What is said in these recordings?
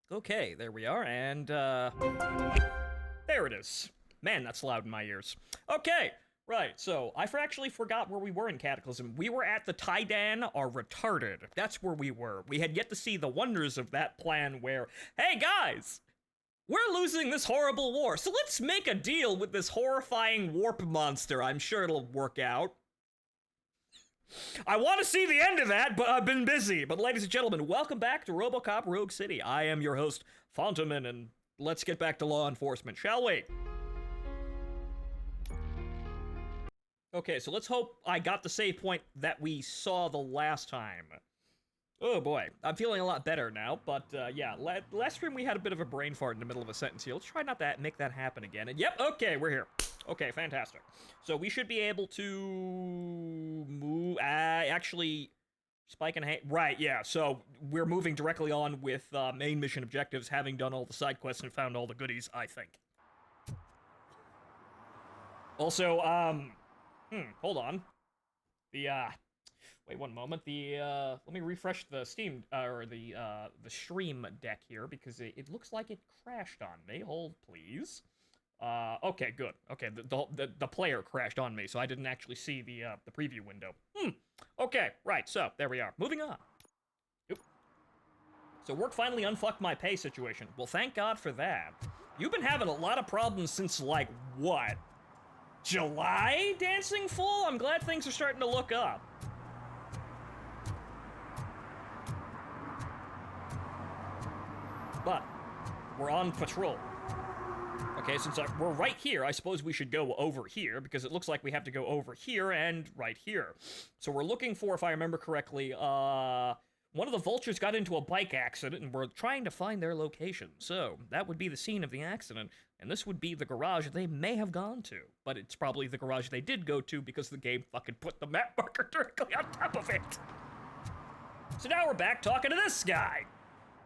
Okay, there we are, and, there it is. Man, that's loud in my ears. Okay, right, so I actually forgot where we were in Cataclysm. We were at the Taidan are retarded. That's where we were. We had yet to see the wonders of that plan where, hey guys, we're losing this horrible war, so let's make a deal with this horrifying warp monster. I'm sure it'll work out. I want to see the end of that, but I've been busy. But ladies and gentlemen, welcome back to Robocop Rogue City. I am your host, Phontomen, and let's get back to law enforcement, shall we? Okay, so let's hope I got the save point that we saw the last time. Oh boy, I'm feeling a lot better now, but yeah, last stream we had a bit of a brain fart in the middle of a sentence here. Let's try not to make that happen again. And yep, okay, we're here. Okay, fantastic. So we should be able to move, actually, Spike and Hank, right, yeah, so we're moving directly on with main mission objectives, having done all the side quests and found all the goodies, I think. Also, hold on. Wait one moment, let me refresh the Steam, or the stream deck here, because it looks like it crashed on me. Hold, please. Okay, good. Okay, the player crashed on me, so I didn't actually see the preview window. Okay, right, so, there we are. Moving on. Oop. So work finally unfucked my pay situation. Well, thank God for that. You've been having a lot of problems since, like, what? July, Dancing Fool? I'm glad things are starting to look up. But, we're on patrol. Okay, since we're right here, I suppose we should go over here, because it looks like we have to go over here and right here. So we're looking for, if I remember correctly, one of the vultures got into a bike accident, and we're trying to find their location. So, that would be the scene of the accident, and this would be the garage they may have gone to. But it's probably the garage they did go to, because the game fucking put the map marker directly on top of it. So now we're back talking to this guy.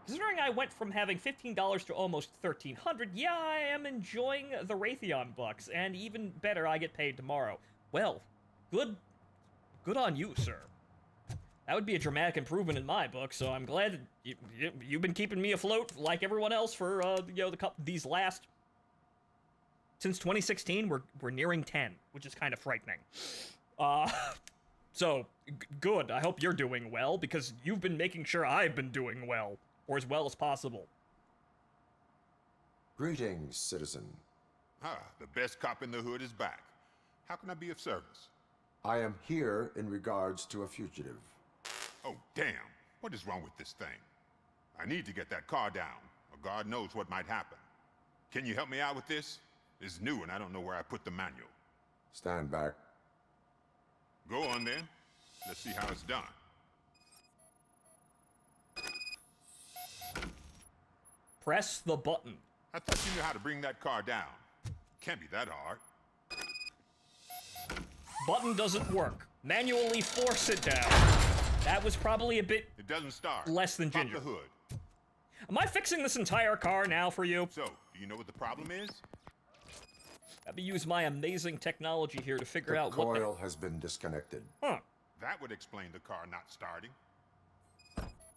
Considering I went from having $15 to almost $1,300, yeah, I am enjoying the Raytheon bucks, and even better, I get paid tomorrow. Well, good on you, sir. That would be a dramatic improvement in my book, so I'm glad you've been keeping me afloat like everyone else for, you know, these last... Since 2016, we're nearing 10, which is kind of frightening. So, good. I hope you're doing well, because you've been making sure I've been doing well. Or as well as possible. Greetings, citizen. Ah, the best cop in the hood is back. How can I be of service? I am here in regards to a fugitive. Oh, damn. What is wrong with this thing? I need to get that car down, or God knows what might happen. Can you help me out with this? It's new and I don't know where I put the manual. Stand back. Go on then. Let's see how it's done. Press the button. I thought you knew how to bring that car down. Can't be that hard. Button doesn't work. Manually force it down. That was probably a bit... It doesn't start. Less than Pop ginger. the hood. Am I fixing this entire car now for you? So, do you know what the problem is? Let me use my amazing technology here to figure The out what coil has been disconnected. Huh. That would explain the car not starting.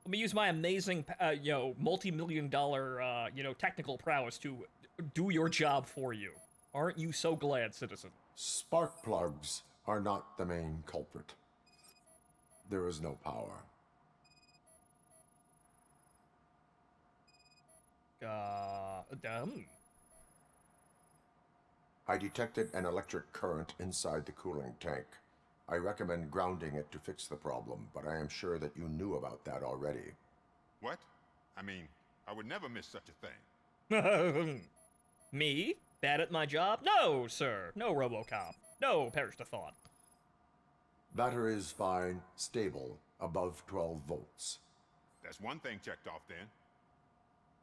Let me use my amazing, you know, multi-million-dollar, you know, technical prowess to do your job for you. Aren't you so glad, citizen? Spark plugs are not the main culprit. There is no power. I detected an electric current inside the cooling tank. I recommend grounding it to fix the problem, but I am sure that you knew about that already. What? I mean, I would never miss such a thing. Me? Bad at my job? No, sir. No Robocop. No, perish the thought. Battery is fine, stable, above 12 volts. That's one thing checked off then.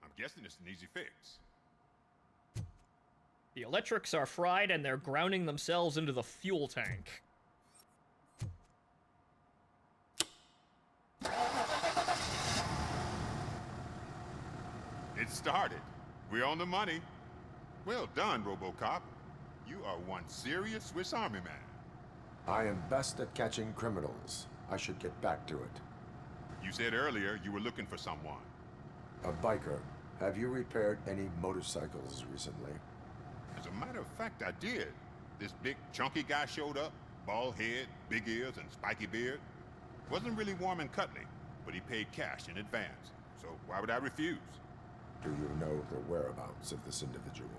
I'm guessing it's an easy fix. The electrics are fried and they're grounding themselves into the fuel tank. It started. We're on the money. Well done, Robocop. You are one serious Swiss Army man. I am best at catching criminals. I should get back to it. You said earlier you were looking for someone. A biker Have you repaired any motorcycles recently? As a matter of fact, I did. This big, chunky guy showed up. Bald head, big ears, and spiky beard. Wasn't really warm and cuddly, but he paid cash in advance. So why would I refuse? Do you know the whereabouts of this individual?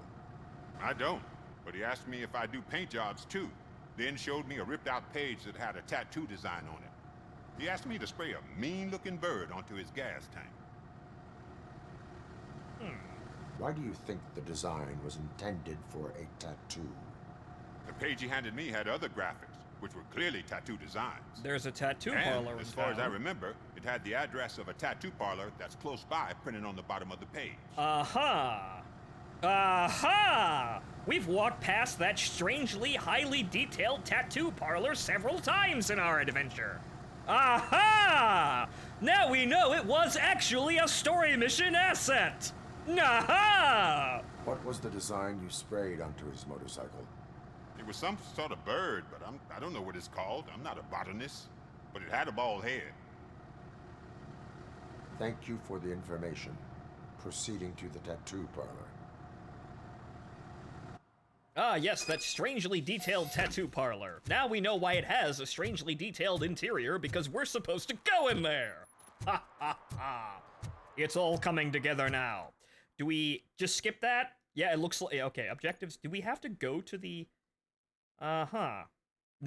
I don't, but he asked me if I do paint jobs too. Then showed me a ripped-out page that had a tattoo design on it. He asked me to spray a mean-looking bird onto his gas tank. Why do you think the design was intended for a tattoo? The page he handed me had other graphics, which were clearly tattoo designs. There's a tattoo And, parlor in as far as I town. remember, it had the address of a tattoo parlor that's close by printed on the bottom of the page. Aha! Aha! We've walked past that strangely highly detailed tattoo parlor several times in our adventure. Aha! Now we know it was actually a story mission asset! Aha! What was the design you sprayed onto his motorcycle? It was some sort of bird, but I don't know what it's called. I'm not a botanist. But it had a bald head. Thank you for the information. Proceeding to the tattoo parlor. Ah, yes, that strangely detailed tattoo parlor. Now we know why it has a strangely detailed interior, because we're supposed to go in there! Ha ha ha! It's all coming together now. Do we just skip that? Yeah, it looks like... Okay, objectives. Do we have to go to the... Uh-huh.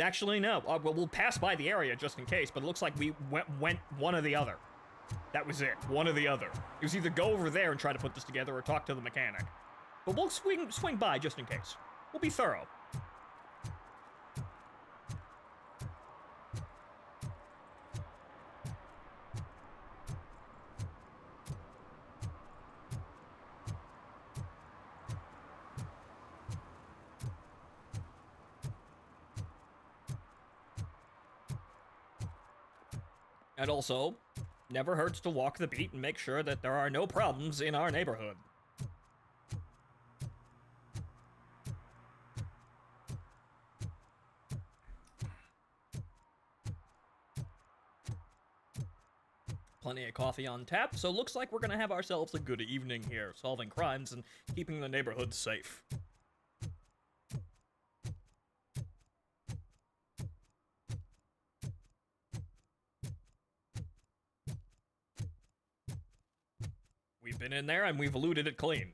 Actually, no. Well, we'll pass by the area just in case, but it looks like we went one or the other. That was it. One or the other. It was either go over there and try to put this together or talk to the mechanic. But we'll swing by just in case. We'll be thorough. And also, never hurts to walk the beat and make sure that there are no problems in our neighborhood. Plenty of coffee on tap, so looks like we're gonna have ourselves a good evening here, solving crimes and keeping the neighborhood safe. We've been in there and we've looted it clean.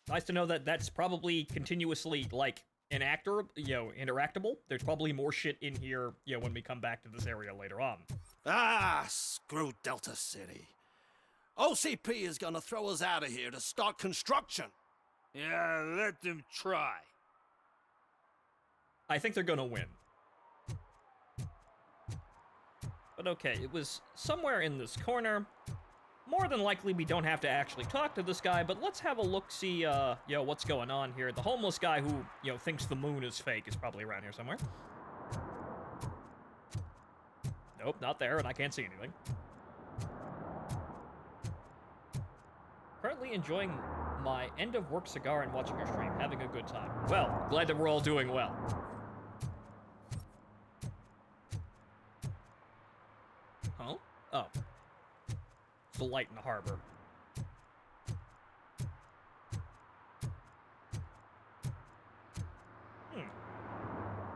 Nice to know that that's probably continuously, like, interactable. There's probably more shit in here, when we come back to this area later on. Ah, screw Delta City. OCP is gonna throw us out of here to start construction. Yeah, let them try. I think they're gonna win. But okay, it was somewhere in this corner. More than likely, we don't have to actually talk to this guy, but let's have a look, see, what's going on here. The homeless guy who, thinks the moon is fake is probably around here somewhere. Nope, not there, and I can't see anything. Currently enjoying my end-of-work cigar and watching your stream, having a good time. Well, glad that we're all doing well. Huh? Oh. It's the light in the harbor.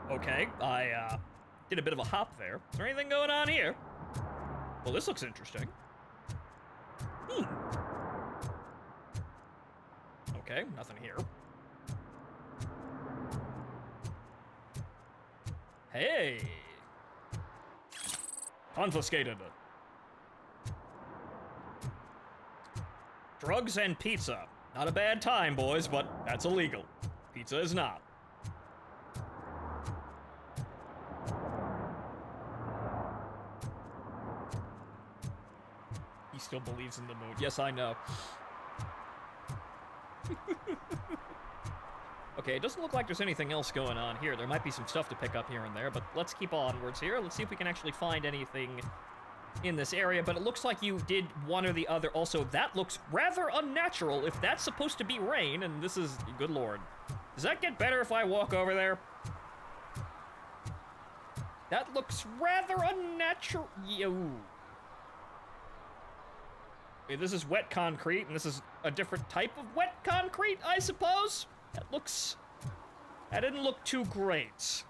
Okay, I, did a bit of a hop there. Is there anything going on here? Well, this looks interesting. Okay, nothing here. Hey! Confiscated. Drugs and pizza. Not a bad time, boys, but that's illegal. Pizza is not. He still believes in the moon. Yes, I know. Okay, it doesn't look like there's anything else going on here. There might be some stuff to pick up here and there, but let's keep onwards here. Let's see if we can actually find anything in this area, but it looks like you did one or the other. Also, that looks rather unnatural if that's supposed to be rain, and this is... Good lord. Does that get better if I walk over there? That looks rather unnatural. Yo. mean, this is wet concrete, and this is a different type of wet concrete, I suppose? That didn't look too great.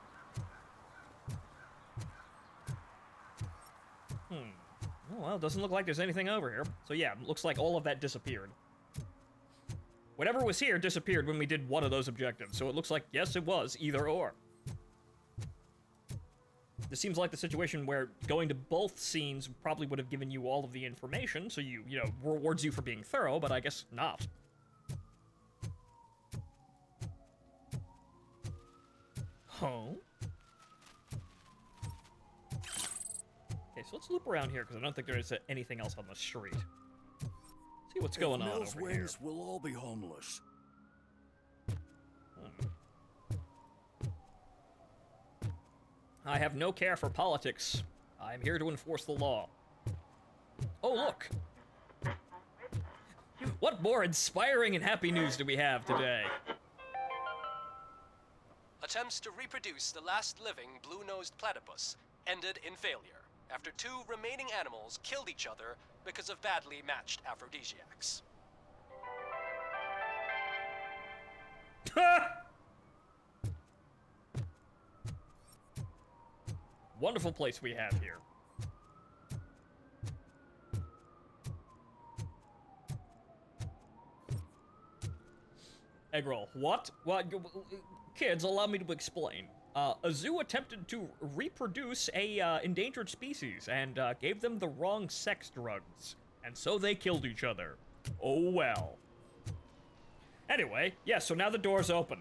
Oh, well, it doesn't look like there's anything over here. So yeah, looks like all of that disappeared. Whatever was here disappeared when we did one of those objectives, so it looks like, yes, it was either or. This seems like the situation where going to both scenes probably would have given you all of the information, so you know, rewards you for being thorough, but I guess not. Huh? Okay, so let's loop around here, because I don't think there is anything else on the street. See what's going on Mills over here. wins, we'll all be homeless. I have no care for politics. I'm here to enforce the law. Oh, look! What more inspiring and happy news do we have today? Attempts to reproduce the last living blue-nosed platypus ended in failure after 2 remaining animals killed each other because of badly matched aphrodisiacs. Wonderful place we have here. Eggroll, what? Well, kids, allow me to explain. A zoo attempted to reproduce a endangered species and gave them the wrong sex drugs, and so they killed each other. Oh well. Anyway, yeah, so now the door's open.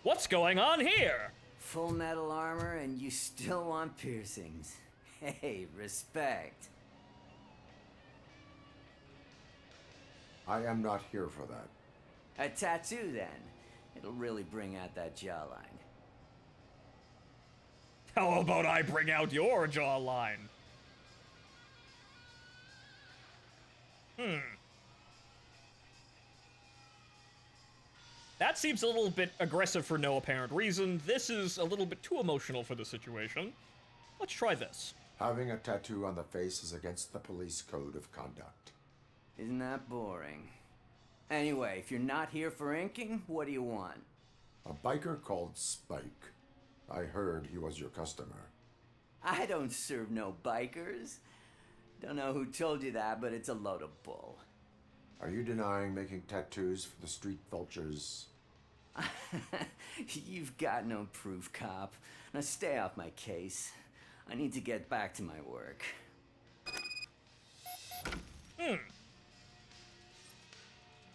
What's going on here? Full metal armor and you still want piercings. Hey, respect. I am not here for that. A tattoo, then. It'll really bring out that jawline. How about I bring out your jawline? That seems a little bit aggressive for no apparent reason. This is a little bit too emotional for the situation. Let's try this. Having a tattoo on the face is against the police code of conduct. Isn't that boring? Anyway, if you're not here for inking, what do you want? A biker called Spike. I heard he was your customer. I don't serve no bikers. Don't know who told you that, but it's a load of bull. Are you denying making tattoos for the street vultures? You've got no proof, cop. Now stay off my case. I need to get back to my work.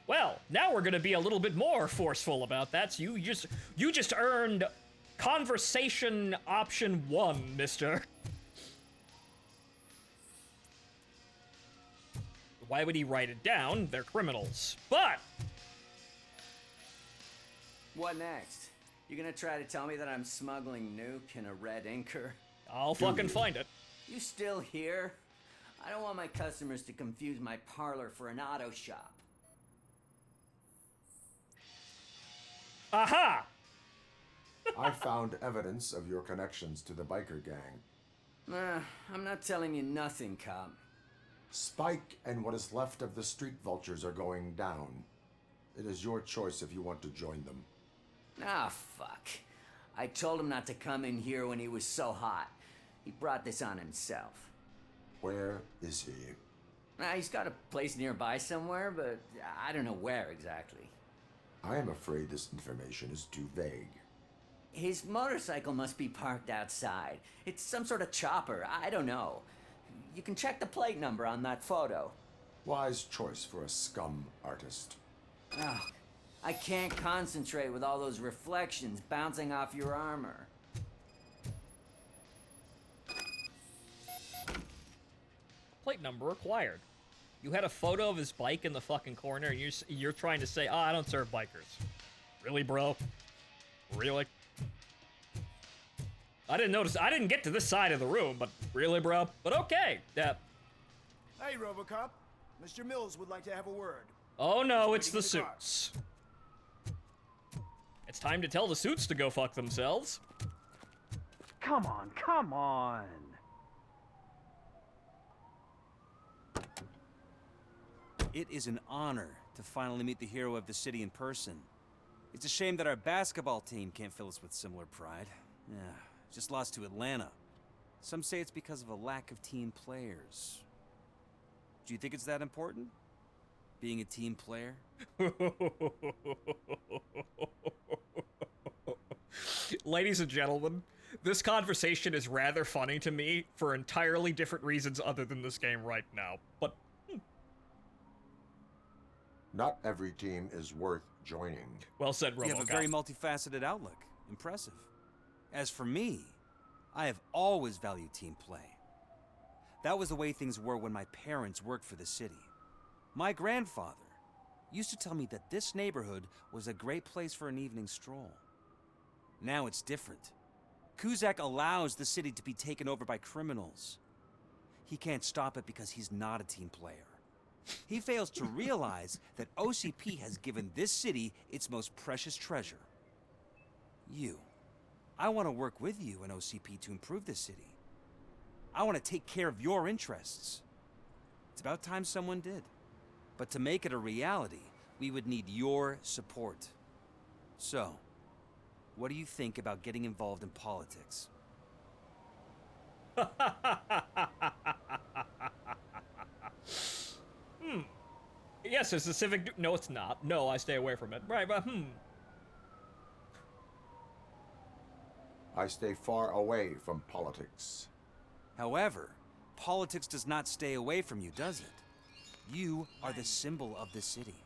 Well, now we're gonna be a little bit more forceful about that. So you just earned conversation option 1, mister. Why would he write it down? They're criminals. But What next? You gonna try to tell me that I'm smuggling nuke in a red inker? I'll fucking find it. You still here? I don't want my customers to confuse my parlor for an auto shop. Aha! I found evidence of your connections to the biker gang. I'm not telling you nothing, cop. Spike and what is left of the street vultures are going down. It is your choice if you want to join them. Ah, fuck. I told him not to come in here when he was so hot. He brought this on himself. Where is he? He's got a place nearby somewhere, but I don't know where exactly. I am afraid this information is too vague. His motorcycle must be parked outside. It's some sort of chopper. I don't know. You can check the plate number on that photo. Wise choice for a scum artist. Oh, I can't concentrate with all those reflections bouncing off your armor. Plate number acquired. You had a photo of his bike in the fucking corner, and you're trying to say, "Oh, I don't serve bikers." Really, bro? Really? I didn't notice. I didn't get to this side of the room, but really, bro? But okay. Hey, Robocop. Mr. Mills would like to have a word. Oh no, it's He's the waiting in the car. suits. It's time to tell the suits to go fuck themselves. Come on, come on. It is an honor to finally meet the hero of the city in person. It's a shame that our basketball team can't fill us with similar pride. Yeah, just lost to Atlanta. Some say it's because of a lack of team players. Do you think it's that important? Being a team player? Ladies and gentlemen, this conversation is rather funny to me for entirely different reasons other than this game right now, but... Not every team is worth joining. Well said, Robocop. You have a very multifaceted outlook. Impressive. As for me, I have always valued team play. That was the way things were when my parents worked for the city. My grandfather used to tell me that this neighborhood was a great place for an evening stroll. Now it's different. Kuzak allows the city to be taken over by criminals. He can't stop it because he's not a team player. He fails to realize that OCP has given this city its most precious treasure. You. I want to work with you and OCP to improve this city. I want to take care of your interests. It's about time someone did. But to make it a reality, we would need your support. So, what do you think about getting involved in politics? Yes, it's a civic... No, it's not. No, I stay away from it. Right, but I stay far away from politics. However, politics does not stay away from you, does it? You are the symbol of the city.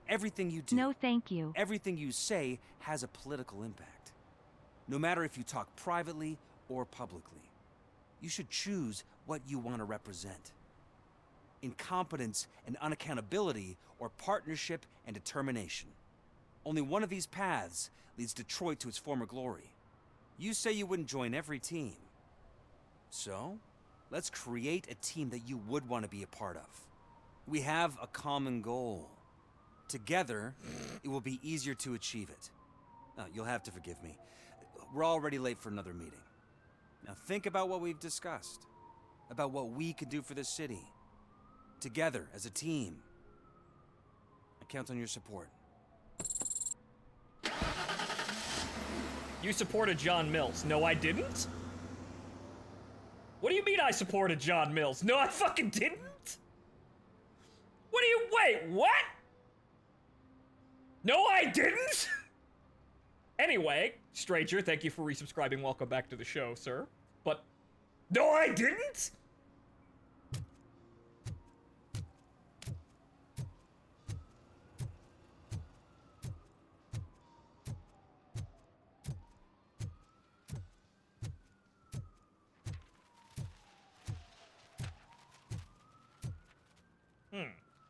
Everything you do... No, thank you. Everything you say has a political impact. No matter if you talk privately or publicly. You should choose what you want to represent. Incompetence and unaccountability, or partnership and determination. Only one of these paths leads Detroit to its former glory. You say you wouldn't join every team. So, let's create a team that you would want to be a part of. We have a common goal. Together, it will be easier to achieve it. You'll have to forgive me. We're already late for another meeting. Now think about what we've discussed. About what we could do for this city. Together, as a team. I count on your support. You supported John Mills. No, I didn't? What do you mean I supported John Mills? No, I fucking didn't? What do you... Wait, what? No, I didn't? Anyway, stranger, thank you for resubscribing. Welcome back to the show, sir. But... No, I didn't?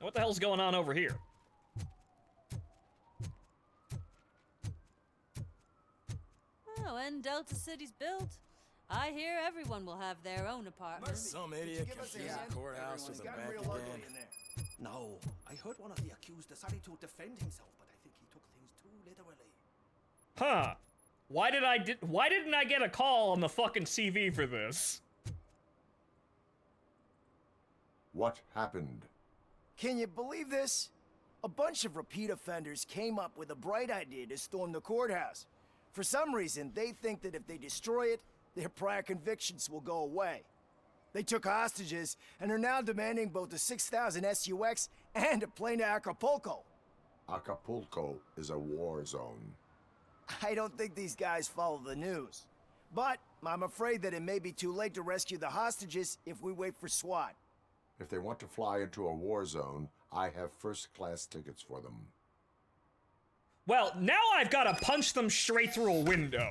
What the hell's going on over here? Oh, when Delta City's built, I hear everyone will have their own apartment. Some idiot confused the courthouse with a bank again. No, I heard one of the accused decided to defend himself, but I think he took things too literally. Huh. Why didn't I get a call on the fucking CV for this? What happened? Can you believe this? A bunch of repeat offenders came up with a bright idea to storm the courthouse. For some reason, they think that if they destroy it, their prior convictions will go away. They took hostages and are now demanding both a 6,000 SUX and a plane to Acapulco. Acapulco is a war zone. I don't think these guys follow the news. But I'm afraid that it may be too late to rescue the hostages if we wait for SWAT. If they want to fly into a war zone, I have first-class tickets for them. Well, now I've got to punch them straight through a window.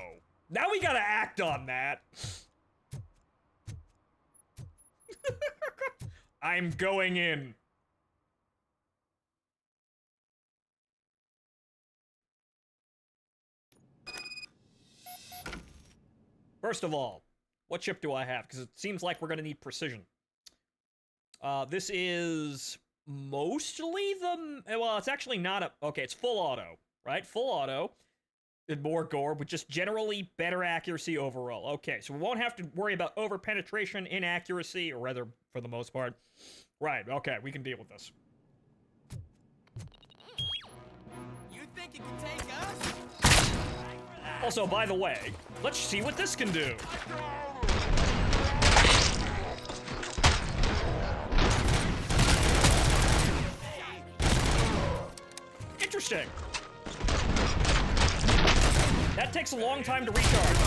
Now we gotta act on that. I'm going in. First of all, what chip do I have? Because it seems like we're gonna need precision. This is mostly the... Well, it's actually not a... Okay, it's full auto, right? Full auto. And more gore, but just generally better accuracy overall. Okay, so we won't have to worry about over-penetration, inaccuracy, or rather, for the most part. Right, okay, we can deal with this. think you can take us? Also, by the way, let's see what this can do. Interesting. That takes a long time to recharge.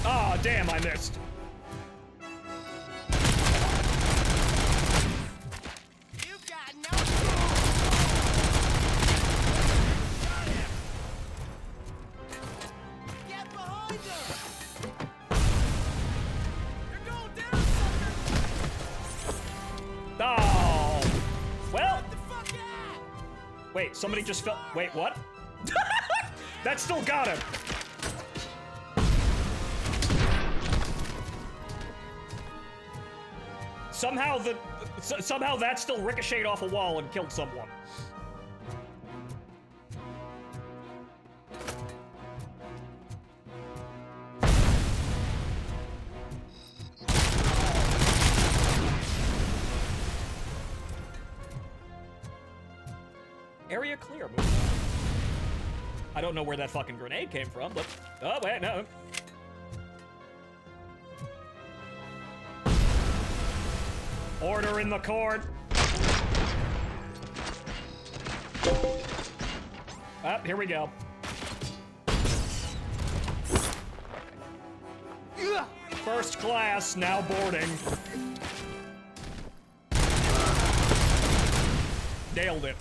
Ah, damn, I missed. You've got no. Get behind them! You're going down, sucker! Oh, well. What the fuck at? Wait, somebody just fell. Wait, what? That still got him. Somehow that still ricocheted off a wall and killed someone. Area clear. Move on. I don't know where that fucking grenade came from, but oh wait, no. Order in the court. Ah, here we go. First class, now boarding. Nailed it.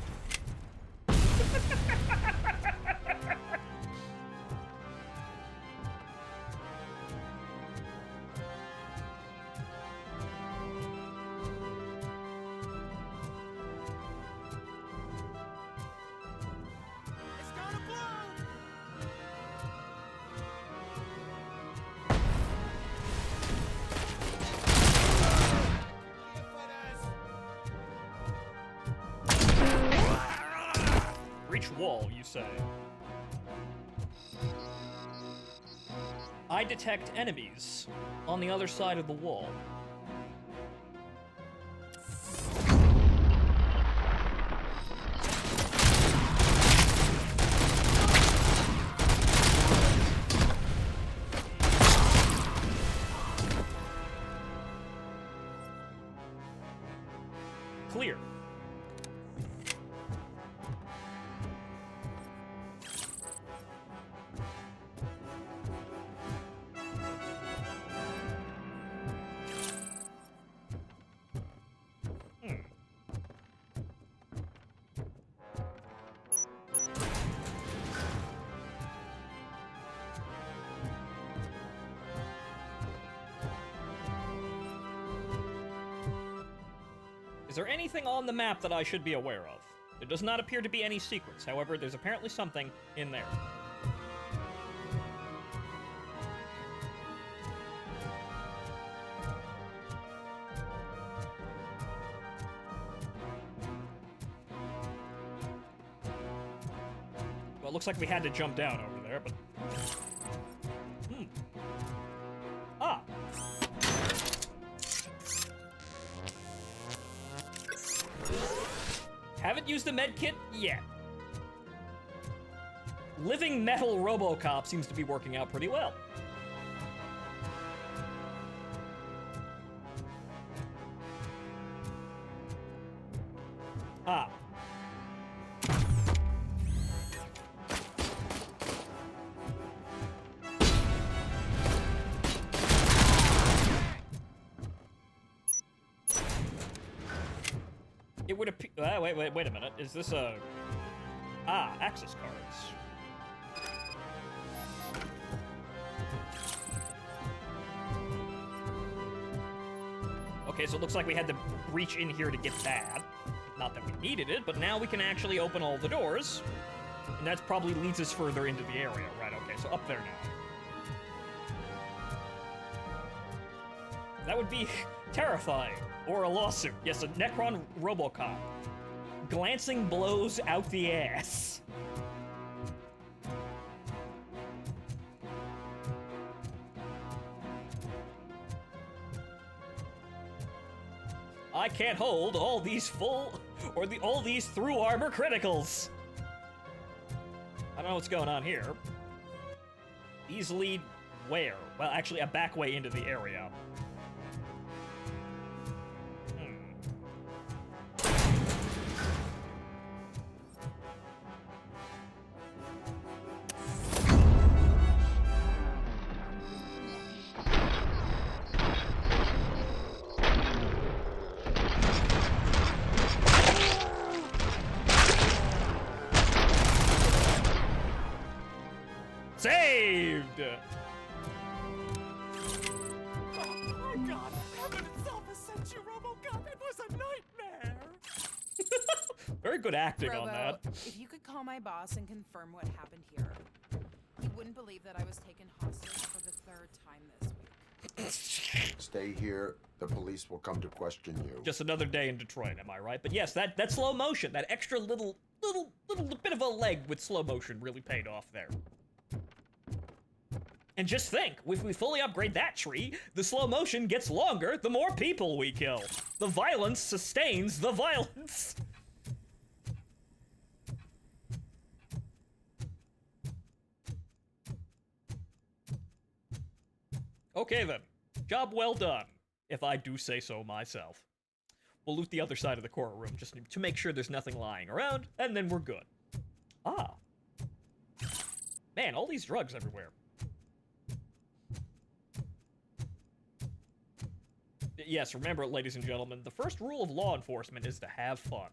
Wall, you say? I detect enemies on the other side of the wall. Clear. Is there anything on the map that I should be aware of? There does not appear to be any secrets. However, there's apparently something in there. Well, it looks like we had to jump down over there, but... Ah! Haven't used the medkit yet. Living metal Robocop seems to be working out pretty well. Ah. It would appear. Wait a minute. Is this a. Ah, access cards. Okay, so it looks like we had to reach in here to get that. Not that we needed it, but now we can actually open all the doors. And that probably leads us further into the area. Right, okay, so up there now. That would be terrifying. Or a lawsuit. Yes, a Necron Robocop. Glancing blows out the ass. I can't hold all these all these through armor criticals. I don't know what's going on here. These lead where? Well, actually, a back way into the area. Saved! Oh my god, heaven itself has sent you, Robocop. It was a nightmare. Very good acting Robo, on that. if you could call my boss and confirm what happened here, you wouldn't believe that I was taken hostage for the 3rd time this week. Stay here. The police will come to question you. Just another day in Detroit, am I right? But yes, that slow motion, that extra little bit of a leg with slow motion really paid off there. And just think, if we fully upgrade that tree, the slow motion gets longer the more people we kill. The violence sustains the violence. Okay then, job well done, if I do say so myself. We'll loot the other side of the courtroom just to make sure there's nothing lying around, and then we're good. Ah. Man, all these drugs everywhere. Yes, remember, ladies and gentlemen, the first rule of law enforcement is to have fun.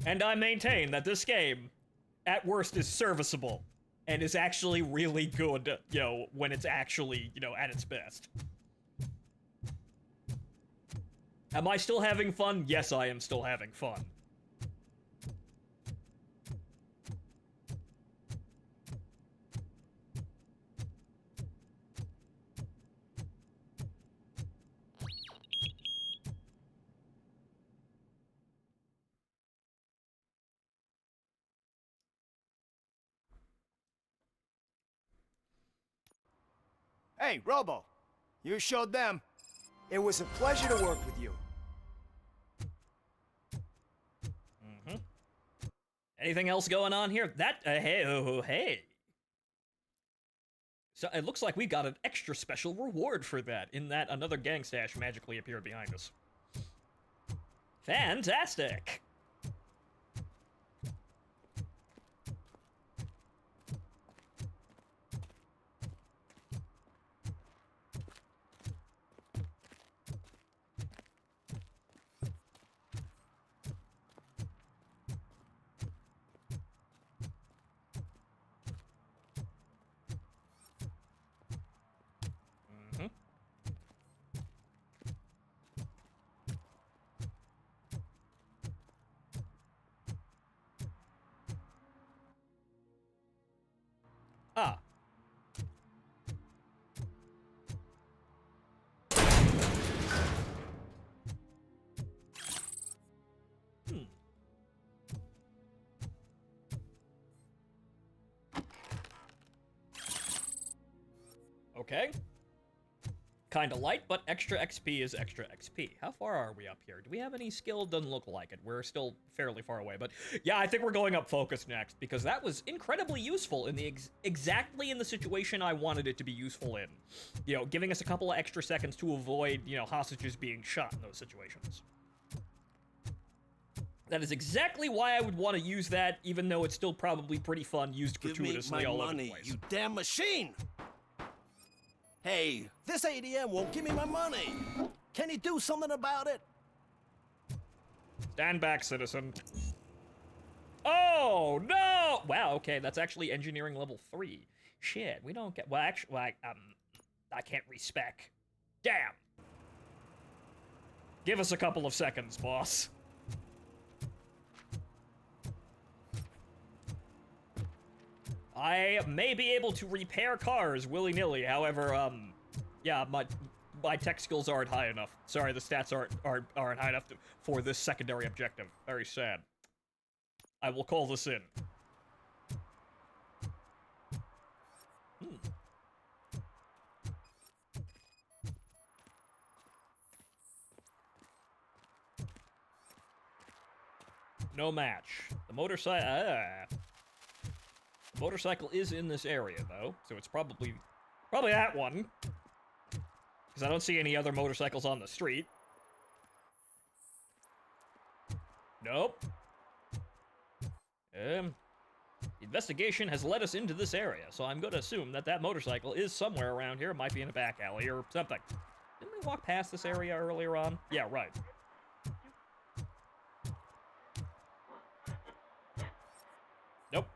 And I maintain that this game, at worst, is serviceable, and is actually really good, when it's actually, at its best. Am I still having fun? Yes, I am still having fun. Hey, Robo, you showed them. It was a pleasure to work with you. Mm-hmm. Anything else going on here? Hey. So it looks like we got an extra special reward for that, in that another gang stash magically appeared behind us. Fantastic! Ah. Okay. Kinda light, but extra XP is extra XP. How far are we up here? Do we have any skill? Doesn't look like it. We're still fairly far away, but yeah, I think we're going up focus next, because that was incredibly useful in the exactly in the situation I wanted it to be useful in. Giving us a couple of extra seconds to avoid, hostages being shot in those situations. That is exactly why I would want to use that, even though it's still probably pretty fun, used gratuitously all over the place. You damn machine! Hey, this ADM won't give me my money. Can you do something about it? Stand back, citizen. Oh, no! Wow, okay, that's actually engineering level 3. Shit, we don't get... Well, actually, I can't respec. Damn! Give us a couple of seconds, boss. I may be able to repair cars willy-nilly, however, yeah, my tech skills aren't high enough. Sorry, the stats aren't high enough for this secondary objective. Very sad. I will call this in. No match. The motorcycle is in this area, though, so it's probably that one. Because I don't see any other motorcycles on the street. Nope. The investigation has led us into this area, so I'm going to assume that motorcycle is somewhere around here. It might be in a back alley or something. Didn't we walk past this area earlier on? Yeah, right. Nope.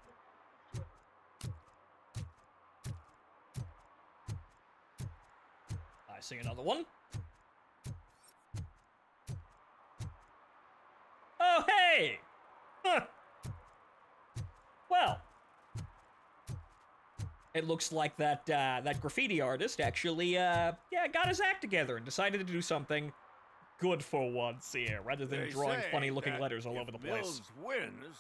I see another one. Oh, hey! Huh. Well, it looks like that graffiti artist actually, got his act together and decided to do something good for once here, rather than drawing funny-looking letters all over the place. Mills wins,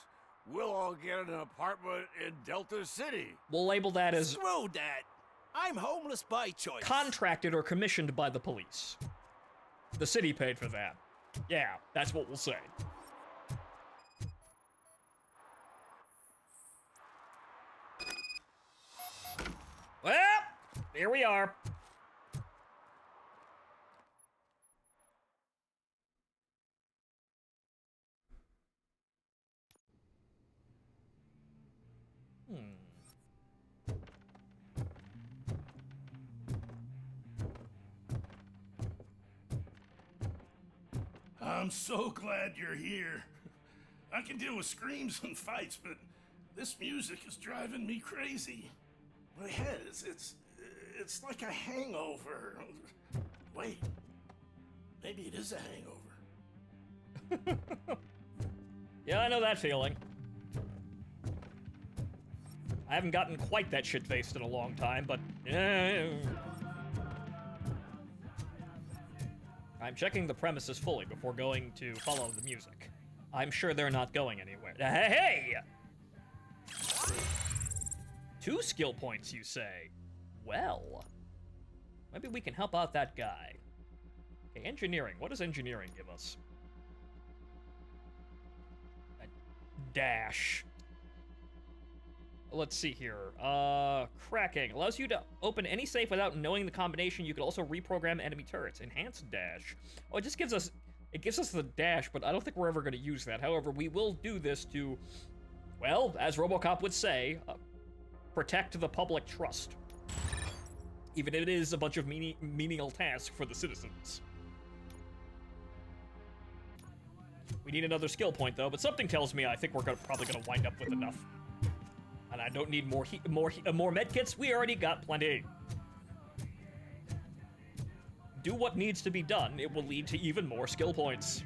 we'll all get an apartment in Delta City. We'll label that as Screw that. I'm homeless by choice. contracted or commissioned by the police. The city paid for that. Yeah, that's what we'll say. Well, here we are. I'm so glad you're here. I can deal with screams and fights, but this music is driving me crazy. My head it's like a hangover. Wait, maybe it is a hangover. Yeah, I know that feeling. I haven't gotten quite that shit-faced in a long time, but I'm checking the premises fully before going to follow the music. I'm sure they're not going anywhere. Hey! 2 skill points, you say? Well, maybe we can help out that guy. Okay, engineering. What does engineering give us? A dash. Let's see here. Cracking. Allows you to open any safe without knowing the combination. You can also reprogram enemy turrets. Enhanced dash. Oh, it just gives us... It gives us the dash, but I don't think we're ever going to use that. However, we will do this to... Well, as Robocop would say, protect the public trust. Even if it is a bunch of menial tasks for the citizens. We need another skill point, though, but something tells me I think we're probably going to wind up with enough. And I don't need more medkits. We already got plenty. Do what needs to be done. It will lead to even more skill points.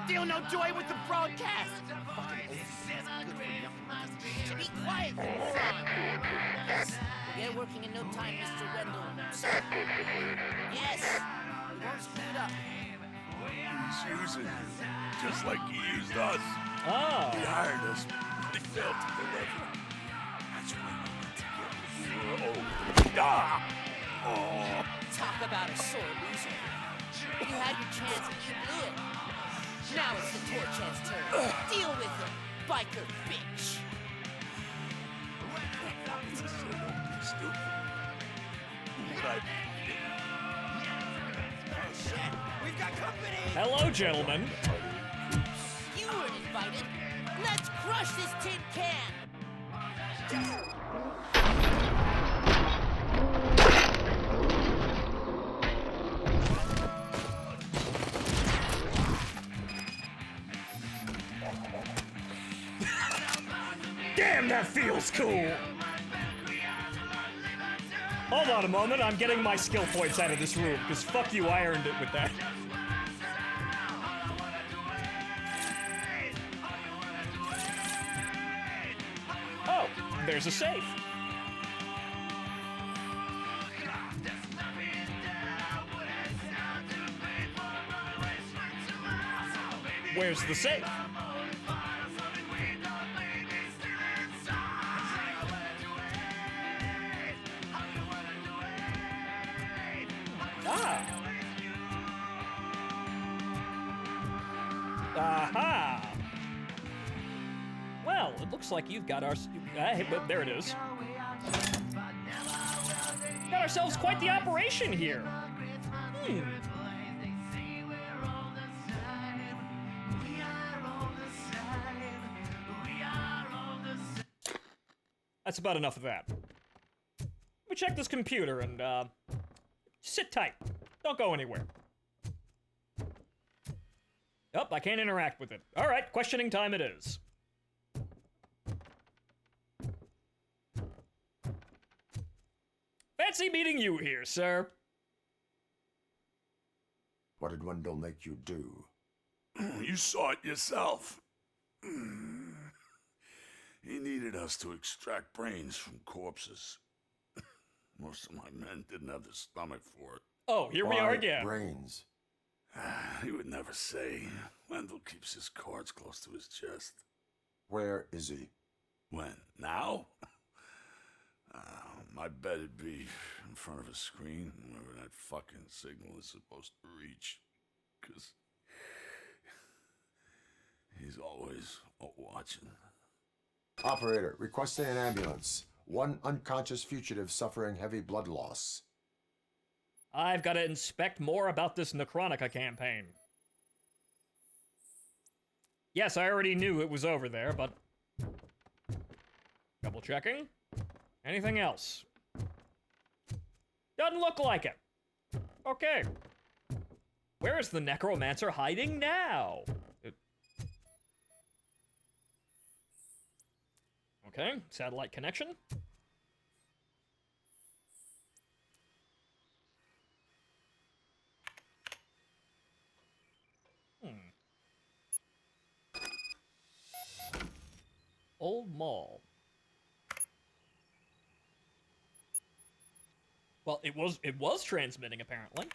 Feel no joy with the broadcast. Be quiet, son. We're working in no time, Mr. Wendell. Sir. Yes. We won't screw it up. He's using you, just like he used us. Oh. He hired us. He failed to deliver. That's why we went to get you. Oh. Talk about a sore loser. You had your chance and you blew it. Now it's the Torchhead's turn. Deal with him, biker bitch. It's a signal. Stupid. But Oh shit, we've got company. Hello, gentlemen. You weren't invited. Let's crush this tin can. Damn, that feels cool! Hold on a moment, I'm getting my skill points out of this room, because fuck you, I earned it with that. Oh, there's a safe. Where's the safe? Ah. Aha! Well, it looks like you've got our... there it is. Got ourselves quite the operation here. That's about enough of that. Let me check this computer and, sit tight. Don't go anywhere. Oh, I can't interact with it. All right, questioning time it is. Fancy meeting you here, sir. What did Wendell make you do? You saw it yourself. He needed us to extract brains from corpses. Most of my men didn't have the stomach for it. Oh, here we are again. Brains? He would never say. Wendell keeps his cards close to his chest. Where is he? When? Now? My bet it'd be in front of a screen wherever that fucking signal is supposed to reach. 'Cause he's always watching. Operator, requesting an ambulance. One unconscious fugitive suffering heavy blood loss. I've got to inspect more about this Necronica campaign. Yes, I already knew it was over there, but... Double checking. Anything else? Doesn't look like it. Okay. Where is the Necromancer hiding now? Okay, satellite connection. Old Mall. Well, it was transmitting apparently.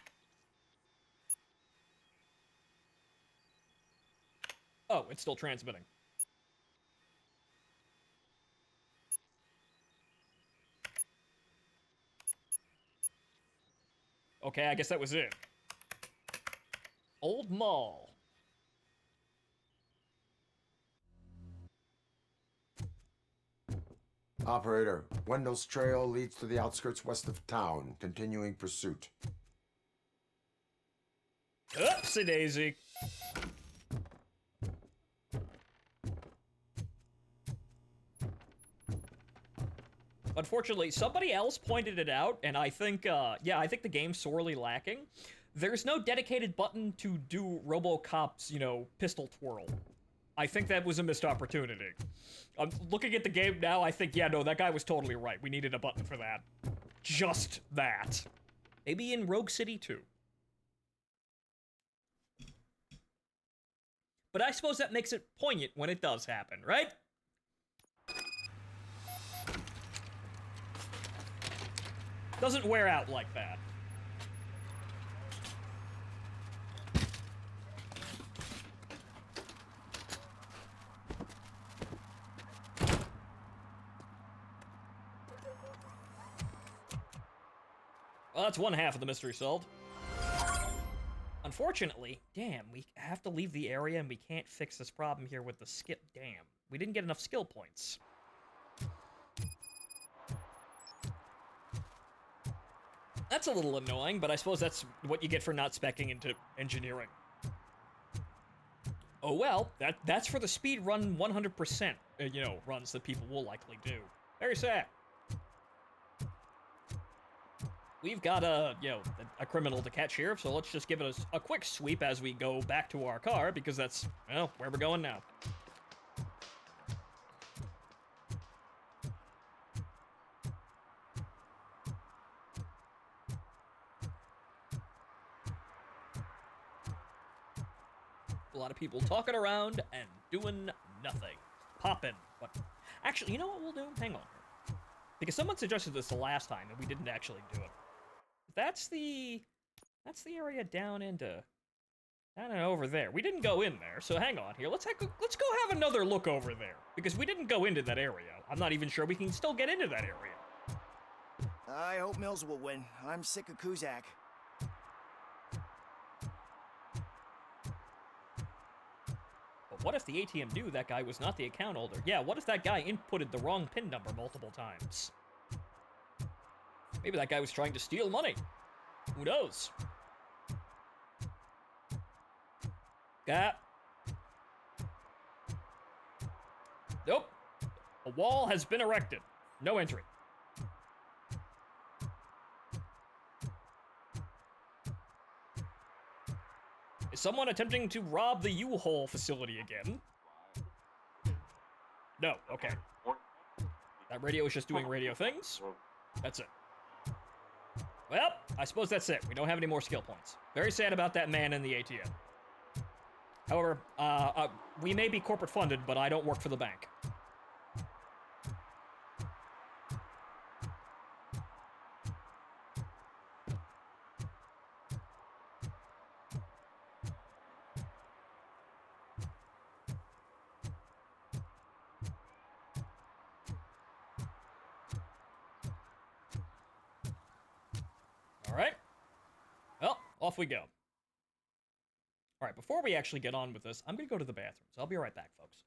Oh, it's still transmitting. Okay, I guess that was it. Old Mall. Operator, Wendell's trail leads to the outskirts west of town, continuing pursuit. Oopsie daisy. Unfortunately, somebody else pointed it out, and I think, yeah, I think the game's sorely lacking. There's no dedicated button to do Robocop's, you know, pistol twirl. I think that was a missed opportunity. I'm looking at the game now, I think, yeah, no, that guy was totally right. We needed a button for that. Just that. Maybe in Rogue City 2. But I suppose that makes it poignant when it does happen, right? Doesn't wear out like that. Well, that's one half of the mystery solved. Unfortunately, damn, we have to leave the area and we can't fix this problem here with the skip. Damn, we didn't get enough skill points. That's a little annoying, but I suppose that's what you get for not speccing into engineering. Oh well, that's for the speed run 100%, you know, runs that people will likely do. Very sad. We've got you know, a criminal to catch here, so let's just give it a quick sweep as we go back to our car, because that's, well, where we're going now. A lot of people talking around and doing nothing. Popping. But actually, you know what we'll do? Hang on here. Because someone suggested this the last time and we didn't actually do it. That's the area down into Down and over there. We didn't go in there, so hang on here. Let's go have another look over there. Because we didn't go into that area. I'm not even sure we can still get into that area. I hope Mills will win. I'm sick of Kuzak. But what if the ATM knew that guy was not the account holder? Yeah, what if that guy inputted the wrong PIN number multiple times? Maybe that guy was trying to steal money. Who knows? Nope. A wall has been erected. No entry. Is someone attempting to rob the U-Haul facility again? No, okay. That radio is just doing radio things. That's it. Well, I suppose that's it. We don't have any more skill points. Very sad about that man in the ATM. However, we may be corporate funded, but I don't work for the bank. All right. Well, off we go. All right, before we actually get on with this, I'm going to go to the bathroom, so I'll be right back, folks.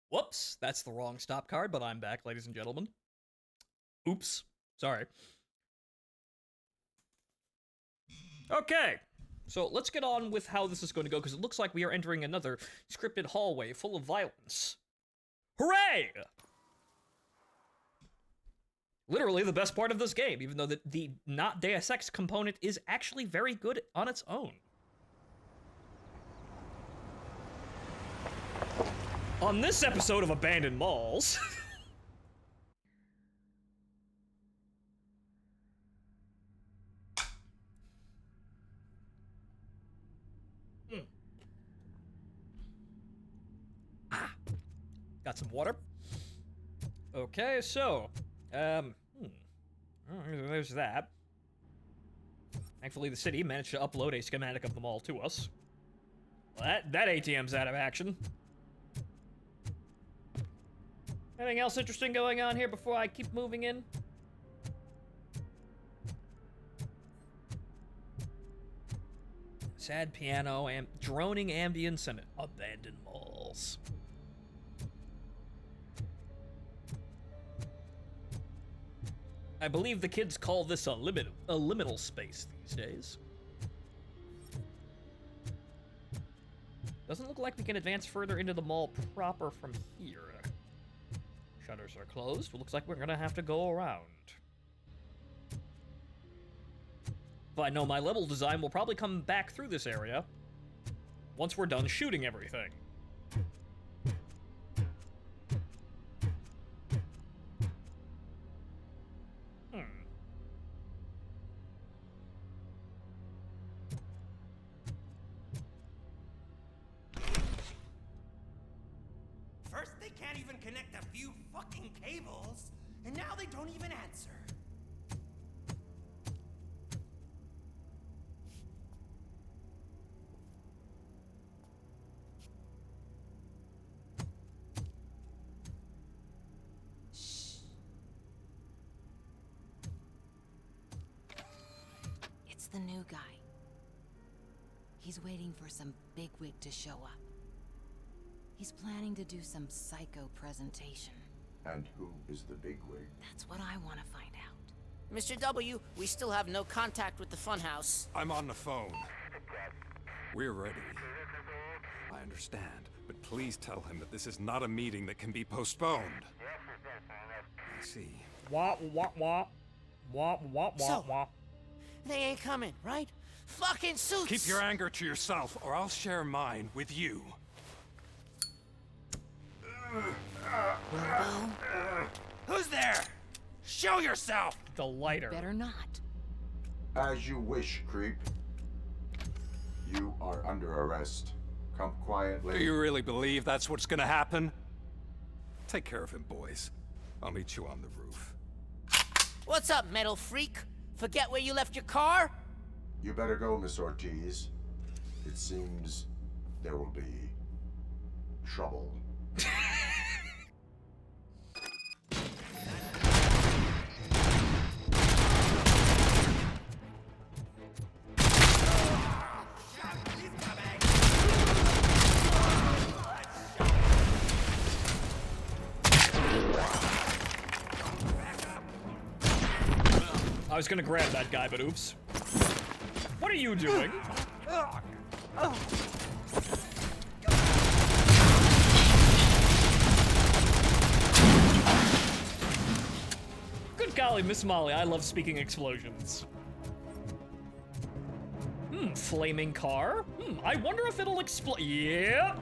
Whoops, that's the wrong stop card, but I'm back, ladies and gentlemen. Oops, sorry. Okay, so let's get on with how this is going to go, because it looks like we are entering another scripted hallway full of violence. Hooray! Literally the best part of this game, even though the not Deus Ex component is actually very good on its own. On this episode of Abandoned Malls... Got some water. Okay, so... there's that. Thankfully, the city managed to upload a schematic of the mall to us. Well, that ATM's out of action. Anything else interesting going on here before I keep moving in? Sad piano, droning ambience, and abandoned malls. I believe the kids call this a liminal space these days. Doesn't look like we can advance further into the mall proper from here. Shutters are closed. Looks like we're gonna have to go around. But I know my level design will probably come back through this area once we're done shooting everything. First, they can't even connect a few fucking cables, and now they don't even answer. It's the new guy. He's waiting for some bigwig to show up. He's planning to do some psycho presentation. And who is the bigwig? That's what I want to find out. Mr. W, we still have no contact with the funhouse. I'm on the phone. We're ready. I understand, but please tell him that this is not a meeting that can be postponed. I see. Wah, wah, wah. Wah, wah, wah, So, wah. They ain't coming, right? Fucking suits! Keep your anger to yourself, or I'll share mine with you. Who's there? Show yourself! The lighter. Better not. As you wish, creep. You are under arrest. Come quietly. Do you really believe that's what's gonna happen? Take care of him, boys. I'll meet you on the roof. What's up, metal freak? Forget where you left your car? You better go, Miss Ortiz. It seems there will be trouble. I was gonna grab that guy, but oops. What are you doing? Good golly, Miss Molly, I love speaking explosions. Flaming car? I wonder if it'll explode. Yeah.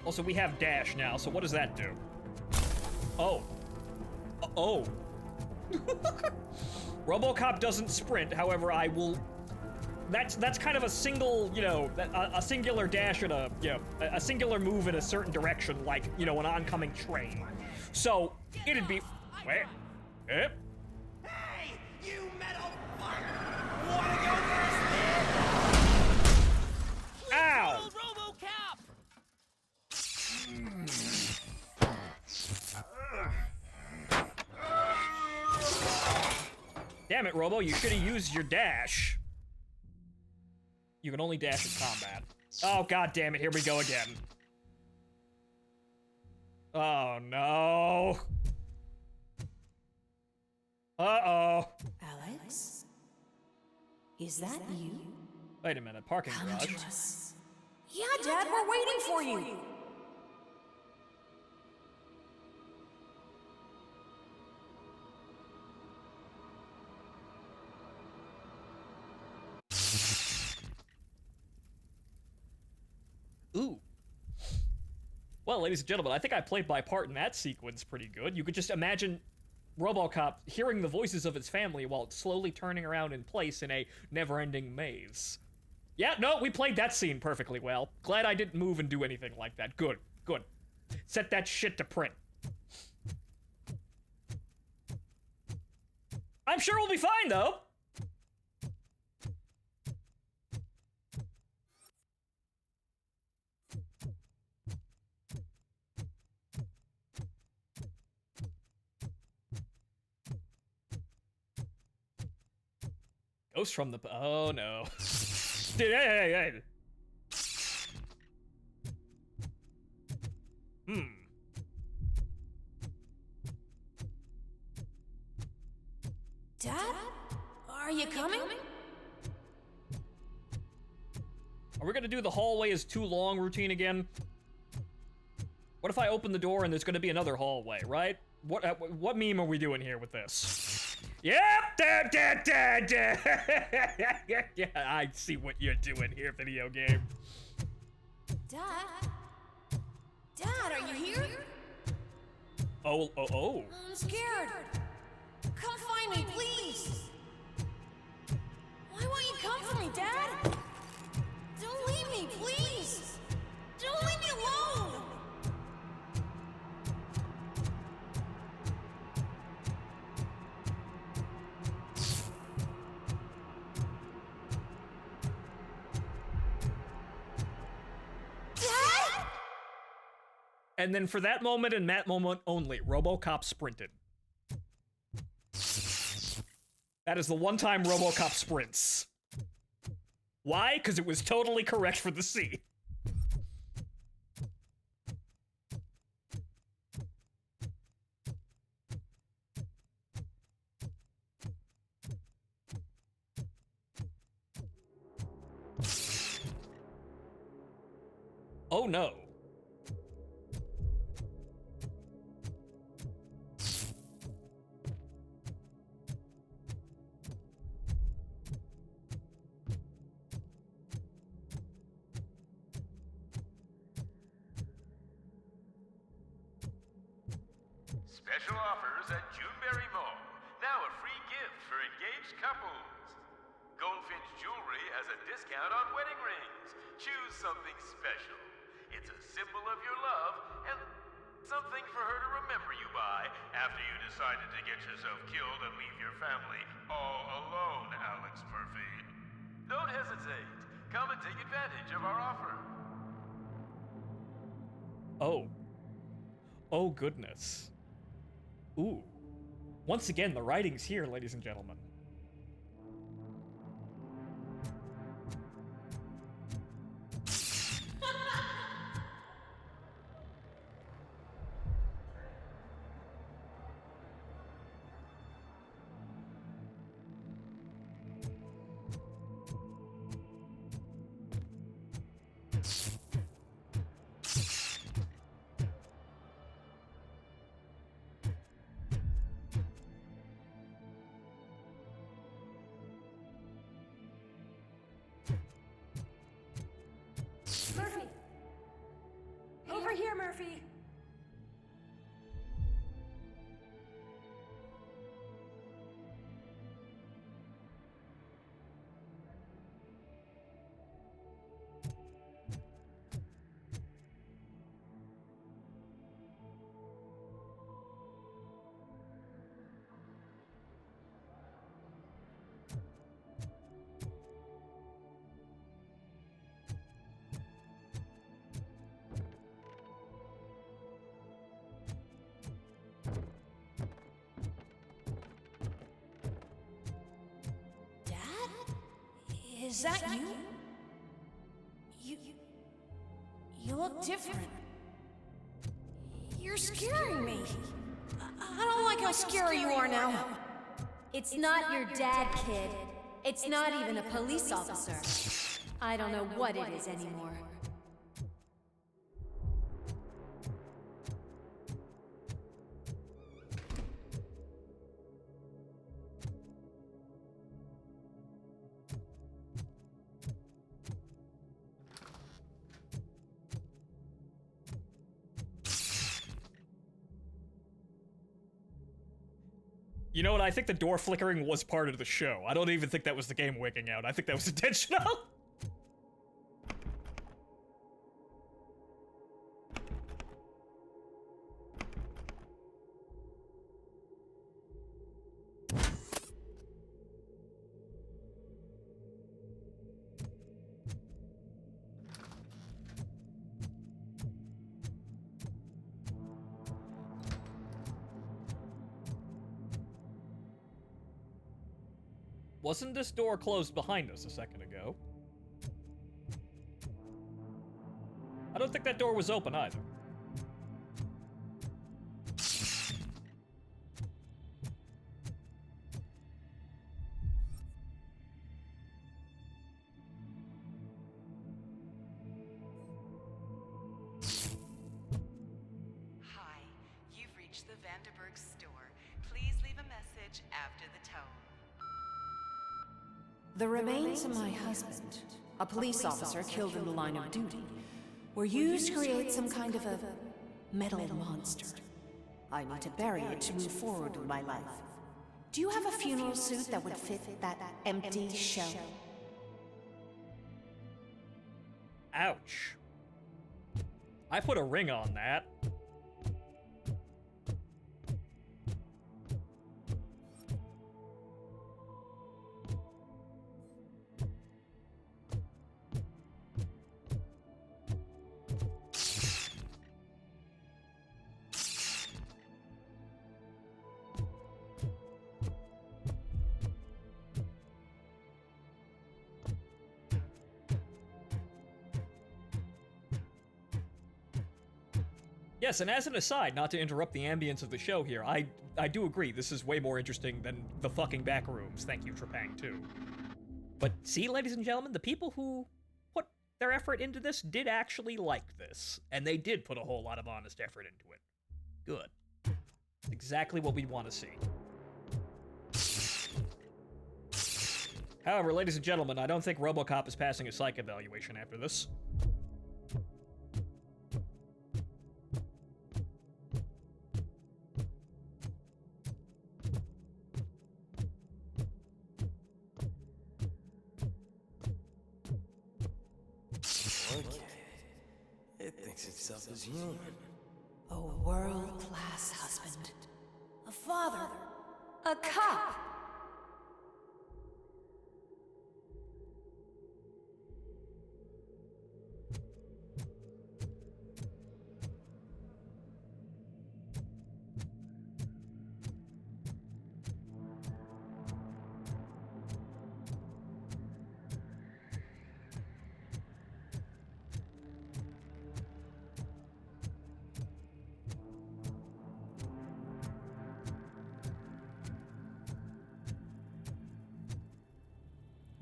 Also, we have dash now, so what does that do? Oh. Oh. Robocop doesn't sprint, however, I will... That's kind of a single, you know, a singular dash and a singular move in a certain direction, like, you know, an oncoming train. So, it'd be... Wait. Yep. Hey, you metal fuck! Wanna go first, Ow! Damn it, Robo, you should have used your dash. You can only dash in combat. Oh, god damn it, here we go again. Oh, no. Uh-oh. Alex? Is that you? Wait a minute, parking garage. Yeah, Dad, we're waiting for you. Ooh. Well, ladies and gentlemen, I think I played my part in that sequence pretty good. You could just imagine Robocop hearing the voices of his family while it's slowly turning around in place in a never-ending maze. Yeah, no, we played that scene perfectly well. Glad I didn't move and do anything like that. Good, good. Set that shit to print. I'm sure we'll be fine, though. Ghost from the... Oh, no. Dude, hey. Dad? Are you coming? Are we gonna do the hallway is too long routine again? What if I open the door and there's gonna be another hallway, right? What meme are we doing here with this? Yep! Yeah, I see what you're doing here, video game. Dad? Dad, are you here? Oh. I'm scared. Come find me, please. Why won't you come for me, Dad? Don't leave me, please. Don't leave me alone. Dad? And then for that moment and that moment only, Robocop sprinted. That is the one time Robocop sprints. Why? Because it was totally correct for the C. Oh no. Special offers at Juneberry Mall. Now a free gift for engaged couples. Goldfinch Jewelry has a discount on wedding rings. Choose something special. It's a symbol of your love and something for her to remember you by after you decided to get yourself killed and leave your family all alone, Alex Murphy. Don't hesitate. Come and take advantage of our offer. Oh. Oh goodness. Ooh. Once again, the writing's here, ladies and gentlemen. Murphy. Over here, Murphy. Is that you? You look different. You're scaring me. I don't like how scary you are now. It's not your dad, kid. It's not even a police officer. I don't know what it is anymore. You know what? I think the door flickering was part of the show. I don't even think that was the game wigging out. I think that was intentional. Wasn't this door closed behind us a second ago? I don't think that door was open either. Hi, you've reached the Vanderburg store. Please leave a message after the tone. The remains of my husband, a police officer killed in the line of duty, were used to create some kind of a metal monster. I need to bury it to move forward with my life. Do you have a funeral suit that would fit that empty shell? Ouch. I put a ring on that. Yes, and as an aside, not to interrupt the ambience of the show here, I do agree, this is way more interesting than the fucking back rooms. Thank you, Trepang, too. But see, ladies and gentlemen, the people who put their effort into this did actually like this. And they did put a whole lot of honest effort into it. Good. Exactly what we want to see. However, ladies and gentlemen, I don't think Robocop is passing a psych evaluation after this. It thinks itself as human. A world-class husband. A father. A cop.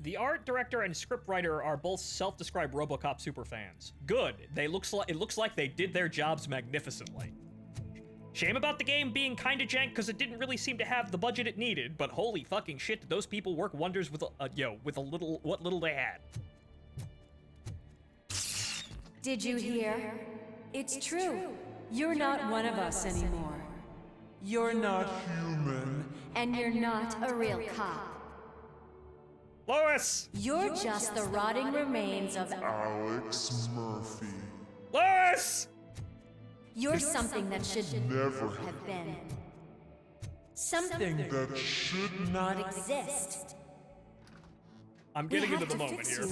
The art director and scriptwriter are both self-described Robocop superfans. Good. It looks like they did their jobs magnificently. Shame about the game being kinda jank because it didn't really seem to have the budget it needed, but holy fucking shit, did those people work wonders with what little they had. Did you hear? It's true. You're not one of us anymore. You're not human. And you're not a real cop. Lois! You're just the rotting remains of Alex Murphy. Lois! You're something that should never have been. Something that should not exist. I'm getting into the moment here.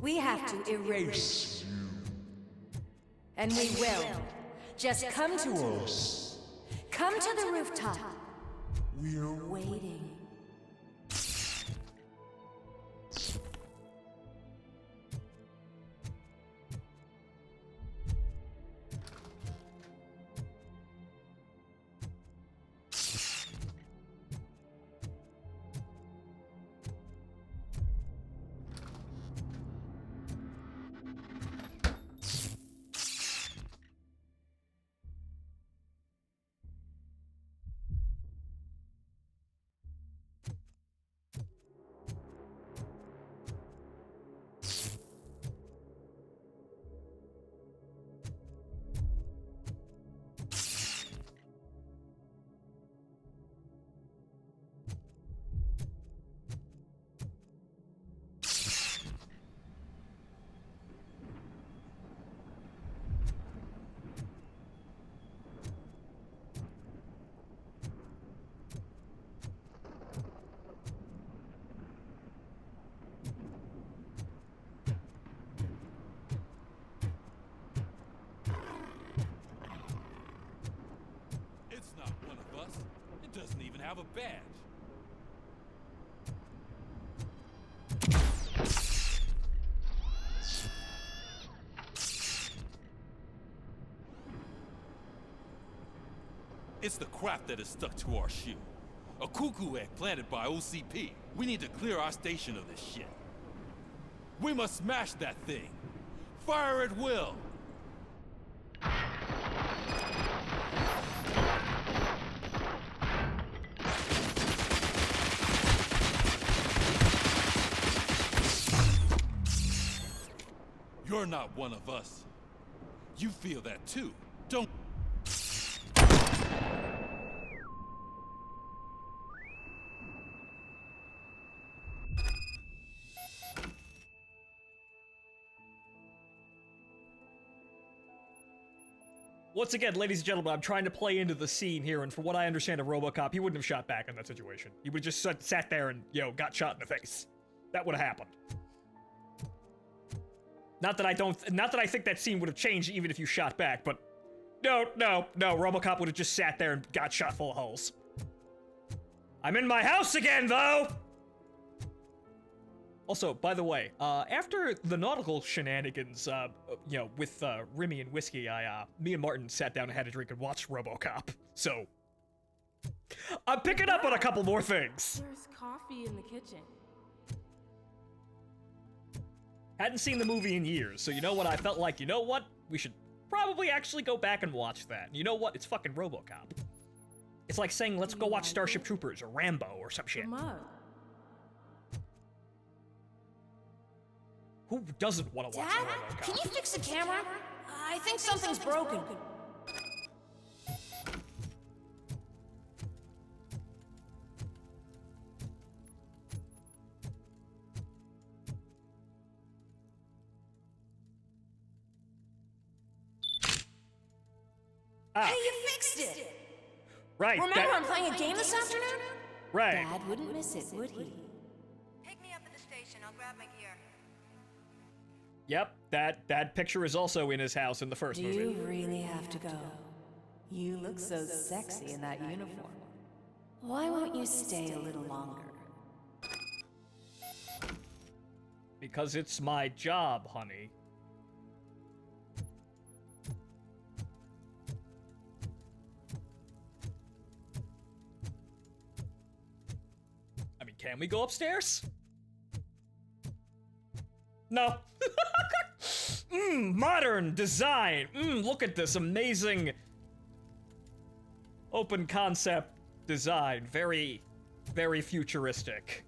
We have to erase you. And we will. Just come to us. Come to the rooftop. We're waiting. Have a badge. It's the crap that is stuck to our shoe. A cuckoo egg planted by OCP. We need to clear our station of this shit. We must smash that thing. Fire at will. You're not one of us. You feel that too, don't... Once again, ladies and gentlemen, I'm trying to play into the scene here, and from what I understand of Robocop, he wouldn't have shot back in that situation. He would have just sat there and, got shot in the face. That would have happened. Not that I think that scene would have changed even if you shot back, but no, Robocop would have just sat there and got shot full of holes. I'm in my house again, though! Also, by the way, after the nautical shenanigans, with Remy and whiskey, me and Martin sat down and had a drink and watched RoboCop. So, I'm picking up on a couple more things. There's coffee in the kitchen. Hadn't seen the movie in years, so you know what? I felt like, you know what? We should probably actually go back and watch that. And you know what? It's fucking RoboCop. It's like saying, let's go watch Starship Troopers or Rambo or some shit. Who doesn't want to watch Dad, RoboCop? can you fix the camera? I think something's broken. Ah. Hey, you fixed it! Right. Remember I'm playing a game this afternoon? Right. Dad wouldn't miss it, would he? Pick me up at the station. I'll grab my gear. Yep, that picture is also in his house in the first movie. Do you really have to go? You look so sexy in that uniform. Why won't you stay a little longer? Because it's my job, honey. I mean, can we go upstairs? No. Modern design. Look at this amazing open concept design. Very, very futuristic.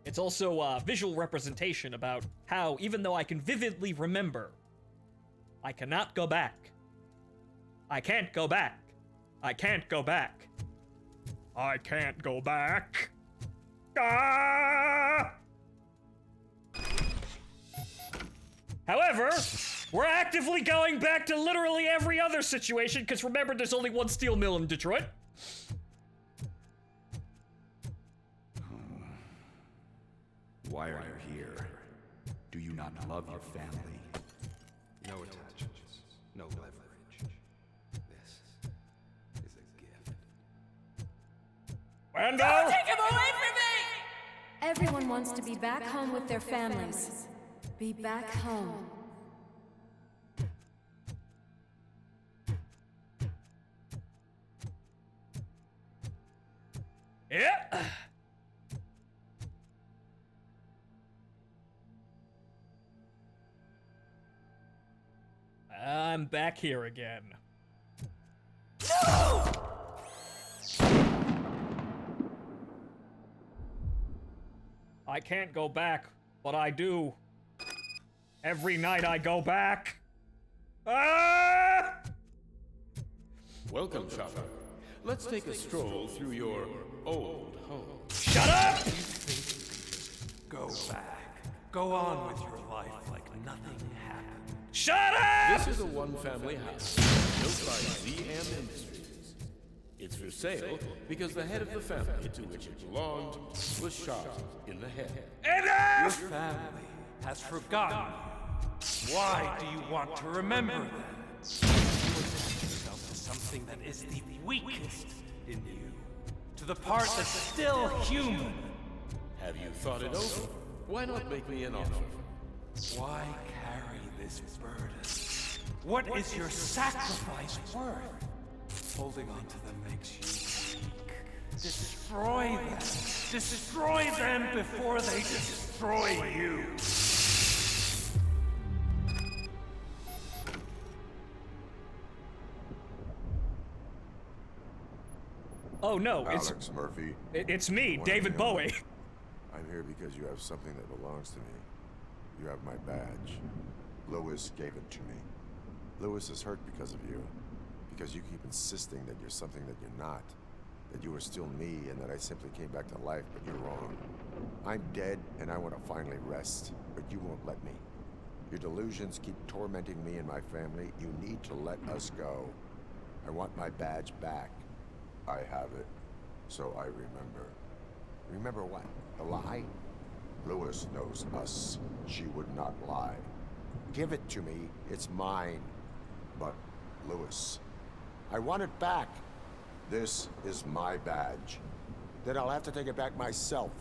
It's also a visual representation about how, even though I can vividly remember, I cannot go back. I can't go back. I can't go back. I can't go back. Ah! However, we're actively going back to literally every other situation, because remember, there's only one steel mill in Detroit. Why are you here? Do you not love your family? No attachments, no leverage. This is a gift. Wendell! Don't take him away from me! Everyone wants to be back home with their families. Be back home. Yeah. I'm back here again. No! I can't go back, but I do. Every night I go back. Ah! Welcome, Chopper. Let's take a stroll through your old home. Shut up! Go back. Go on with your life like nothing happened. Shut up! This is a one-family house built by ZM Industries. It's for sale because the head of the family to which it belonged was shot in the head. Enough! Your family has forgotten you. Why do you want to remember that? You attach yourself to something that is the weakest in you. To the part that's still human. Have you thought it over? Why not make me an offer? Why carry this burden? What is your sacrifice worth? Holding on to them makes you weak. Destroy them. Destroy them before they destroy you. Oh no, Alex Murphy. It's me, One David of the only- Bowie. I'm here because you have something that belongs to me. You have my badge. Lewis gave it to me. Lewis is hurt because of you. Because you keep insisting that you're something that you're not. That you are still me and that I simply came back to life, but you're wrong. I'm dead and I want to finally rest, but you won't let me. Your delusions keep tormenting me and my family. You need to let us go. I want my badge back. I have it, so I remember. Remember what? The lie? Lewis knows us. She would not lie. Give it to me. It's mine. But, Lewis, I want it back. This is my badge. Then I'll have to take it back myself.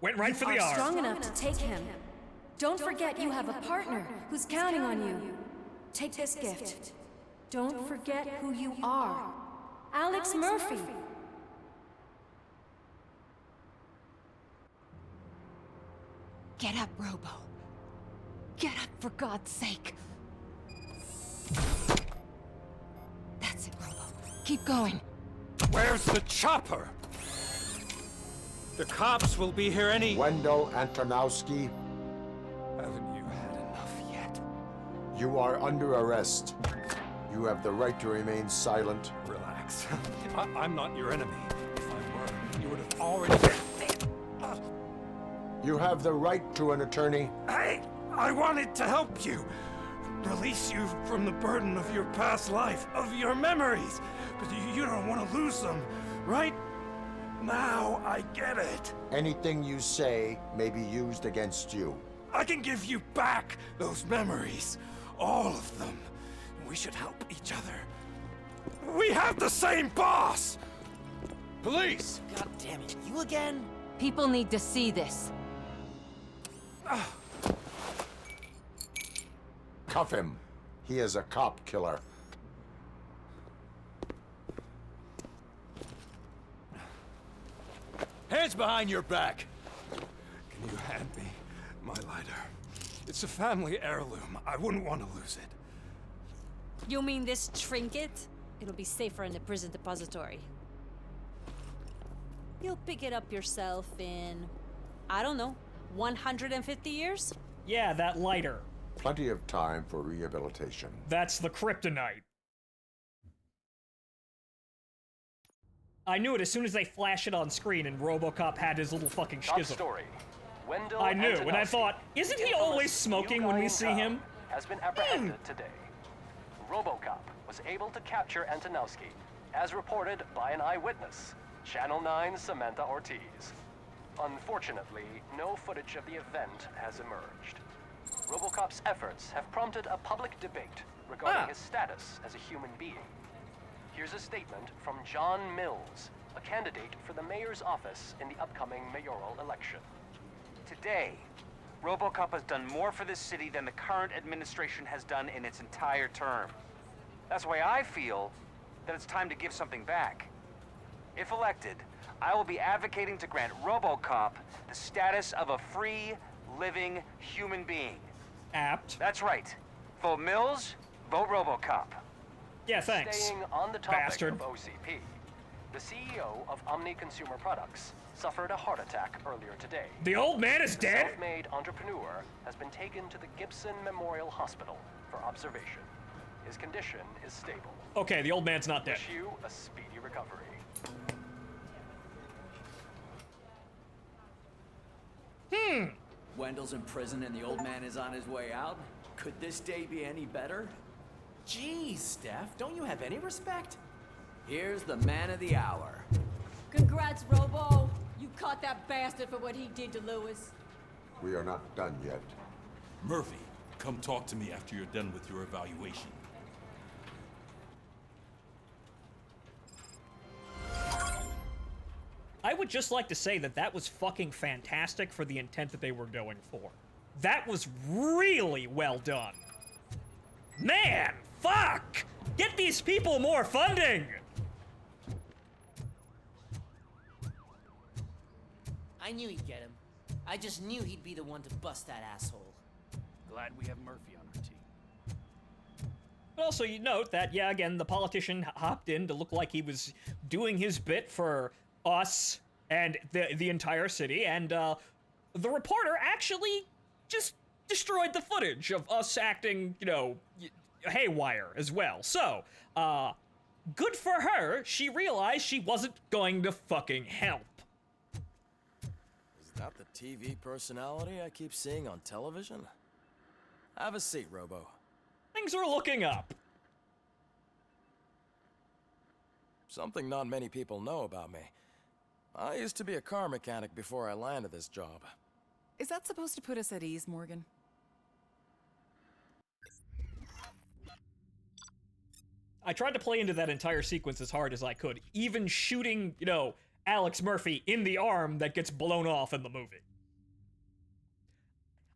Went right for the You are arm. strong enough to take him. Don't forget you have a partner who's counting on you. Take this gift. Don't forget who you are. Alex Murphy. Get up, Robo. Get up, for God's sake. That's it, Robo. Keep going. Where's the chopper? The cops will be here any... Wendell Antonowski, Haven't you had enough yet? you are under arrest. You have the right to remain silent. Relax. I'm not your enemy. If I were, you would have already... You have the right to an attorney. I wanted to help you. Release you from the burden of your past life, of your memories. But you don't want to lose them, right? Now I get it. Anything you say may be used against you. I can give you back those memories. All of them. We should help each other. We have the same boss! Police! God damn it, you again? People need to see this. Cuff him. He is a cop killer. Hands behind your back! Can you hand me my lighter? It's a family heirloom. I wouldn't want to lose it. You mean this trinket? It'll be safer in the prison depository. You'll pick it up yourself in, I don't know, 150 years? Yeah, that lighter. Plenty of time for rehabilitation. That's the kryptonite. I knew it as soon as they flashed it on screen and Robocop had his little fucking Top schism. story. Wendell I knew, and I Antonowski, thought, isn't the he always infamous smoking new when guy we in see town, him? Has been apprehended today. Robocop was able to capture Antonowski, as reported by an eyewitness, Channel 9's Samantha Ortiz. Unfortunately, no footage of the event has emerged. Robocop's efforts have prompted a public debate regarding his status as a human being. Here's a statement from John Mills, a candidate for the mayor's office in the upcoming mayoral election. Today, Robocop has done more for this city than the current administration has done in its entire term. That's why I feel that it's time to give something back. If elected, I will be advocating to grant Robocop the status of a free, living human being. Apt. That's right. Vote Mills, vote Robocop. Yeah, thanks. Staying on the topic Bastard. of OCP, the CEO of Omni Consumer Products suffered a heart attack earlier today. The old man is The dead? self-made entrepreneur has been taken to the Gibson Memorial Hospital for observation. His condition is stable. Okay, the old man's not dead. Wish you a speedy recovery. Wendell's in prison and the old man is on his way out? Could this day be any better? Geez, Steph, don't you have any respect? Here's the man of the hour. Congrats, Robo. You caught that bastard for what he did to Lewis. We are not done yet. Murphy, come talk to me after you're done with your evaluation. would just like to say that that was fucking fantastic for the intent that they were going for. That was really well done. Man, fuck! Get these people more funding! I knew he'd get him. I just knew he'd be the one to bust that asshole. Glad we have Murphy on our team. But also, you note that, yeah, again, the politician hopped in to look like he was doing his bit for us and the entire city, and the reporter actually just destroyed the footage of us acting, you know, haywire as well. So, good for her. She realized she wasn't going to fucking help. Is that the TV personality I keep seeing on television? Have a seat, Robo. Things are looking up. Something not many people know about me. I used to be a car mechanic before I landed this job. Is that supposed to put us at ease, Morgan? I tried to play into that entire sequence as hard as I could, even shooting, you know, Alex Murphy in the arm that gets blown off in the movie.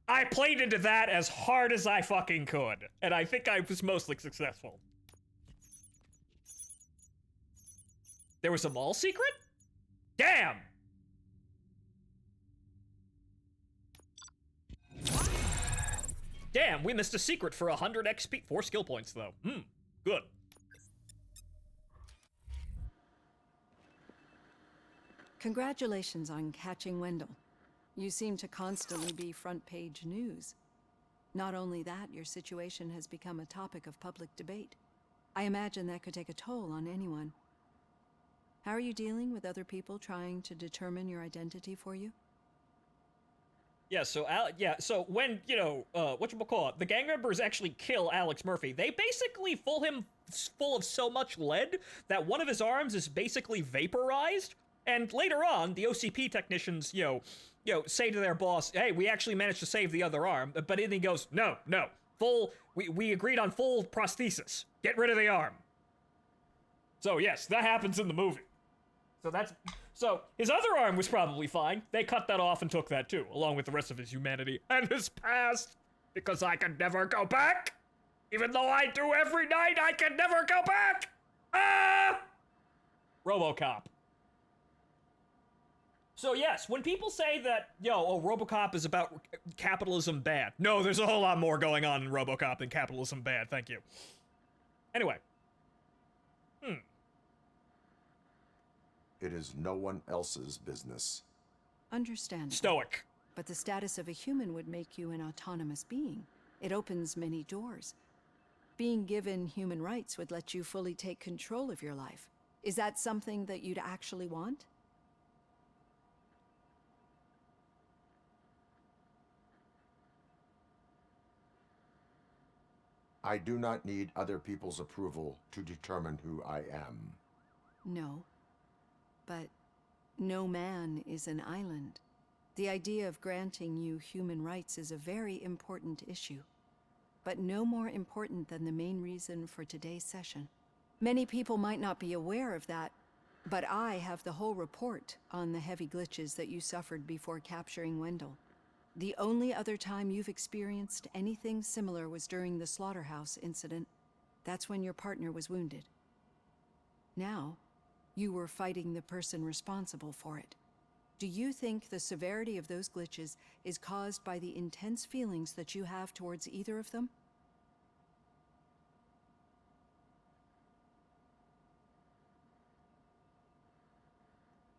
I played into that as hard as I fucking could, and I think I was mostly successful. There was a mall secret? Damn! Damn, we missed a secret for 100 XP. 4 skill points, though. Good. Congratulations on catching Wendell. You seem to constantly be front-page news. Not only that, your situation has become a topic of public debate. I imagine that could take a toll on anyone. How are you dealing with other people trying to determine your identity for you? Yeah, so when, you know, whatchamacallit, the gang members actually kill Alex Murphy, they basically full him full of so much lead that one of his arms is basically vaporized, and later on, the OCP technicians, you know, say to their boss, hey, we actually managed to save the other arm, but then he goes, no, we agreed on full prosthesis. Get rid of the arm. So yes, that happens in the movie. So his other arm was probably fine. They cut that off and took that too, along with the rest of his humanity and his past, because I can never go back. Even though I do every night, I can never go back. Ah! Robocop. So yes, when people say that, Robocop is about capitalism bad. No, there's a whole lot more going on in Robocop than capitalism bad, thank you. Anyway. It is no one else's business. Understandable. Stoic. But the status of a human would make you an autonomous being. It opens many doors. Being given human rights would let you fully take control of your life. Is that something that you'd actually want? I do not need other people's approval to determine who I am. No. But no man is an island. The idea of granting you human rights is a very important issue, but no more important than the main reason for today's session. Many people might not be aware of that, but I have the whole report on the heavy glitches that you suffered before capturing Wendell. The only other time you've experienced anything similar was during the slaughterhouse incident. That's when your partner was wounded. Now, you were fighting the person responsible for it. Do you think the severity of those glitches is caused by the intense feelings that you have towards either of them?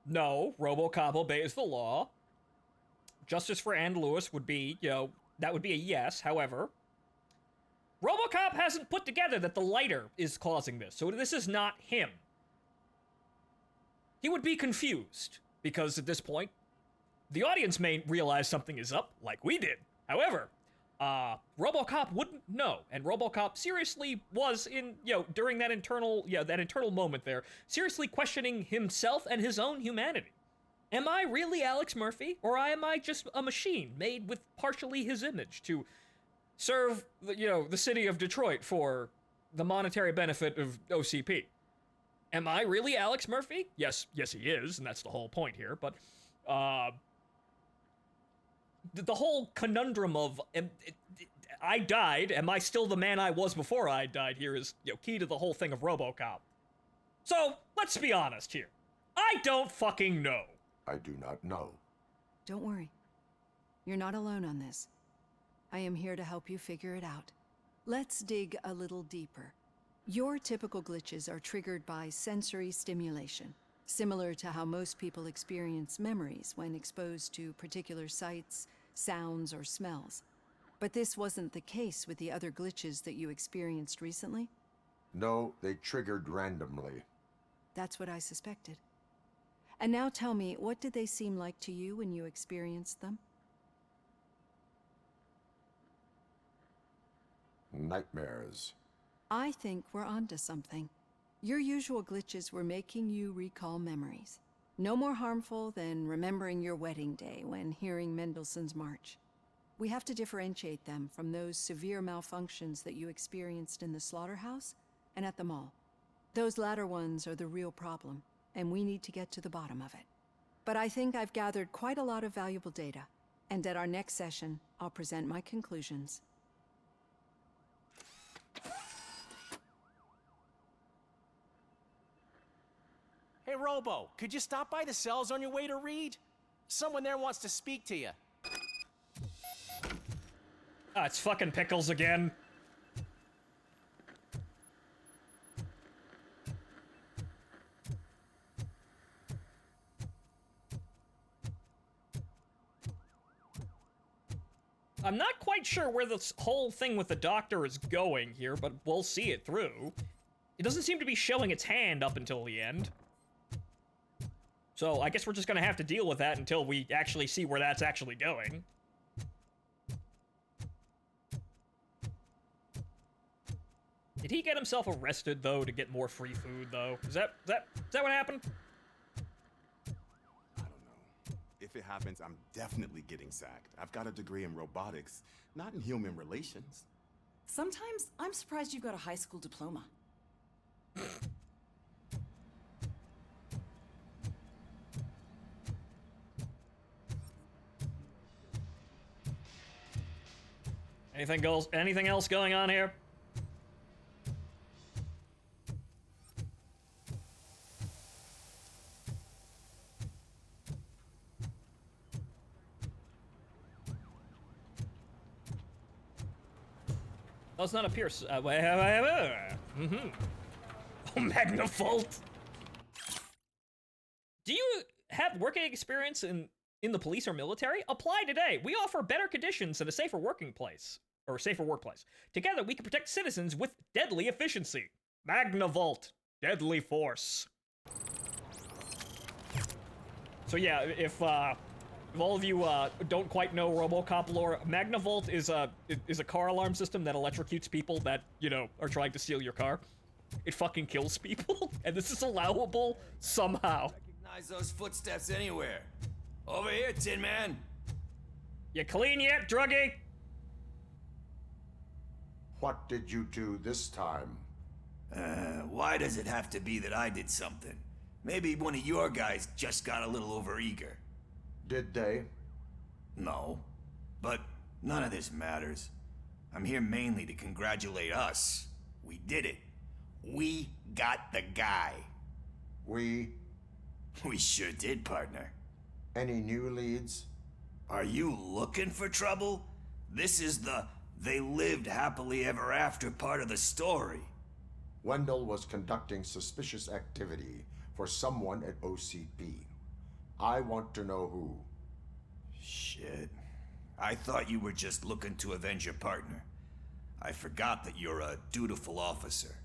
No, Robocop obeys the law. Justice for Ann Lewis would be, that would be a yes. However, Robocop hasn't put together that the lighter is causing this, so this is not him. He would be confused, because at this point, the audience may realize something is up, like we did. However, Robocop wouldn't know, and Robocop seriously was in, during that internal moment there, seriously questioning himself and his own humanity. Am I really Alex Murphy, or am I just a machine made with partially his image to serve, the city of Detroit for the monetary benefit of OCP? Am I really Alex Murphy? Yes, he is, and that's the whole point here, but, the whole conundrum of, I died, am I still the man I was before I died here is, you know, key to the whole thing of Robocop. So, let's be honest here. I don't fucking know. I do not know. Don't worry. You're not alone on this. I am here to help you figure it out. Let's dig a little deeper. Your typical glitches are triggered by sensory stimulation, similar to how most people experience memories when exposed to particular sights, sounds, or smells. But this wasn't the case with the other glitches that you experienced recently? No, they triggered randomly. That's what I suspected. And now tell me, what did they seem like to you when you experienced them? Nightmares. I think we're onto something. Your usual glitches were making you recall memories. No more harmful than remembering your wedding day when hearing Mendelssohn's March. We have to differentiate them from those severe malfunctions that you experienced in the slaughterhouse and at the mall. Those latter ones are the real problem, and we need to get to the bottom of it. But I think I've gathered quite a lot of valuable data, and at our next session, I'll present my conclusions. Hey, Robo, could you stop by the cells on your way to read? Someone there wants to speak to you. Ah, it's fucking Pickles again. I'm not quite sure where this whole thing with the doctor is going here, but we'll see it through. It doesn't seem to be showing its hand up until the end. So I guess we're just gonna have to deal with that until we actually see where that's actually going. Did he get himself arrested, though, to get more free food, though? Is that what happened? I don't know. If it happens, I'm definitely getting sacked. I've got a degree in robotics, not in human relations. Sometimes I'm surprised you've got a high school diploma. Anything else going on here? Does not appear. Mm-hmm. Oh, Magnavolt. Do you have working experience in the police or military? Apply today. We offer better conditions and a safer working place. Or safer workplace. Together, we can protect citizens with deadly efficiency. Magnavolt. Deadly force. So yeah, if all of you don't quite know Robocop lore, Magnavolt is a car alarm system that electrocutes people that, you know, are trying to steal your car. It fucking kills people, and this is allowable somehow. Recognize those footsteps anywhere. Over here, Tin Man. You clean yet, druggie? What did you do this time? Why does it have to be that I did something? Maybe one of your guys just got a little overeager. Did they? No. But none of this matters. I'm here mainly to congratulate us. We did it. We got the guy. We sure did, partner. Any new leads? Are you looking for trouble? This is the they lived happily ever after part of the story. Wendell was conducting suspicious activity for someone at OCP. I want to know who. Shit. I thought you were just looking to avenge your partner. I forgot that you're a dutiful officer.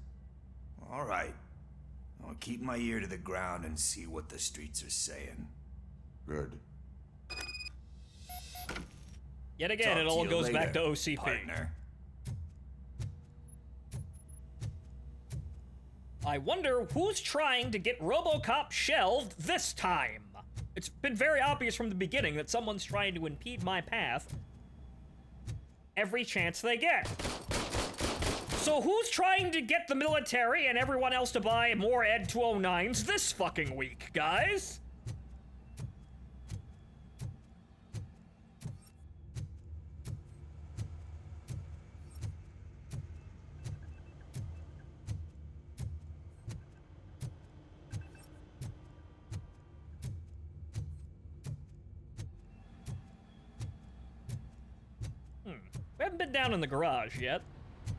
All right. I'll keep my ear to the ground and see what the streets are saying. Good. Yet again, it all goes back to OCP. Partner. I wonder who's trying to get Robocop shelved this time. It's been very obvious from the beginning that someone's trying to impede my path every chance they get. So who's trying to get the military and everyone else to buy more Ed 209s this fucking week, guys? We haven't been down in the garage yet.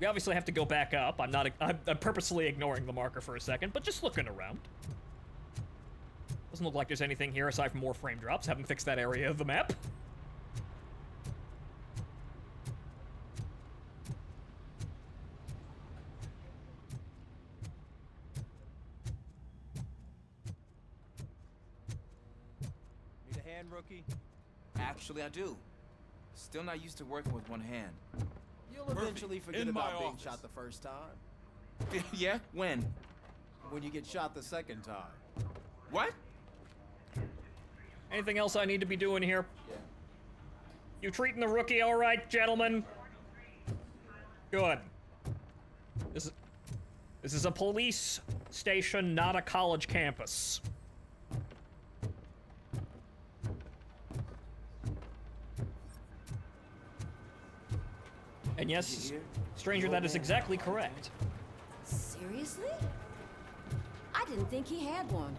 We obviously have to go back up. I'm purposely ignoring the marker for a second, but just looking around. Doesn't look like there's anything here aside from more frame drops. Haven't fixed that area of the map. Need a hand, rookie? Actually, I do. Still not used to working with one hand. You'll eventually forget about being shot the first time. Yeah? When? When you get shot the second time. What? Anything else I need to be doing here? Yeah. You treating the rookie all right, gentlemen? Good. This is a police station, not a college campus. And yes, stranger, that is exactly correct. Seriously? I didn't think he had one.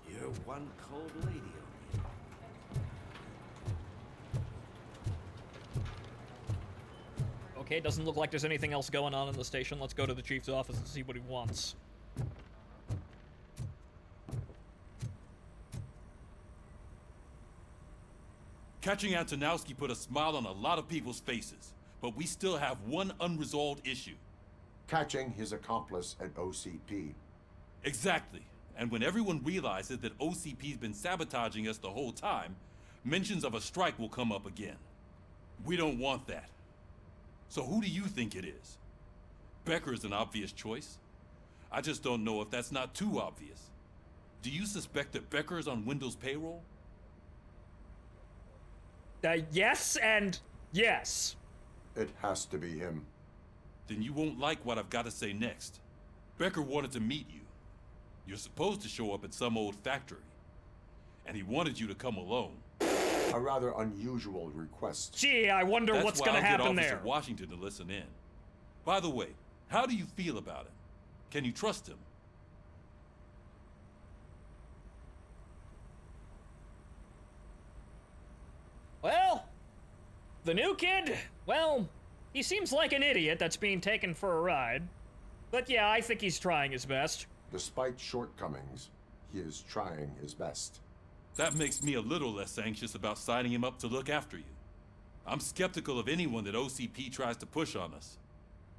You're one cold lady, Okay, doesn't look like there's anything else going on in the station. Let's go to the chief's office and see what he wants. Catching Antonowski put a smile on a lot of people's faces, but we still have one unresolved issue. Catching his accomplice at OCP. Exactly. And when everyone realizes that OCP's been sabotaging us the whole time, mentions of a strike will come up again. We don't want that. So who do you think it is? Becker is an obvious choice. I just don't know if that's not too obvious. Do you suspect that Becker is on Windows payroll? Yes and yes. It has to be him. Then you won't like what I've got to say next. Becker wanted to meet you. You're supposed to show up at some old factory. And he wanted you to come alone. A rather unusual request. Gee, I wonder what's gonna happen there. That's why I'll get Officer Washington to listen in. By the way, how do you feel about him? Can you trust him? Well, the new kid, well, he seems like an idiot that's being taken for a ride. But yeah, I think he's trying his best. Despite shortcomings, he is trying his best. That makes me a little less anxious about signing him up to look after you. I'm skeptical of anyone that OCP tries to push on us.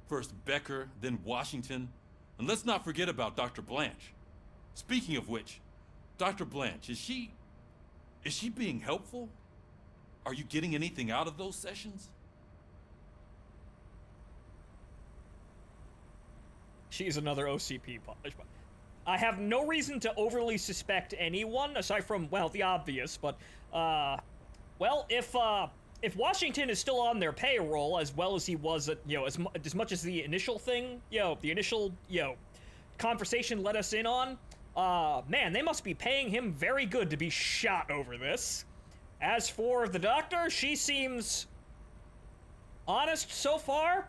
First Becker, then Washington, and let's not forget about Dr. Blanche. Speaking of which, Dr. Blanche, is she being helpful? Are you getting anything out of those sessions? She's another OCP punishment. I have no reason to overly suspect anyone, aside from, well, the obvious, but, well, if Washington is still on their payroll, as well as he was, as much as the initial thing, the initial, conversation let us in on, man, they must be paying him very good to be shot over this. As for the doctor, she seems honest so far.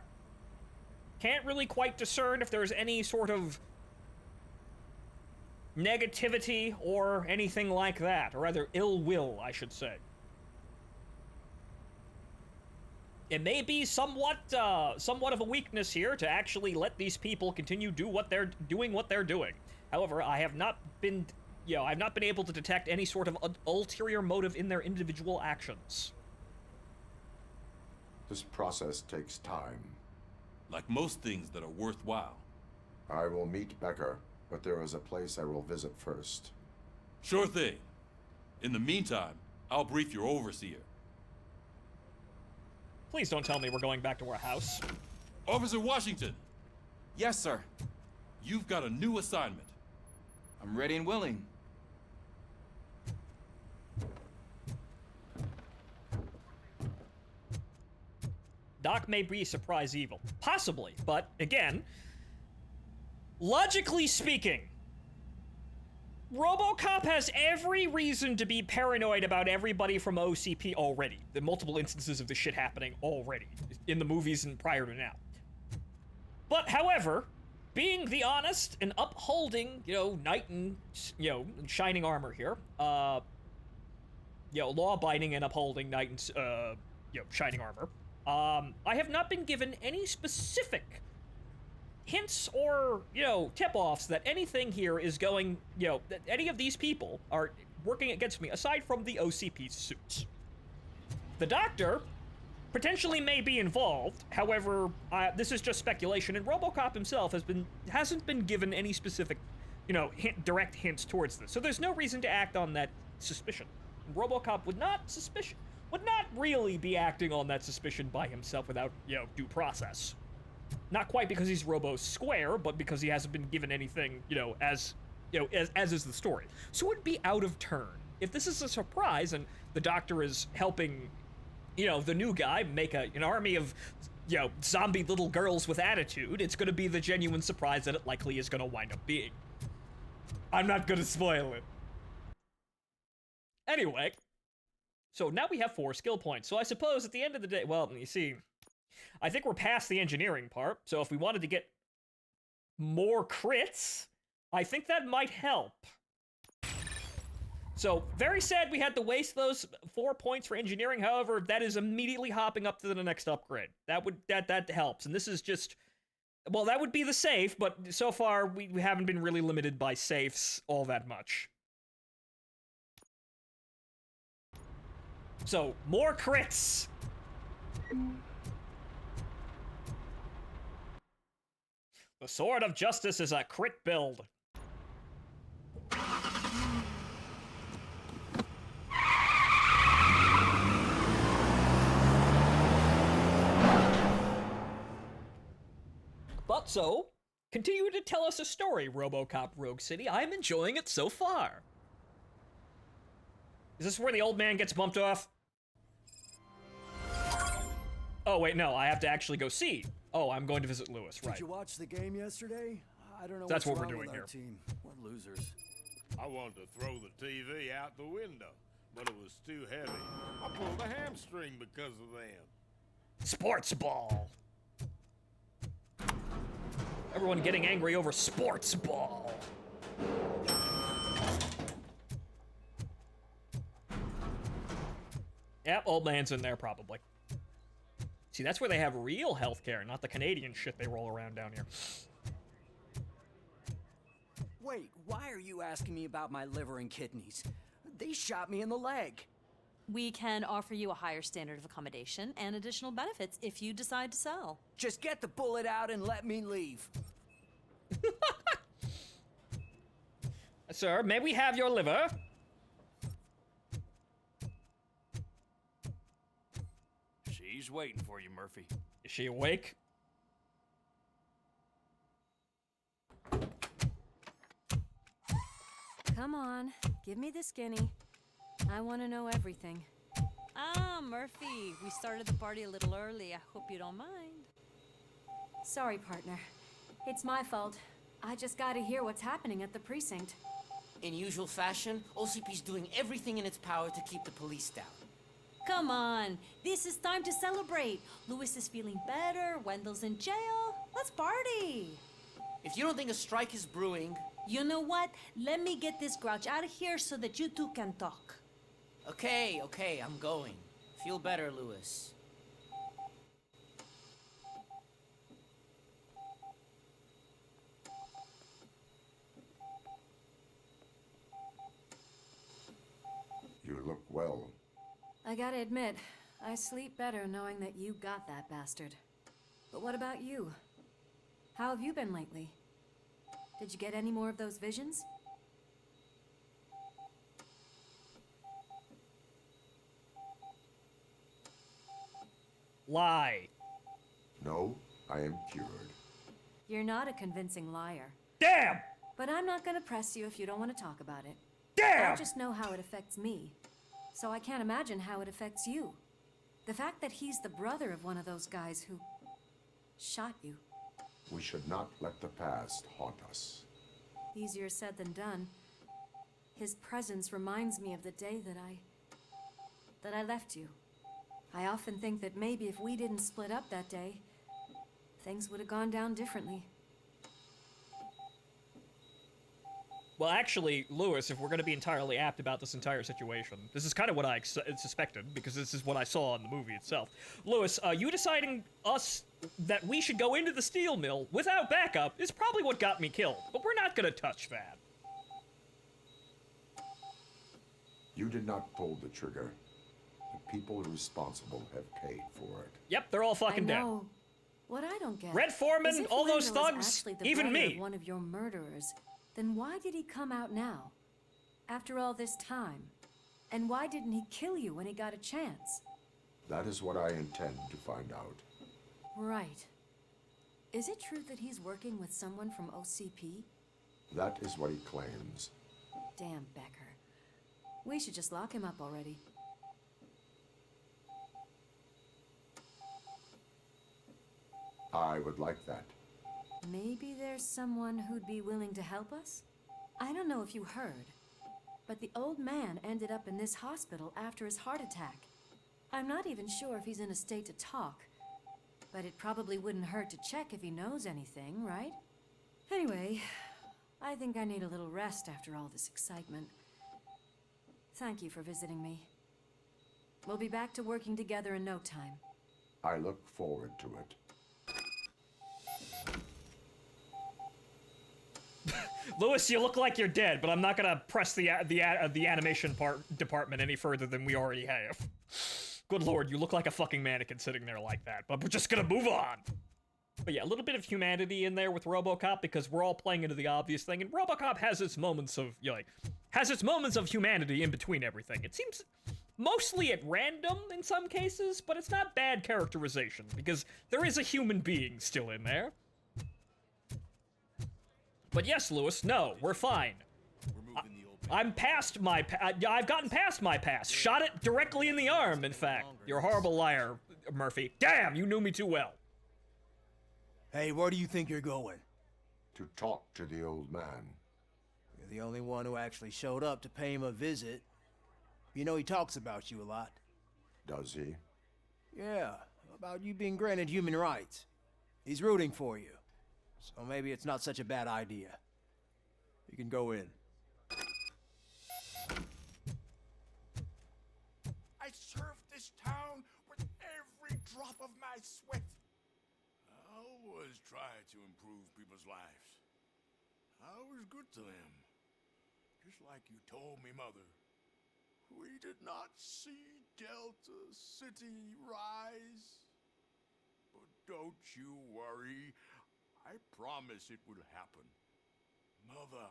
Can't really quite discern if there's any sort of negativity or anything like that, or rather ill will, I should say. It may be somewhat of a weakness here to actually let these people continue what they're doing. However, I have not been, I've not been able to detect any sort of ulterior motive in their individual actions. This process takes time. Like most things that are worthwhile. I will meet Becker, but there is a place I will visit first. Sure thing. In the meantime, I'll brief your overseer. Please don't tell me we're going back to our house. Officer Washington! Yes, sir. You've got a new assignment. I'm ready and willing. Doc may be surprise evil. Possibly, but again, logically speaking, Robocop has every reason to be paranoid about everybody from OCP already. The multiple instances of this shit happening already in the movies and prior to now. But, however, being the honest and upholding, knight in, shining armor here, law-abiding and upholding knight in, shining armor, I have not been given any specific hints or, tip-offs that anything here is going, that any of these people are working against me, aside from the OCP suits. The Doctor potentially may be involved, however, this is just speculation, and Robocop himself hasn't been given any specific, direct hints towards this, so there's no reason to act on that suspicion. Robocop would not really be acting on that suspicion by himself without, due process. Not quite because he's Robo Square, but because he hasn't been given anything, as is the story. So it would be out of turn. If this is a surprise and the Doctor is helping, the new guy make an army of, zombie little girls with attitude, it's gonna be the genuine surprise that it likely is gonna wind up being. I'm not gonna spoil it. Anyway, so now we have 4 skill points. So I suppose at the end of the day, well, you see, I think we're past the engineering part, so if we wanted to get more crits, I think that might help. So, very sad we had to waste those 4 points for engineering, however, that is immediately hopping up to the next upgrade. That helps, and this is just, well, that would be the safe, but so far we haven't been really limited by safes all that much. So, more crits! The Sword of Justice is a crit build. But so, continue to tell us a story, Robocop Rogue City. I'm enjoying it so far. Is this where the old man gets bumped off? Oh, wait, no, I have to actually go see. Oh, I'm going to visit Lewis, right. Did you watch the game yesterday? I don't know That's what's what we're wrong doing with our here. team. What losers. I wanted to throw the TV out the window, but it was too heavy. I pulled a hamstring because of them. Sports ball. Everyone getting angry over sports ball. Yep, old man's in there probably. See, that's where they have real healthcare, not the Canadian shit they roll around down here. Wait, why are you asking me about my liver and kidneys? They shot me in the leg. We can offer you a higher standard of accommodation and additional benefits if you decide to sell. Just get the bullet out and let me leave. Sir, may we have your liver? She's waiting for you, Murphy. Is she awake? Come on, give me the skinny. I want to know everything. Ah, Murphy, we started the party a little early. I hope you don't mind. Sorry, partner. It's my fault. I just gotta hear what's happening at the precinct. In usual fashion, OCP's doing everything in its power to keep the police down. Come on, this is time to celebrate. Lewis is feeling better, Wendell's in jail. Let's party. If you don't think a strike is brewing... You know what? Let me get this grouch out of here so that you two can talk. Okay, I'm going. Feel better, Lewis. You look well. I gotta admit, I sleep better knowing that you got that bastard. But what about you? How have you been lately? Did you get any more of those visions? Lie. No, I am cured. You're not a convincing liar. Damn! But I'm not gonna press you if you don't want to talk about it. Damn! I just know how it affects me. So I can't imagine how it affects you. The fact that he's the brother of one of those guys who shot you. We should not let the past haunt us. Easier said than done. His presence reminds me of the day that I left you. I often think that maybe if we didn't split up that day, things would have gone down differently. Well, actually, Lewis, if we're going to be entirely apt about this entire situation, this is kind of what I suspected, because this is what I saw in the movie itself. Lewis, you deciding that we should go into the steel mill without backup is probably what got me killed, but we're not going to touch that. You did not pull the trigger. The people responsible have paid for it. Yep, they're all fucking dead. What I don't get Red Foreman, is if all those Wendell is thugs, actually the even brother me. of one of your murderers, then why did he come out now? After all this time? And why didn't he kill you when he got a chance? That is what I intend to find out. Right. Is it true that he's working with someone from OCP? That is what he claims. Damn Becker. We should just lock him up already. I would like that. Maybe there's someone who'd be willing to help us? I don't know if you heard, but the old man ended up in this hospital after his heart attack. I'm not even sure if he's in a state to talk, but it probably wouldn't hurt to check if he knows anything, right? Anyway, I think I need a little rest after all this excitement. Thank you for visiting me. We'll be back to working together in no time. I look forward to it. Lewis, you look like you're dead, but I'm not gonna press the animation department any further than we already have. Good lord, you look like a fucking mannequin sitting there like that, but we're just gonna move on. But yeah, a little bit of humanity in there with Robocop, because we're all playing into the obvious thing, and Robocop has its moments of, you know, like, has its moments of humanity in between everything. It seems mostly at random in some cases, but it's not bad characterization, because there is a human being still in there. But yes, Lewis, no, we're fine. I'm past my I've gotten past my past. Shot it directly in the arm, in fact. You're a horrible liar, Murphy. Damn, you knew me too well. Hey, where do you think you're going? To talk to the old man. You're the only one who actually showed up to pay him a visit. You know he talks about you a lot. Does he? Yeah, about you being granted human rights. He's rooting for you. So maybe it's not such a bad idea. You can go in. I served this town with every drop of my sweat. I always try to improve people's lives. I was good to them. Just like you told me, Mother. We did not see Delta City rise. But don't you worry. I promise it will happen. Mother,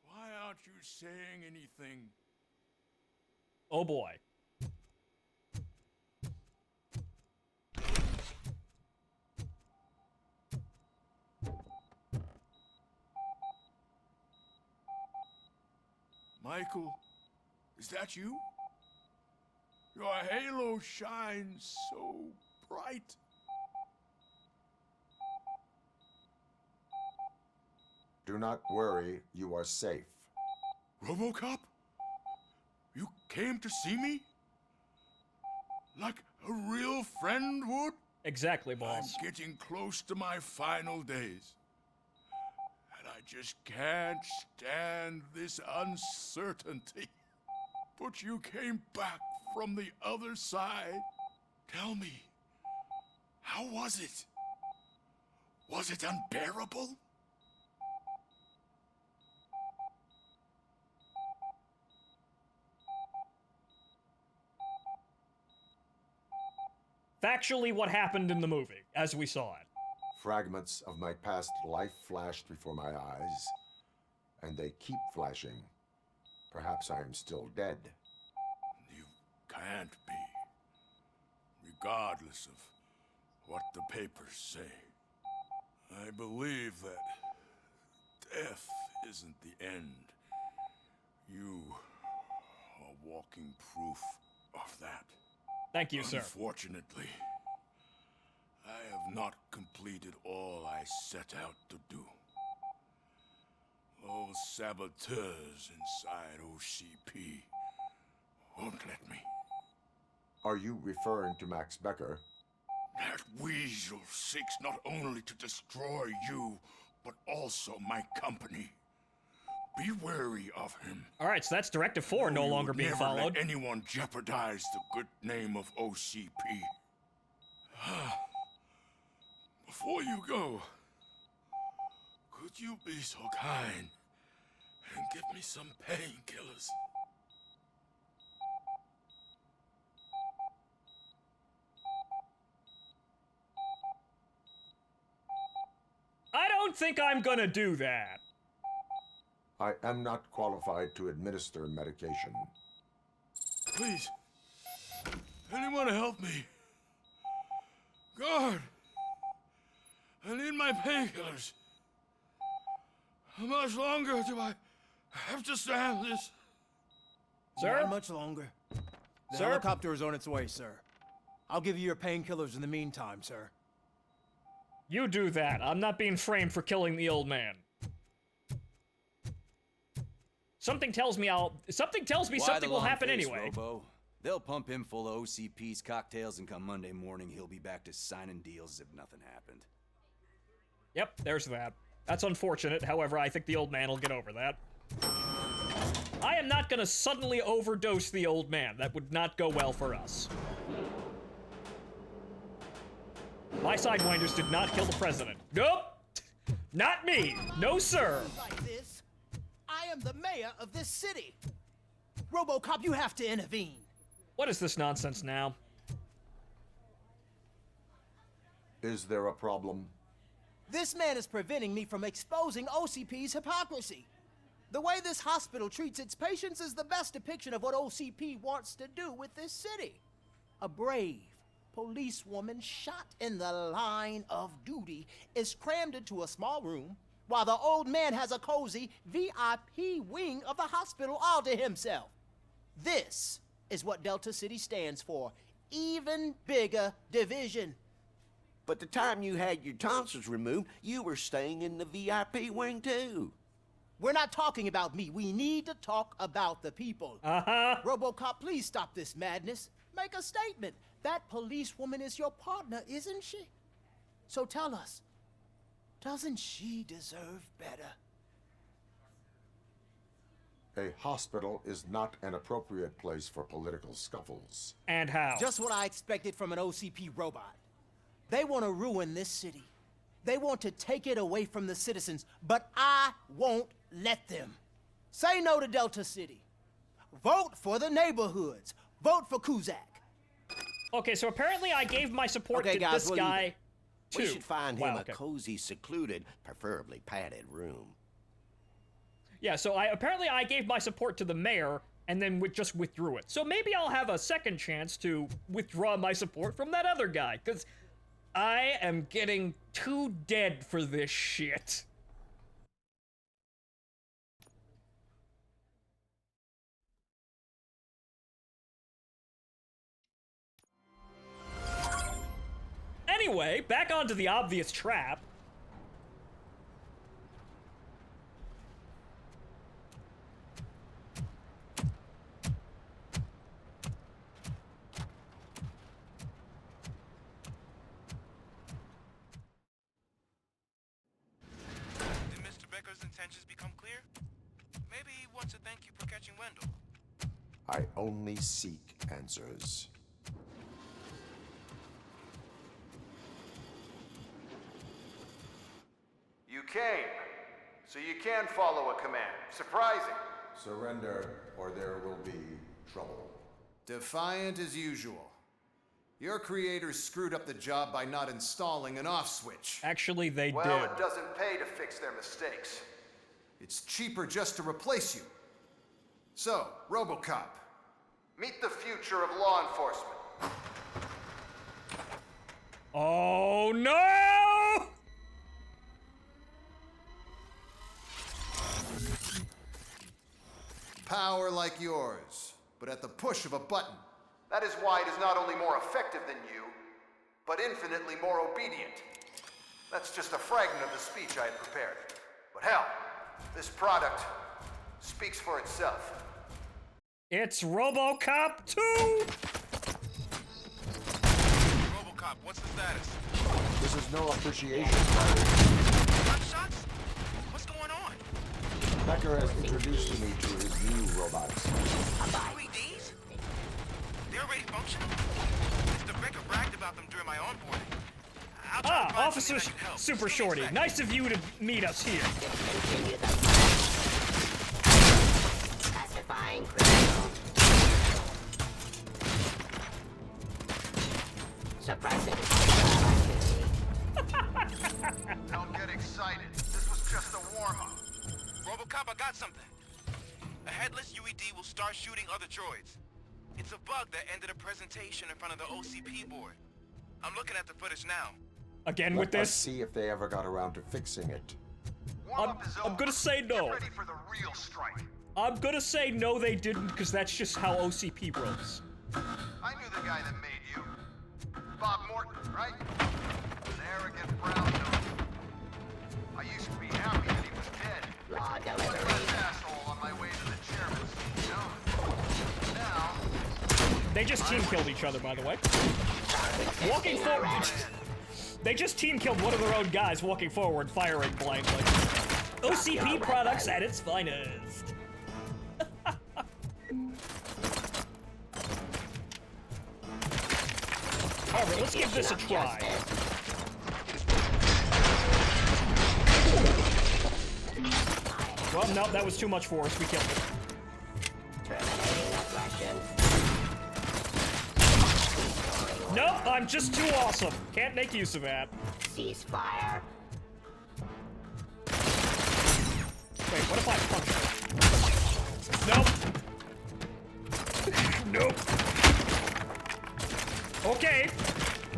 why aren't you saying anything? Oh boy. Michael, is that you? Your halo shines so bright. Do not worry, you are safe. Robocop? You came to see me? Like a real friend would? Exactly, boss. I'm getting close to my final days. And I just can't stand this uncertainty. But you came back from the other side. Tell me, how was it? Was it unbearable? Factually what happened in the movie, as we saw it. Fragments of my past life flashed before my eyes, and they keep flashing. Perhaps I am still dead. You can't be, regardless of what the papers say. I believe that death isn't the end. You are walking proof of that. Thank you, sir. Unfortunately, I have not completed all I set out to do. Those saboteurs inside OCP won't let me. Are you referring to Max Becker? That weasel seeks not only to destroy you, but also my company. Be wary of him. All right, so that's Directive 4 no longer being Never followed. let anyone jeopardize the good name of OCP. Before you go, could you be so kind and give me some painkillers? I don't think I'm gonna do that. I am not qualified to administer medication. Please, anyone help me? Guard, I need my painkillers. How much longer do I have to stand this? Sir? Not much longer. The Sir? helicopter is on its way, sir. I'll give you your painkillers in the meantime, sir. You do that. I'm not being framed for killing the old man. Something tells me something will happen anyway. Robo? They'll pump him full of OCP's cocktails, and come Monday morning, he'll be back to signing deals as if nothing happened. Yep, there's that. That's unfortunate. However, I think the old man will get over that. I am not gonna suddenly overdose the old man. That would not go well for us. My Sidewinders did not kill the president. Nope! Not me! No, sir! Like this, I am the mayor of this city. Robocop, you have to intervene. What is this nonsense now? Is there a problem? This man is preventing me from exposing OCP's hypocrisy. The way this hospital treats its patients is the best depiction of what OCP wants to do with this city. A brave policewoman shot in the line of duty is crammed into a small room while the old man has a cozy VIP wing of the hospital all to himself. This is what Delta City stands for. Even bigger division. But the time you had your tonsils removed, you were staying in the VIP wing too. We're not talking about me. We need to talk about the people. Robocop, please stop this madness. Make a statement. That policewoman is your partner, isn't she? So tell us, doesn't she deserve better? A hospital is not an appropriate place for political scuffles. And how? Just what I expected from an OCP robot. They want to ruin this city. They want to take it away from the citizens, but I won't let them. Say no to Delta City. Vote for the neighborhoods. Vote for Kuzak. Okay, so apparently I gave my support to guys, this guy, too. We should find him Wow, a cozy, secluded, preferably padded room. Yeah, so apparently I gave my support to the mayor and then just withdrew it. So maybe I'll have a second chance to withdraw my support from that other guy, because I am getting too dead for this shit. Anyway, back onto the obvious trap. Did Mr. Becker's intentions become clear? Maybe he wants to thank you for catching Wendell. I only seek answers. You came, so you can follow a command. Surprising. Surrender, or there will be trouble. Defiant as usual. Your creators screwed up the job by not installing an off switch. Actually, they did. Well, it doesn't pay to fix their mistakes. It's cheaper just to replace you. So, Robocop. Meet the future of law enforcement. Oh no! Power like yours, but at the push of a button. That is why it is not only more effective than you, but infinitely more obedient. That's just a fragment of the speech I had prepared. But hell, this product speaks for itself. It's Robocop 2! Robocop, what's the status? This is no appreciation. Gunshots? What's going on? Becker has introduced me to his new robots. UEDs? They're already functional? Mr. Becker bragged about them during my onboarding. Officer Super Shorty. Nice of you to meet us here. Classifying criminal. Suppressing activity. Don't get excited. This was just a warm-up. Robocop, I got something. A headless UED will start shooting other droids. It's a bug that ended a presentation in front of the OCP board. I'm looking at the footage now. Again with this? Let's see if they ever got around to fixing it. I'm gonna say no. Get ready for the real strike. I'm gonna say no they didn't, because that's just how OCP rolls. I knew the guy that made you. Bob Morton, right? An arrogant brown nose. I used to be happy that he was dead. Law One delivery. less asshole on my way to the chairman's seat, you know? Now... They just team killed each other, by the way. Walking forward. They just team killed one of their own guys walking forward, firing blankly. OCP products at its finest. Alright, let's give this a try. Well, no, that was too much for us. We killed it. Nope, I'm just too awesome. Can't make use of that. Ceasefire. Wait, what if I punch her? Nope. Nope. Okay.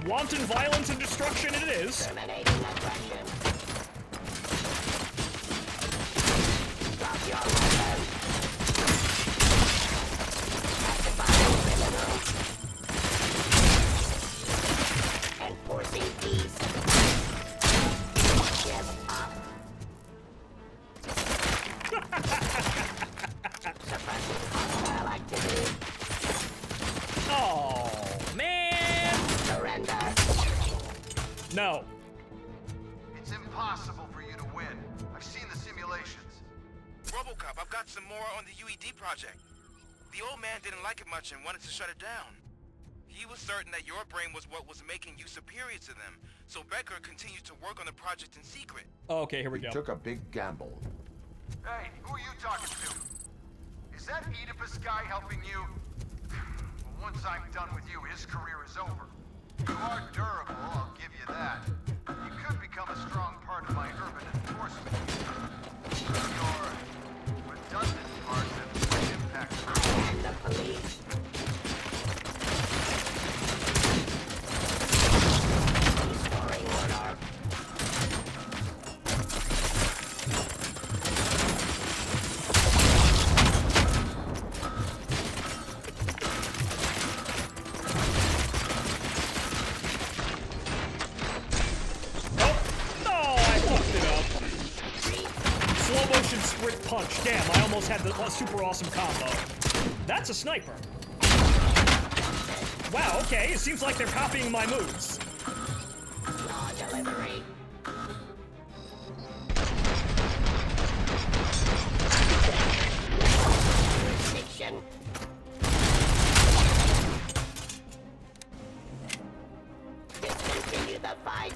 Wanton violence and destruction it is. Terminating aggression. Drop your weapon. Classifying criminal. Enforcing peace. Give up. Suppressing hostile activity. Oh, man. Surrender. No. It's impossible for you to win. I've seen the simulations. Robocop, I've got some more on the UED project. The old man didn't like it much and wanted to shut it down. He was certain that your brain was what was making you superior to them, so Becker continued to work on the project in secret. Okay, here we go. Took a big gamble. Hey, who are you talking to? Is that Oedipus guy helping you? Well, once I'm done with you, his career is over. You are durable, I'll give you that. You could become a strong part of my urban enforcement. Your redundant parts have great impact. I am the police. Restoring order. Sprint punch. Damn, I almost had the super awesome combo. That's a sniper. Wow, okay, it seems like they're copying my moves. Law delivery. Jurisdiction. Discontinue the fight.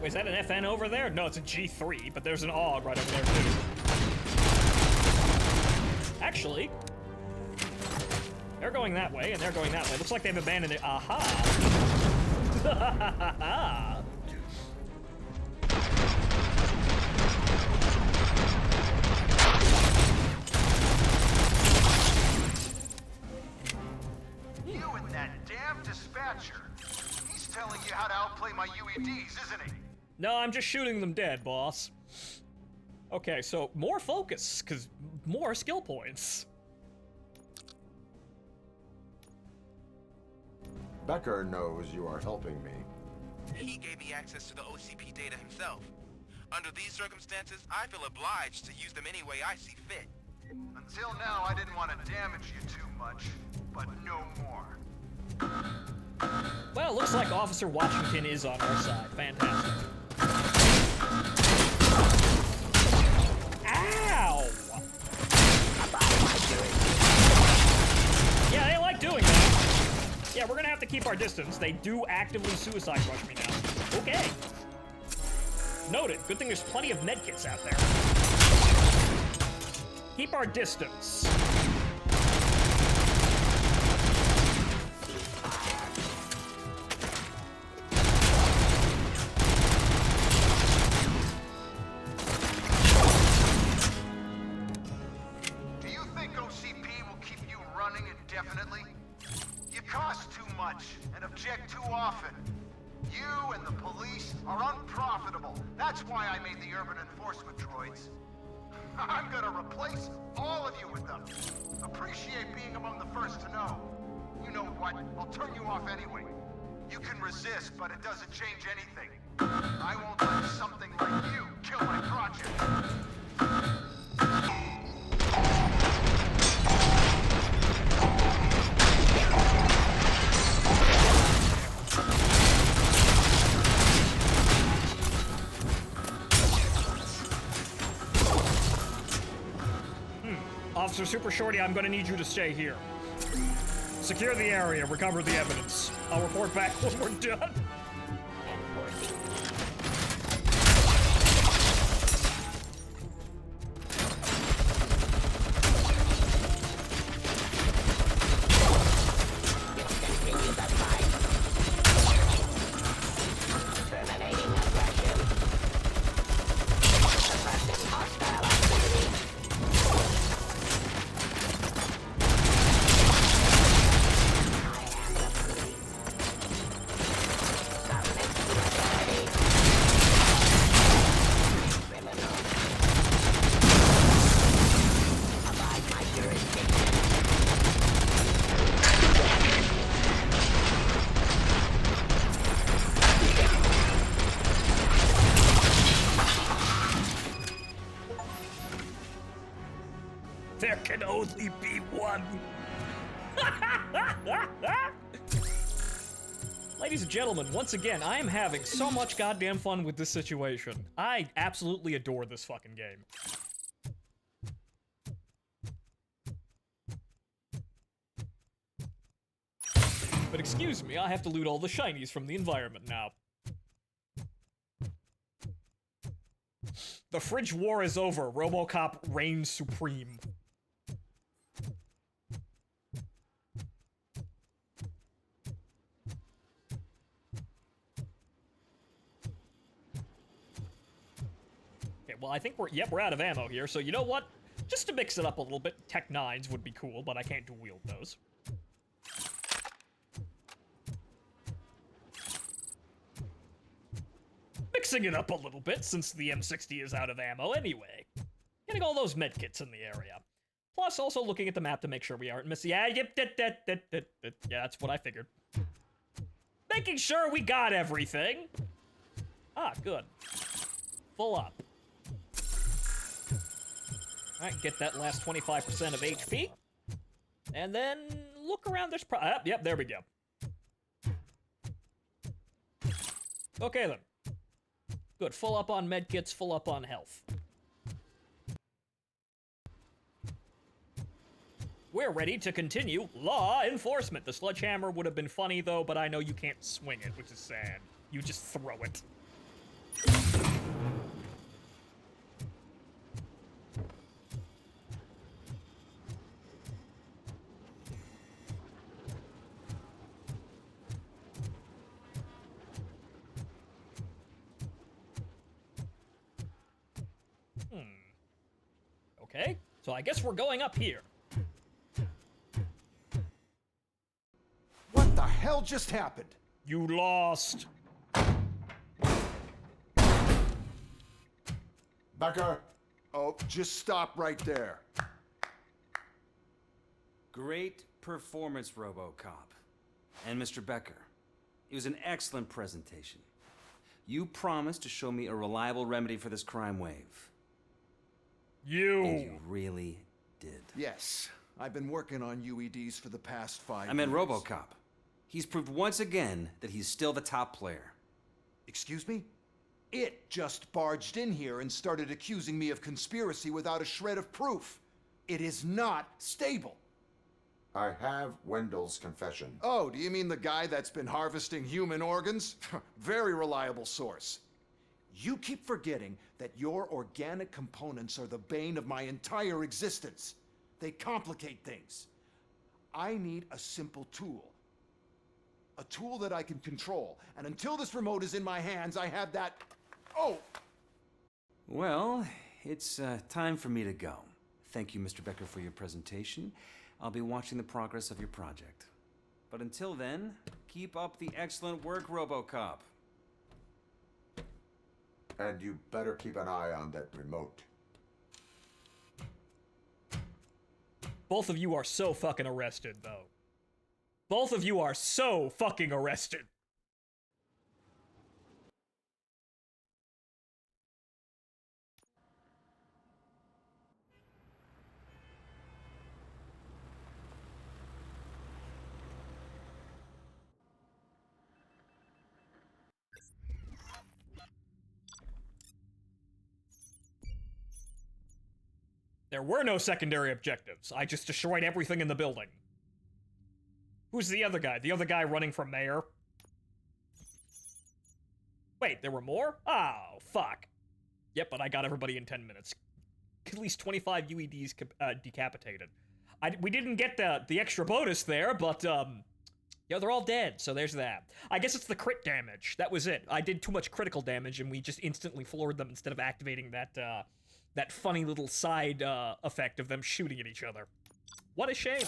Wait, is that an FN over there? No, it's a G3, but there's an AUG right over there, too. Actually, they're going that way, and they're going that way. Looks like they've abandoned it. Aha! You and that damn dispatcher. He's telling you how to outplay my UEDs, isn't he? No, I'm just shooting them dead, boss. Okay, so more focus, because more skill points. Becker knows you are helping me. He gave me access to the OCP data himself. Under these circumstances, I feel obliged to use them any way I see fit. Until now, I didn't want to damage you too much, but no more. Well, looks like Officer Washington is on our side. Fantastic. Ow! Yeah, they like doing that. Yeah, we're gonna have to keep our distance. They do actively suicide rush me now. Okay. Noted. Good thing there's plenty of medkits out there. Keep our distance. Do you think OCP will keep you running indefinitely? You cost too much and object too often. You and the police are unprofitable. That's why I made the urban enforcement droids. I'm gonna replace all of you with them. Appreciate being among the first to know. You know what? I'll turn you off anyway. You can resist, but it doesn't change anything. I won't let something like you kill my project. Officer Super Shorty, I'm gonna need you to stay here. Secure the area, recover the evidence. I'll report back when we're done. There can only be one. Ladies and gentlemen, once again, I am having so much goddamn fun with this situation. I absolutely adore this fucking game. But excuse me, I have to loot all the shinies from the environment now. The fridge war is over. Robocop reigns supreme. Okay, well, I think we're out of ammo here, so you know what? Just to mix it up a little bit, Tech 9s would be cool, but I can't dual-wield those. Mixing it up a little bit, since the M60 is out of ammo anyway. Getting all those medkits in the area. Plus, also looking at the map to make sure we aren't missing. Yeah, yeah, that's what I figured. Making sure we got everything. Ah, good. Full up. Alright, get that last 25% of HP. And then look around. There's yep, there we go. Okay then. Good, full up on medkits, full up on health. We're ready to continue law enforcement. The sledgehammer would have been funny though, but I know you can't swing it, which is sad. You just throw it. Okay, so I guess we're going up here. What the hell just happened? You lost. Becker! Oh, just stop right there. Great performance, Robocop. And Mr. Becker, it was an excellent presentation. You promised to show me a reliable remedy for this crime wave. And you really did. Yes, I've been working on UEDs for the past 5 years. I meant Robocop. He's proved once again that he's still the top player. Excuse me? It just barged in here and started accusing me of conspiracy without a shred of proof. It is not stable. I have Wendell's confession. Oh, do you mean the guy that's been harvesting human organs? Very reliable source. You keep forgetting that your organic components are the bane of my entire existence. They complicate things. I need a simple tool. A tool that I can control. And until this remote is in my hands, I have that... Oh! Well, it's time for me to go. Thank you, Mr. Becker, for your presentation. I'll be watching the progress of your project. But until then, keep up the excellent work, Robocop. And you better keep an eye on that remote. Both of you are so fucking arrested, though. Both of you are so fucking arrested. There were no secondary objectives. I just destroyed everything in the building. Who's the other guy? The other guy running for mayor? Wait, there were more? Oh, fuck. Yep, but I got everybody in 10 minutes. At least 25 UEDs decapitated. We didn't get the extra bonus there, but, yeah, they're all dead, so there's that. I guess it's the crit damage. That was it. I did too much critical damage, and we just instantly floored them instead of activating that funny little side effect of them shooting at each other. What a shame.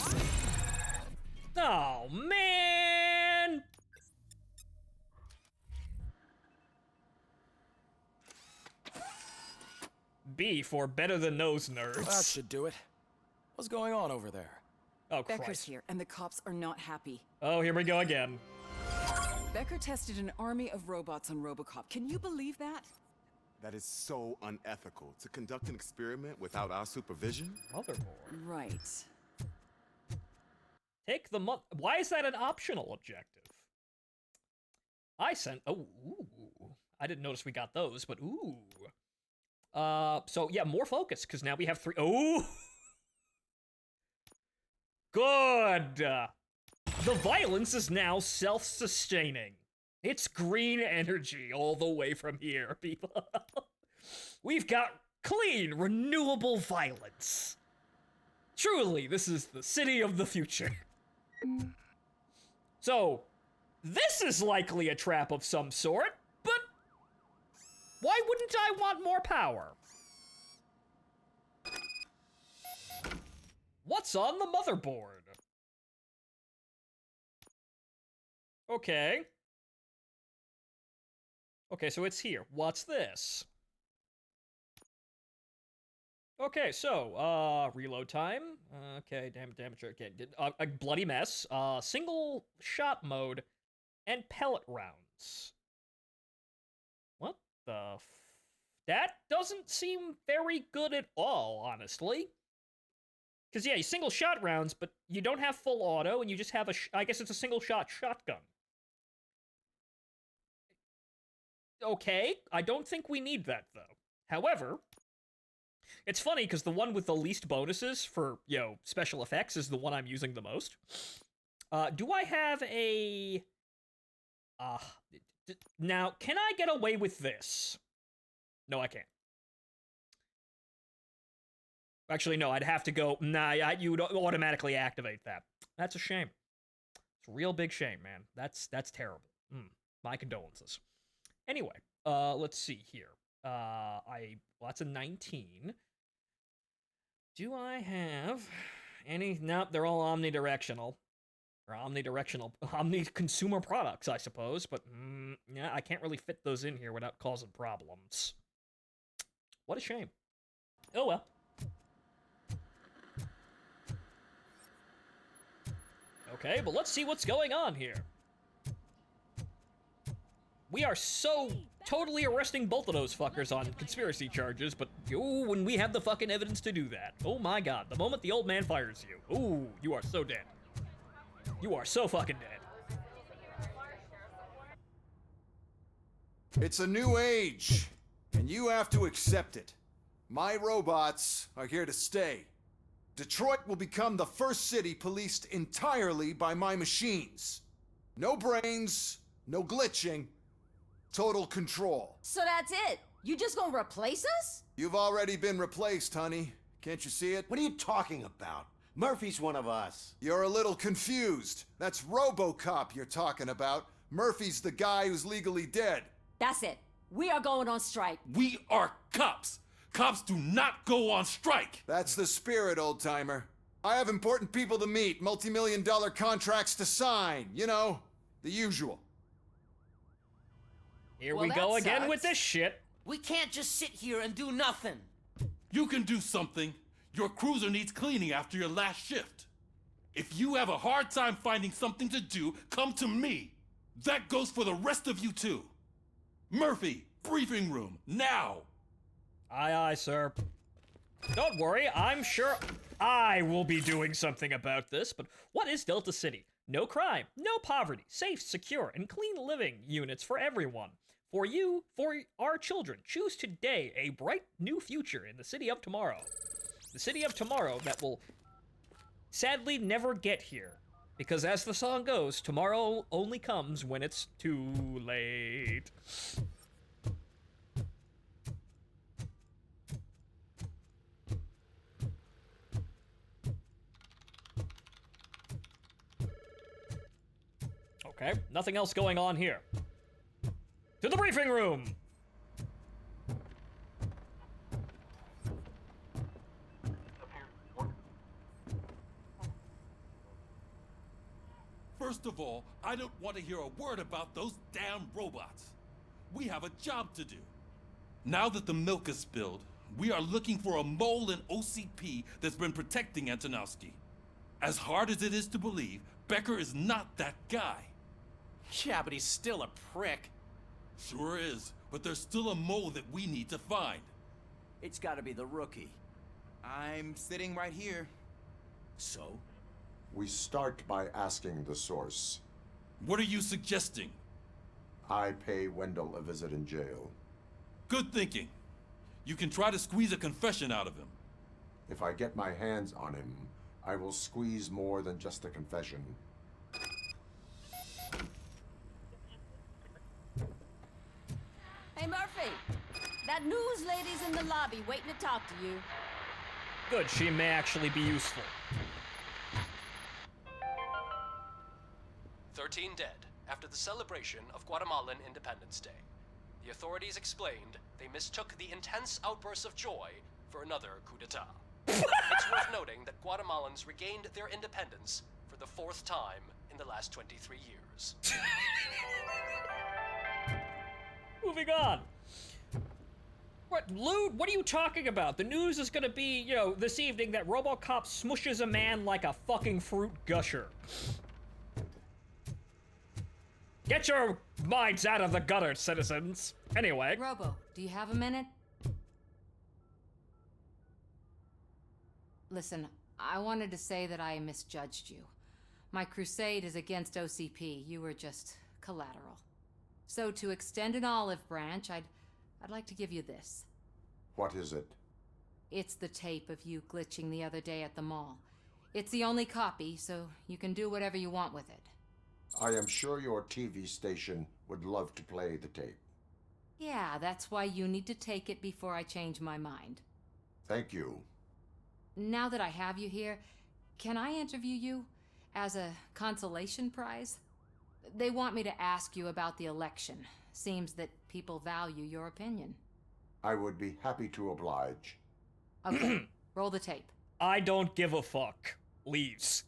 Oh, man! B for better than those nerds. That should do it. What's going on over there? Oh, Becker's Christ. here, and the cops are not happy. Oh, here we go again. Becker tested an army of robots on Robocop. Can you believe that? That is so unethical. To conduct an experiment without our supervision? Motherboard. Right. Take the Why is that an optional objective? I sent... Oh, ooh. I didn't notice we got those, but ooh. So, yeah, more focus, because now we have 3... Oh! Good! The violence is now self-sustaining. It's green energy all the way from here, people. We've got clean, renewable violence. Truly, this is the city of the future. So, this is likely a trap of some sort, but why wouldn't I want more power? What's on the motherboard? Okay. Okay, so it's here. What's this? Okay, so, reload time. Okay, damage, okay. A bloody mess. Single shot mode. And pellet rounds. What the that doesn't seem very good at all, honestly. Because, yeah, you single shot rounds, but you don't have full auto, and you just have I guess it's a single shot shotgun. Okay, I don't think we need that, though. However, it's funny, because the one with the least bonuses for, you know, special effects is the one I'm using the most. Do I have a... now, can I get away with this? No, I can't. Actually, no, I'd have to go... Nah, you would automatically activate that. That's a shame. It's a real big shame, man. That's terrible. My condolences. Anyway, let's see here. Well, that's a 19. Do I have any? Nope, they're all omnidirectional. Or omni-consumer products, I suppose. But, yeah, I can't really fit those in here without causing problems. What a shame. Oh well. Okay, but let's see what's going on here. We are so totally arresting both of those fuckers on conspiracy charges, but ooh, when we have the fucking evidence to do that. Oh my god, the moment the old man fires you, ooh, you are so dead. You are so fucking dead. It's a new age, and you have to accept it. My robots are here to stay. Detroit will become the first city policed entirely by my machines. No brains, no glitching, total control. So that's it? You just gonna replace us? You've already been replaced, honey. Can't you see it? What are you talking about? Murphy's one of us. You're a little confused. That's Robocop you're talking about. Murphy's the guy who's legally dead. That's it. We are going on strike. We are cops. Cops do not go on strike. That's the spirit, old-timer. I have important people to meet, multi-million-dollar contracts to sign. You know, the usual. Here we go again sucks. with this shit. We can't just sit here and do nothing. You can do something. Your cruiser needs cleaning after your last shift. If you have a hard time finding something to do, come to me. That goes for the rest of you too. Murphy, briefing room, now. Aye, aye, sir. Don't worry, I'm sure I will be doing something about this, but what is Delta City? No crime, no poverty, safe, secure, and clean living units for everyone. For you, for our children. Choose today a bright new future in the city of tomorrow. The city of tomorrow that will sadly never get here. Because as the song goes, tomorrow only comes when it's too late. Okay, nothing else going on here. To the briefing room! First of all, I don't want to hear a word about those damn robots. We have a job to do. Now that the milk is spilled, we are looking for a mole in OCP that's been protecting Antonowski. As hard as it is to believe, Becker is not that guy. Yeah, but he's still a prick. Sure is, but there's still a mole that we need to find. It's gotta be the rookie. I'm sitting right here. So? We start by asking the source. What are you suggesting? I pay Wendell a visit in jail. Good thinking. You can try to squeeze a confession out of him. If I get my hands on him, I will squeeze more than just a confession. Hey, Murphy. That news lady's in the lobby waiting to talk to you. Good, she may actually be useful. 13 dead after the celebration of Guatemalan Independence Day. The authorities explained they mistook the intense outbursts of joy for another coup d'etat. It's worth noting that Guatemalans regained their independence for the 4th time in the last 23 years. Moving on. What, lewd? What are you talking about? The news is gonna be, you know, this evening that Robocop smushes a man like a fucking fruit gusher. Get your minds out of the gutter, citizens. Anyway. Robo, do you have a minute? Listen, I wanted to say that I misjudged you. My crusade is against OCP. You were just collateral. So to extend an olive branch, I'd like to give you this. What is it? It's the tape of you glitching the other day at the mall. It's the only copy, so you can do whatever you want with it. I am sure your TV station would love to play the tape. Yeah, that's why you need to take it before I change my mind. Thank you. Now that I have you here, can I interview you as a consolation prize? They want me to ask you about the election. Seems that people value your opinion. I would be happy to oblige. Okay, roll the tape. I don't give a fuck. Leaves.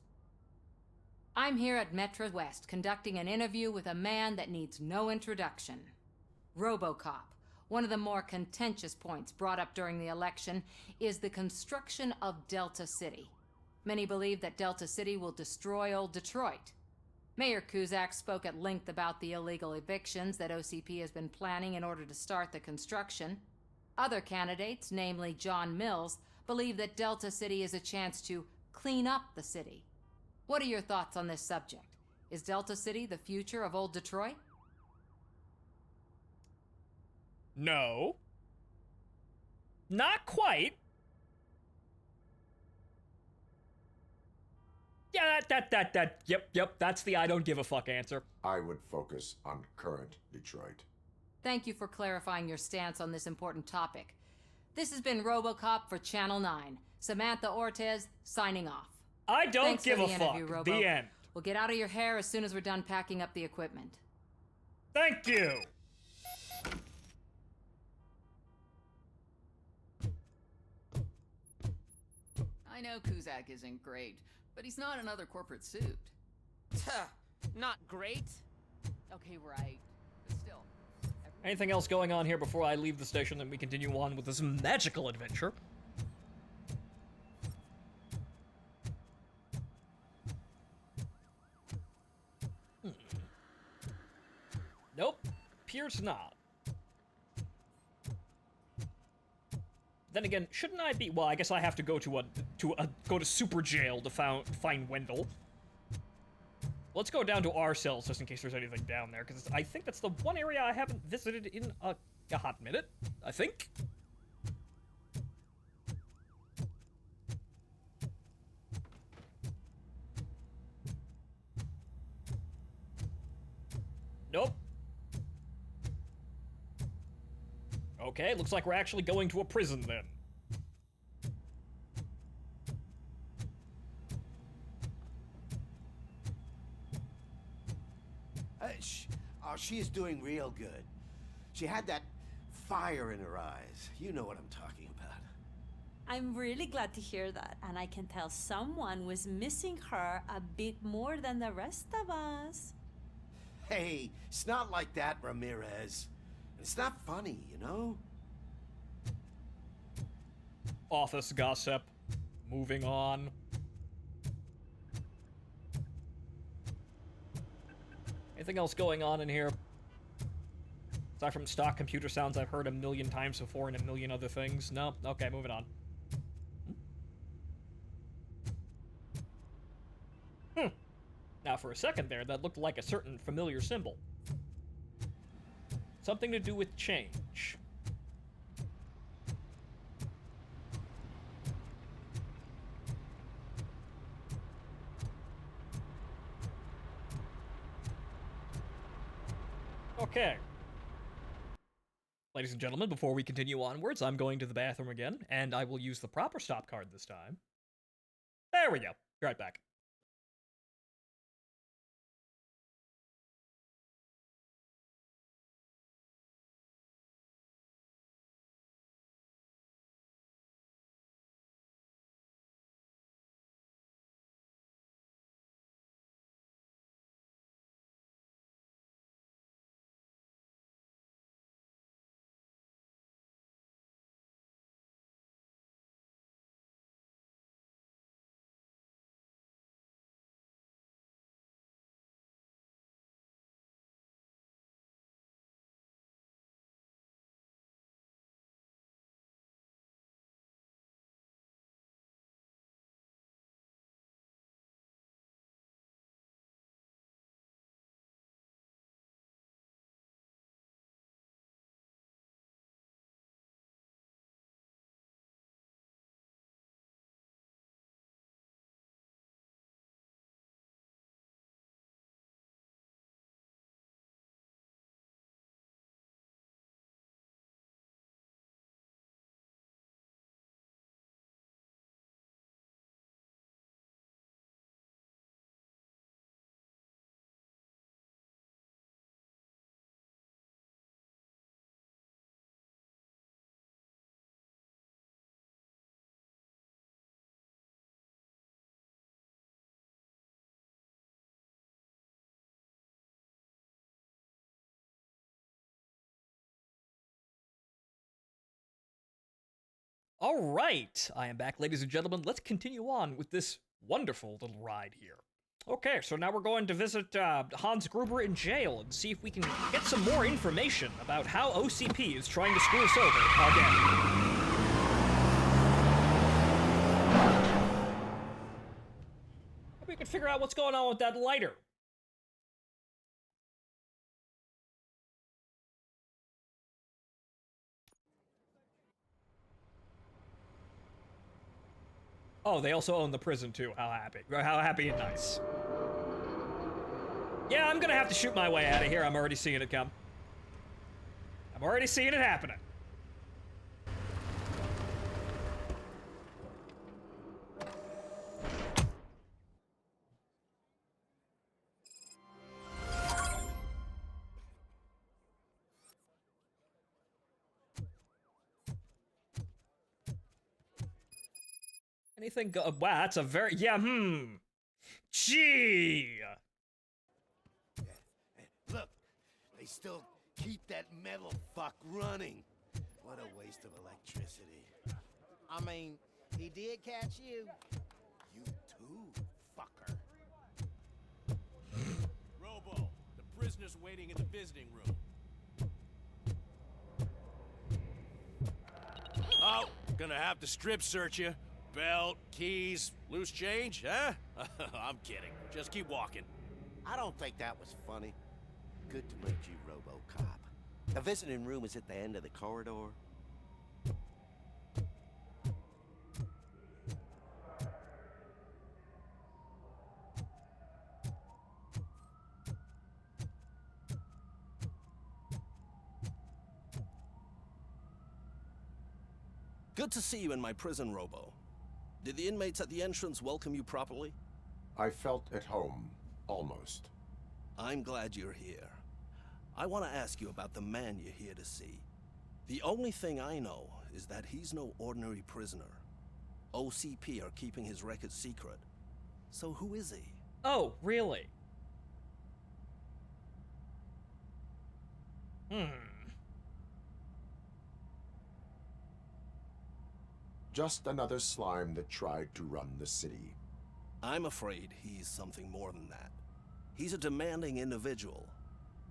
I'm here at Metro West conducting an interview with a man that needs no introduction. Robocop, One of the more contentious points brought up during the election is the construction of Delta City. Many believe that Delta City will destroy old Detroit. Mayor Cusack spoke at length about the illegal evictions that OCP has been planning in order to start the construction. Other candidates, namely John Mills, believe that Delta City is a chance to clean up the city. What are your thoughts on this subject? Is Delta City the future of old Detroit? No. Not quite. Yeah, yep, that's the I don't give a fuck answer. I would focus on current Detroit. Thank you for clarifying your stance on this important topic. This has been Robocop for Channel 9. Samantha Ortez, signing off. I don't Thanks give for a the fuck. interview, Robo. The end. We'll get out of your hair as soon as we're done packing up the equipment. Thank you. I know Cusack isn't great, but he's not another corporate suit. Not great? Okay, right. But still. Anything else going on here before I leave the station and we continue on with this magical adventure? Nope. Appears not. Then again, shouldn't I be? Well, I guess I have to go to go to super jail to find Wendell. Let's go down to our cells just in case there's anything down there, because I think that's the one area I haven't visited in a hot minute. I think. Nope. Okay, looks like we're actually going to a prison then. She is doing real good. She had that fire in her eyes. You know what I'm talking about. I'm really glad to hear that, and I can tell someone was missing her a bit more than the rest of us. Hey, it's not like that, Ramirez. It's not funny, you know? Office gossip. Moving on. Anything else going on in here? Aside from stock computer sounds I've heard a million times before and a million other things. No? Okay, moving on. Now for a second there, that looked like a certain familiar symbol. Something to do with change. Okay. Ladies and gentlemen, before we continue onwards, I'm going to the bathroom again, and I will use the proper stop card this time. There we go. Be right back. All right, I am back, ladies and gentlemen. Let's continue on with this wonderful little ride here. Okay, so now we're going to visit Hans Gruber in jail and see if we can get some more information about how OCP is trying to screw us over again. Maybe we can figure out what's going on with that lighter. Oh, they also own the prison too. How happy. How happy and nice. Yeah, I'm gonna have to shoot my way out of here. I'm already seeing it come. I'm already seeing it happening. Anything go- Wow, that's a very- Yeah, Gee! Look, they still keep that metal fuck running. What a waste of electricity. I mean, he did catch you. You too, fucker. Robo, the prisoner's waiting in the visiting room. Oh, gonna have to strip search you. Belt, keys, loose change, huh? I'm kidding. Just keep walking. I don't think that was funny. Good to meet you, Robocop. The visiting room is at the end of the corridor. Good to see you in my prison, Robo. Did the inmates at the entrance welcome you properly? I felt at home, almost. I'm glad you're here. I want to ask you about the man you're here to see. The only thing I know is that he's no ordinary prisoner. OCP are keeping his record secret. So who is he? Oh, really? Just another slime that tried to run the city. I'm afraid he's something more than that. He's a demanding individual.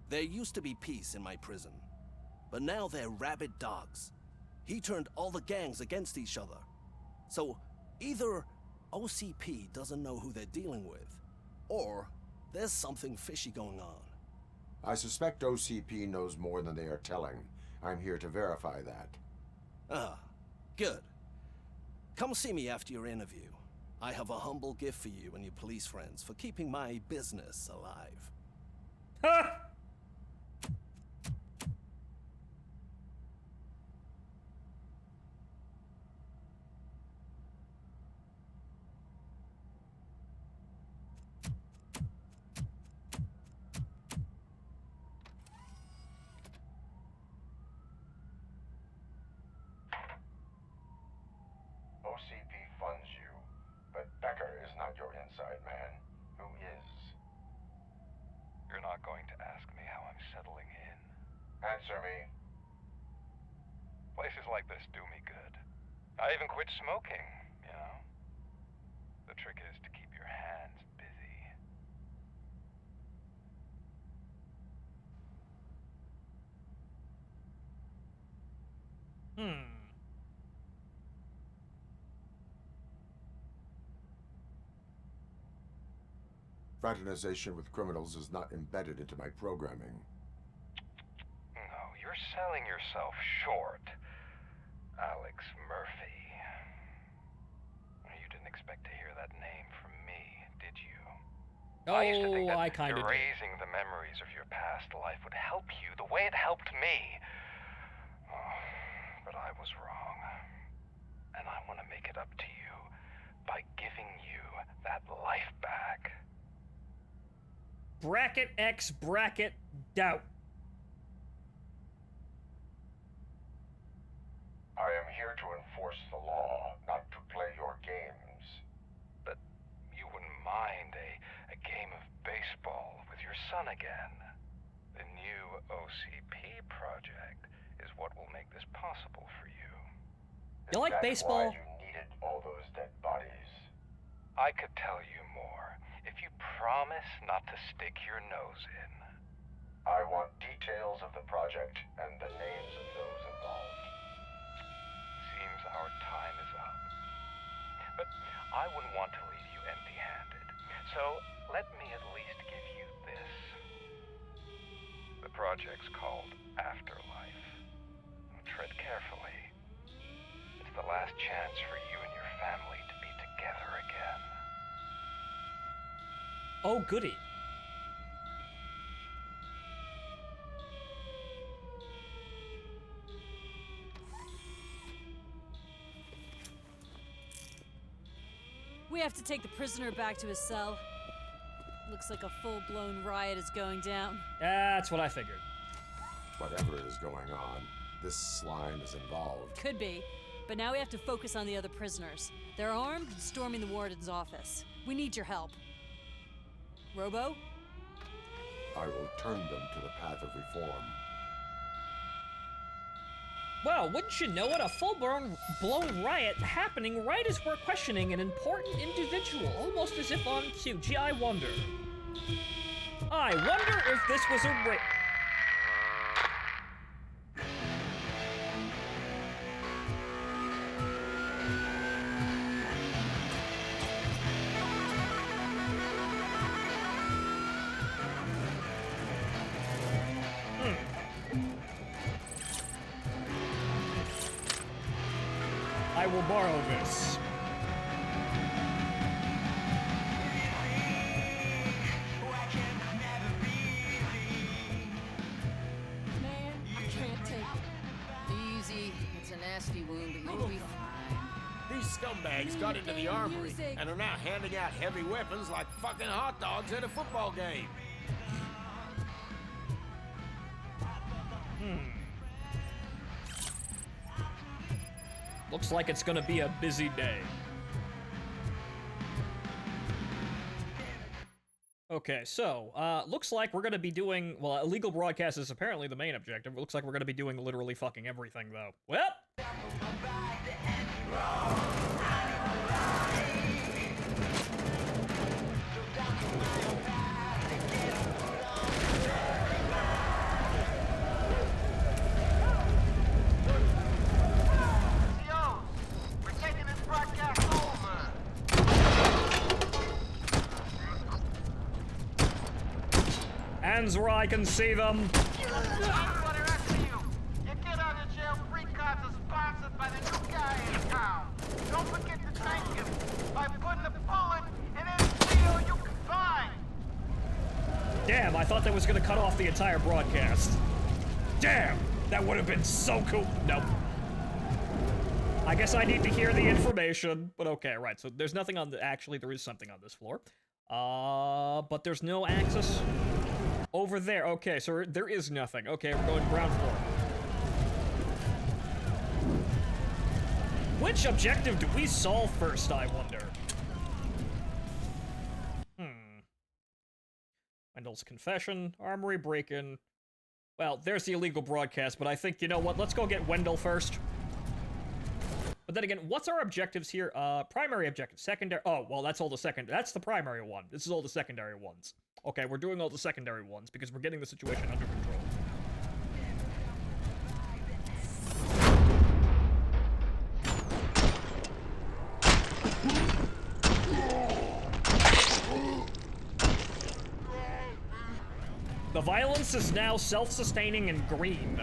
There used to be peace in my prison, but now they're rabid dogs. He turned all the gangs against each other. So either OCP doesn't know who they're dealing with, or there's something fishy going on. I suspect OCP knows more than they are telling. I'm here to verify that. Ah, good. Come see me after your interview. I have a humble gift for you and your police friends for keeping my business alive. OCP funds you, but Becker is not your inside man. Who is? You're not going to ask me how I'm settling in. Answer me. Places like this do me good. I even quit smoking, you know? The trick is to keep your hands busy. Fraternization with criminals is not embedded into my programming. No, you're selling yourself short, Alex Murphy. You didn't expect to hear that name from me, did you? Oh, I used to think that I kind of did. erasing the memories of your past life would help you the way it helped me. Oh, but I was wrong. And I want to make it up to you by giving you that life back. Bracket X bracket doubt. I am here to enforce the law, not to play your games. But you wouldn't mind a game of baseball with your son again. The new OCP project is what will make this possible for you. You like That's baseball? Why you needed all those dead bodies. I could tell you more if you promise not to stick your nose in. I want details of the project and the names of those involved. Seems our time is up. But I wouldn't want to leave you empty-handed. So let me at least give you this. The project's called Afterlife. Tread carefully. It's the last chance for you and your family to be together again. Oh, goody. We have to take the prisoner back to his cell. Looks like a full-blown riot is going down. That's what I figured. Whatever is going on, this slime is involved. Could be, but now we have to focus on the other prisoners. They're armed and storming the warden's office. We need your help. Robo? I will turn them to the path of reform. Well, wouldn't you know it, a full-blown riot happening right as we're questioning an important individual, almost as if on cue. Gee, I wonder if this was a I will borrow this. Man, I can't take it. Easy. It's a nasty wound, but you'll be fine. These scumbags got into the armory and are now handing out heavy weapons like fucking hot dogs at a football game. Looks like it's gonna be a busy day. Okay, so, looks like we're gonna be doing, well, illegal broadcast is apparently the main objective. It looks like we're gonna be doing literally fucking everything, though. Well! Hands where I can see them. Don't forget to thank him by putting a bullet in any video you can find. Damn, I thought that was gonna cut off the entire broadcast. Damn, that would have been so cool. Nope. I guess I need to hear the information, but okay, right. So there's nothing on the, actually there is something on this floor. But there's no access over there. Okay, so there is nothing. Okay, we're going ground floor. Which objective do we solve first, I wonder? Wendell's confession, armory break-in. Well, there's the illegal broadcast, but I think, you know what, let's go get Wendell first. But then again, what's our objectives here? Primary objective, secondary, oh, well, that's all the that's the primary one. This is all the secondary ones. Okay, we're doing all the secondary ones because we're getting the situation under control. The violence is now self-sustaining and green.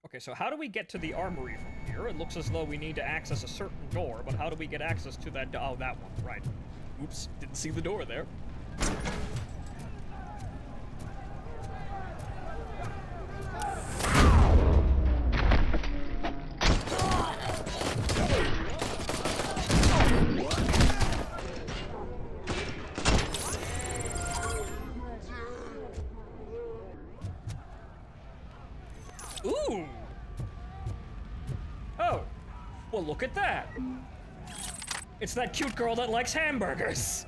Okay, so how do we get to the armory from here? It looks as though we need to access a certain door, but how do we get access to that oh, that one, right. Oops, didn't see the door there. Ooh! Oh, well, look at that. It's that cute girl that likes hamburgers.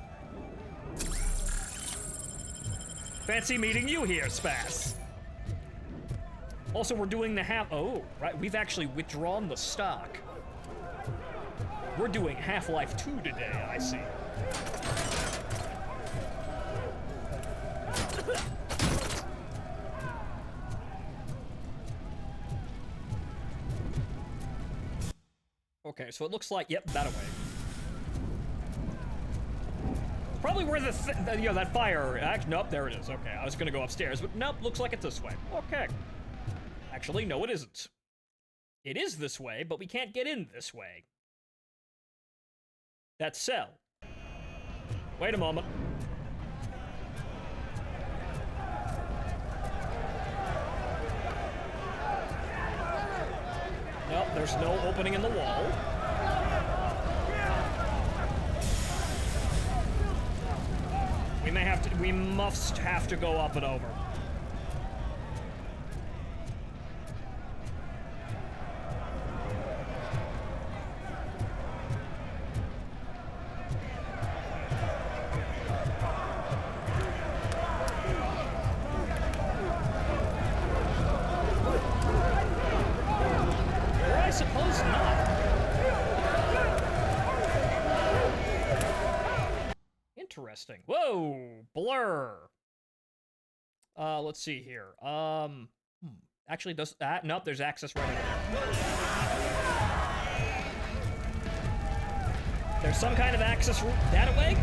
Fancy meeting you here, Spas. Also, we're doing the oh, right, we've actually withdrawn the stock. We're doing Half-Life 2 today, I see. Okay, so it looks like, yep, that away. Probably where you know, that fire, nope, there it is, okay. I was gonna go upstairs, but nope, looks like it's this way. Okay. Actually, no, it isn't. It is this way, but we can't get in this way. That cell. Wait a moment. Nope, there's no opening in the wall. We must have to go up and over. Or I suppose not. Interesting. Whoa, blur. Let's see here. Actually, does that? Nope, there's access right over there. There's some kind of access route that way?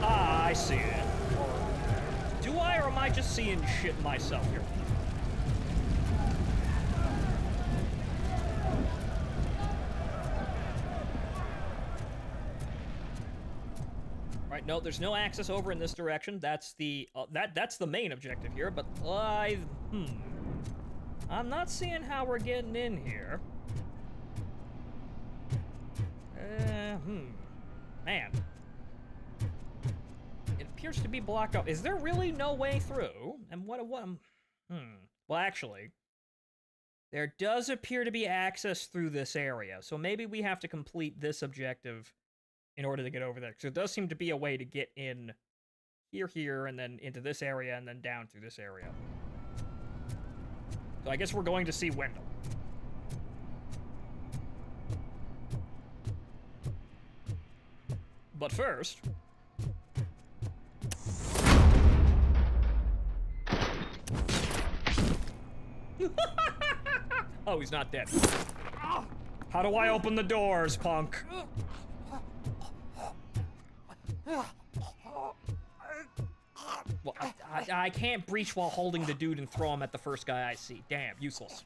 Ah, I see it. Do I, or am I just seeing shit myself here? Right, no, there's no access over in this direction. That's the that's the main objective here, but I'm not seeing how we're getting in here. Man. It appears to be blocked off. Is there really no way through? And what well, actually, there does appear to be access through this area, so maybe we have to complete this objective in order to get over there. Because there does seem to be a way to get in here, and then into this area, and then down through this area. So I guess we're going to see Wendell. But first... Oh, he's not dead. How do I open the doors, punk? Well, I can't breach while holding the dude and throw him at the first guy I see. Damn, useless.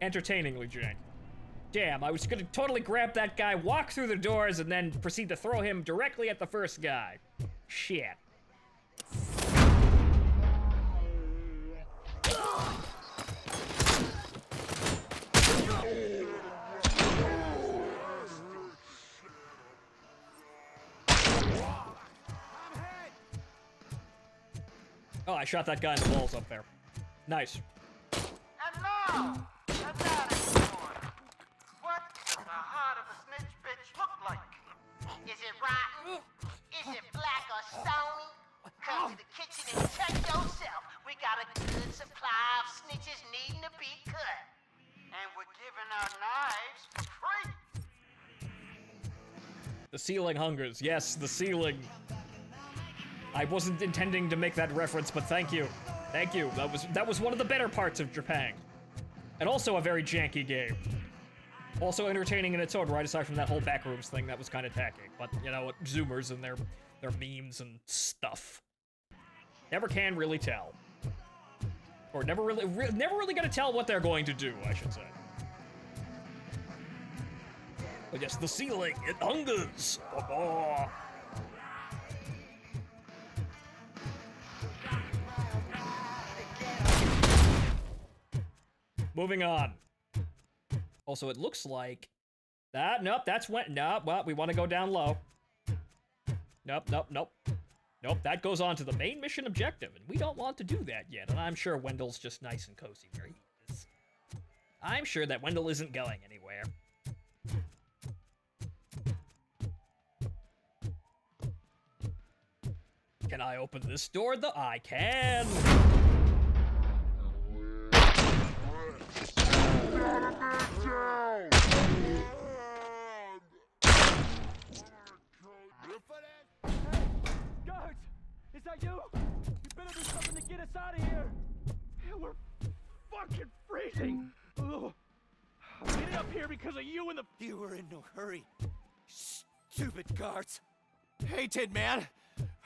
Entertainingly jank. Damn, I was gonna totally grab that guy, walk through the doors, and then proceed to throw him directly at the first guy. Shit. Oh, I shot that guy in the balls up there. Nice. And now, the attitude. What does the heart of a snitch bitch look like? Is it rotten? Is it black or stony? Come to the kitchen and check yourself. We got a good supply of snitches needing to be cut. And we're giving our knives for free. The ceiling hungers. Yes, the ceiling. I wasn't intending to make that reference, but thank you. Thank you. That was one of the better parts of Japan. And also a very janky game. Also entertaining in its own right, aside from that whole backrooms thing that was kind of tacky. But, you know, Zoomers and their memes and stuff. Never can really tell. Or never really gonna tell what they're going to do, I should say. But yes, the ceiling, it hungers. Oh. Moving on. Also, it looks like that. Nope, that's when. Nope. Well, we want to go down low. Nope. Nope. Nope. Nope, that goes on to the main mission objective, and we don't want to do that yet, and I'm sure Wendell's just nice and cozy where he is. I'm sure that Wendell isn't going anywhere. Can I open this door? I can! Guards! Is that you? You better do something to get us out of here! We're fucking freezing! Ugh. I'm getting up here because of you and the... You were in no hurry. Stupid guards. Hey, Tin Man.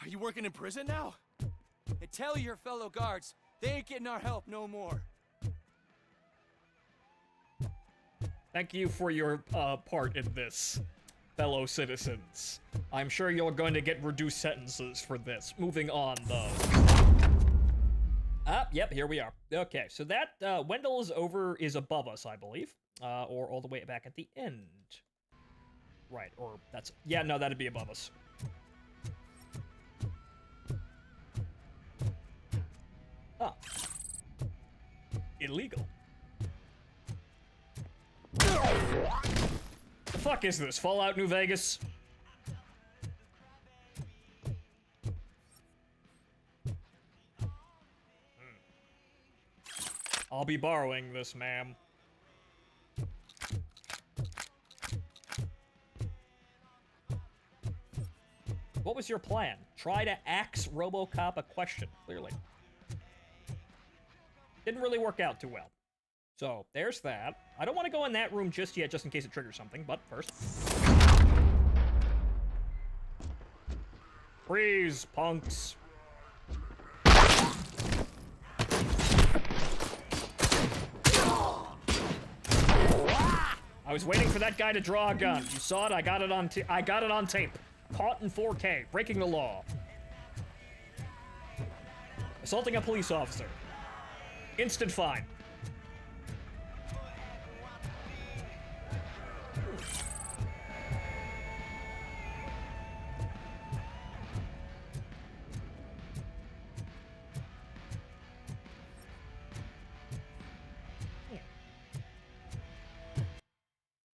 Are you working in prison now? And tell your fellow guards, they ain't getting our help no more. Thank you for your part in this, fellow citizens. I'm sure you're going to get reduced sentences for this. Moving on, though. Yep, here we are. Okay, so that, Wendell is above us, I believe. Or all the way back at the end. Right, or that's... Yeah, no, that'd be above us. Ah. Illegal. The fuck is this? Fallout New Vegas? I'll be borrowing this, ma'am. What was your plan? Try to ask Robocop a question, clearly. Didn't really work out too well. So, there's that. I don't want to go in that room just yet, just in case it triggers something, but first. Freeze, punks. I was waiting for that guy to draw a gun. You saw it, I got it on tape. Caught in 4K, breaking the law. Assaulting a police officer. Instant fine.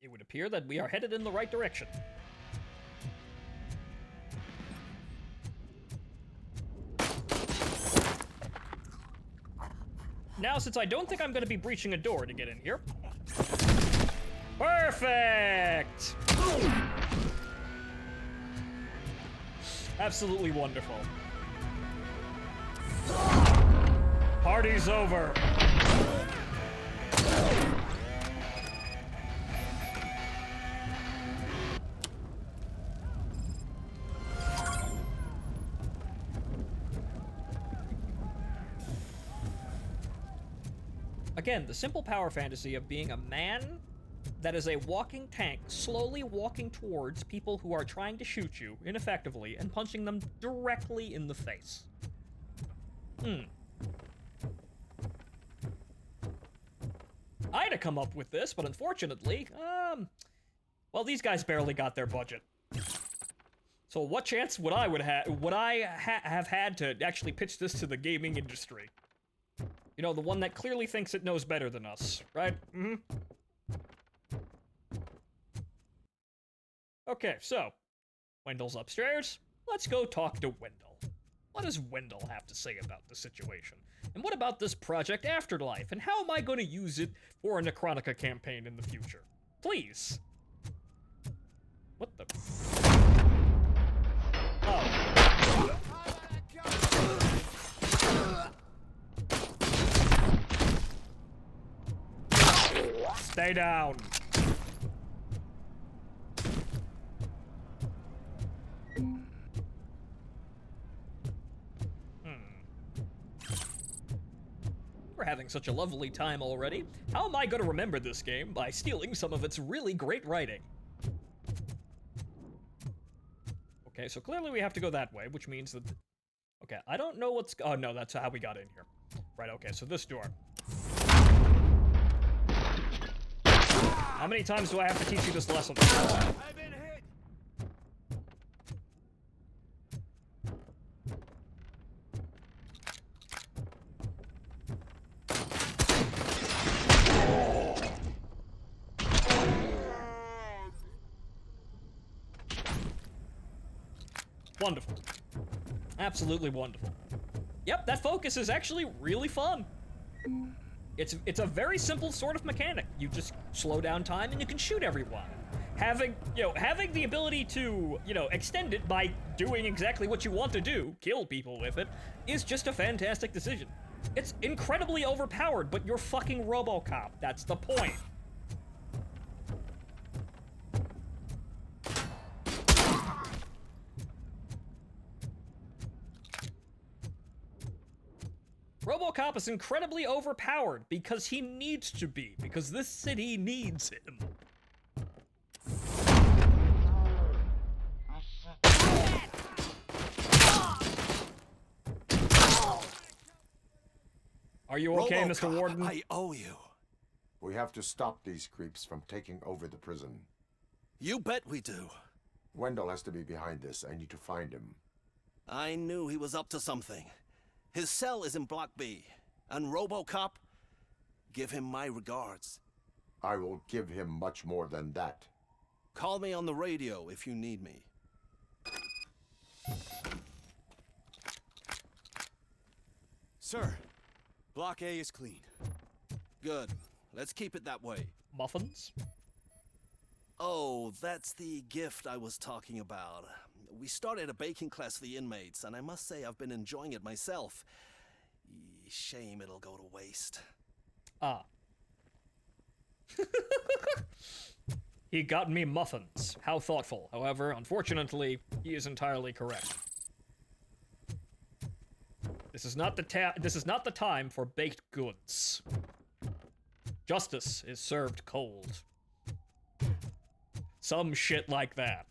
It would appear that we are headed in the right direction. Now, since I don't think I'm going to be breaching a door to get in here. Perfect! Absolutely wonderful. Party's over. Again, the simple power fantasy of being a man that is a walking tank, slowly walking towards people who are trying to shoot you ineffectively and punching them directly in the face. I had to come up with this, but unfortunately, well, these guys barely got their budget. So what chance would I have had to actually pitch this to the gaming industry? You know, the one that clearly thinks it knows better than us, right? Mm-hmm. Okay, so, Wendell's upstairs. Let's go talk to Wendell. What does Wendell have to say about the situation? And what about this Project Afterlife? And how am I going to use it for a Necronica campaign in the future? Please. What the... Oh. Stay down. We're having such a lovely time already. How am I going to remember this game? By stealing some of its really great writing. Okay, so clearly we have to go that way, which means that... Okay, I don't know what's... Oh, no, that's how we got in here. Right, okay, so this door. How many times do I have to teach you this lesson? I've been hit. Wonderful. Absolutely wonderful. Yep, that focus is actually really fun. It's a very simple sort of mechanic. You just slow down time and you can shoot everyone. Having the ability to, extend it by doing exactly what you want to do, kill people with it, is just a fantastic decision. It's incredibly overpowered, but you're fucking Robocop. That's the point. Robocop is incredibly overpowered because he needs to be, because this city needs him. Are you okay, Robocop, Mr. Warden? I owe you. We have to stop these creeps from taking over the prison. You bet we do. Wendell has to be behind this. I need to find him. I knew he was up to something. His cell is in Block B. And Robocop, give him my regards. I will give him much more than that. Call me on the radio if you need me. Sir, Block A is clean. Good. Let's keep it that way. Muffins? Oh, that's the gift I was talking about. We started a baking class for the inmates, and I must say I've been enjoying it myself. Shame it'll go to waste. Ah. He got me muffins. How thoughtful. However, unfortunately, he is entirely correct. This is not the time for baked goods. Justice is served cold. Some shit like that.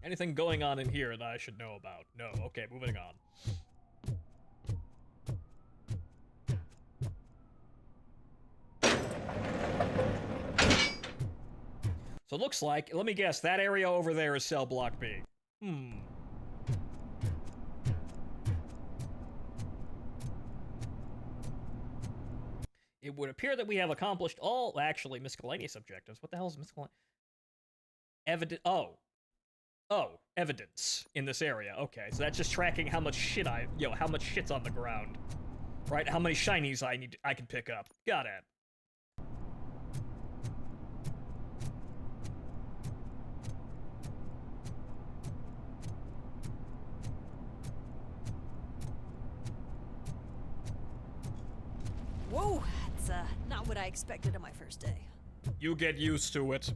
Anything going on in here that I should know about? No. Okay, moving on. So it looks like, let me guess, that area over there is cell block B. It would appear that we have accomplished all, actually, miscellaneous objectives. What the hell is miscellaneous? Evidence in this area. Okay, so that's just tracking how much shit how much shit's on the ground. Right? How many shinies I can pick up. Got it. Whoa, that's not what I expected on my first day. You get used to it.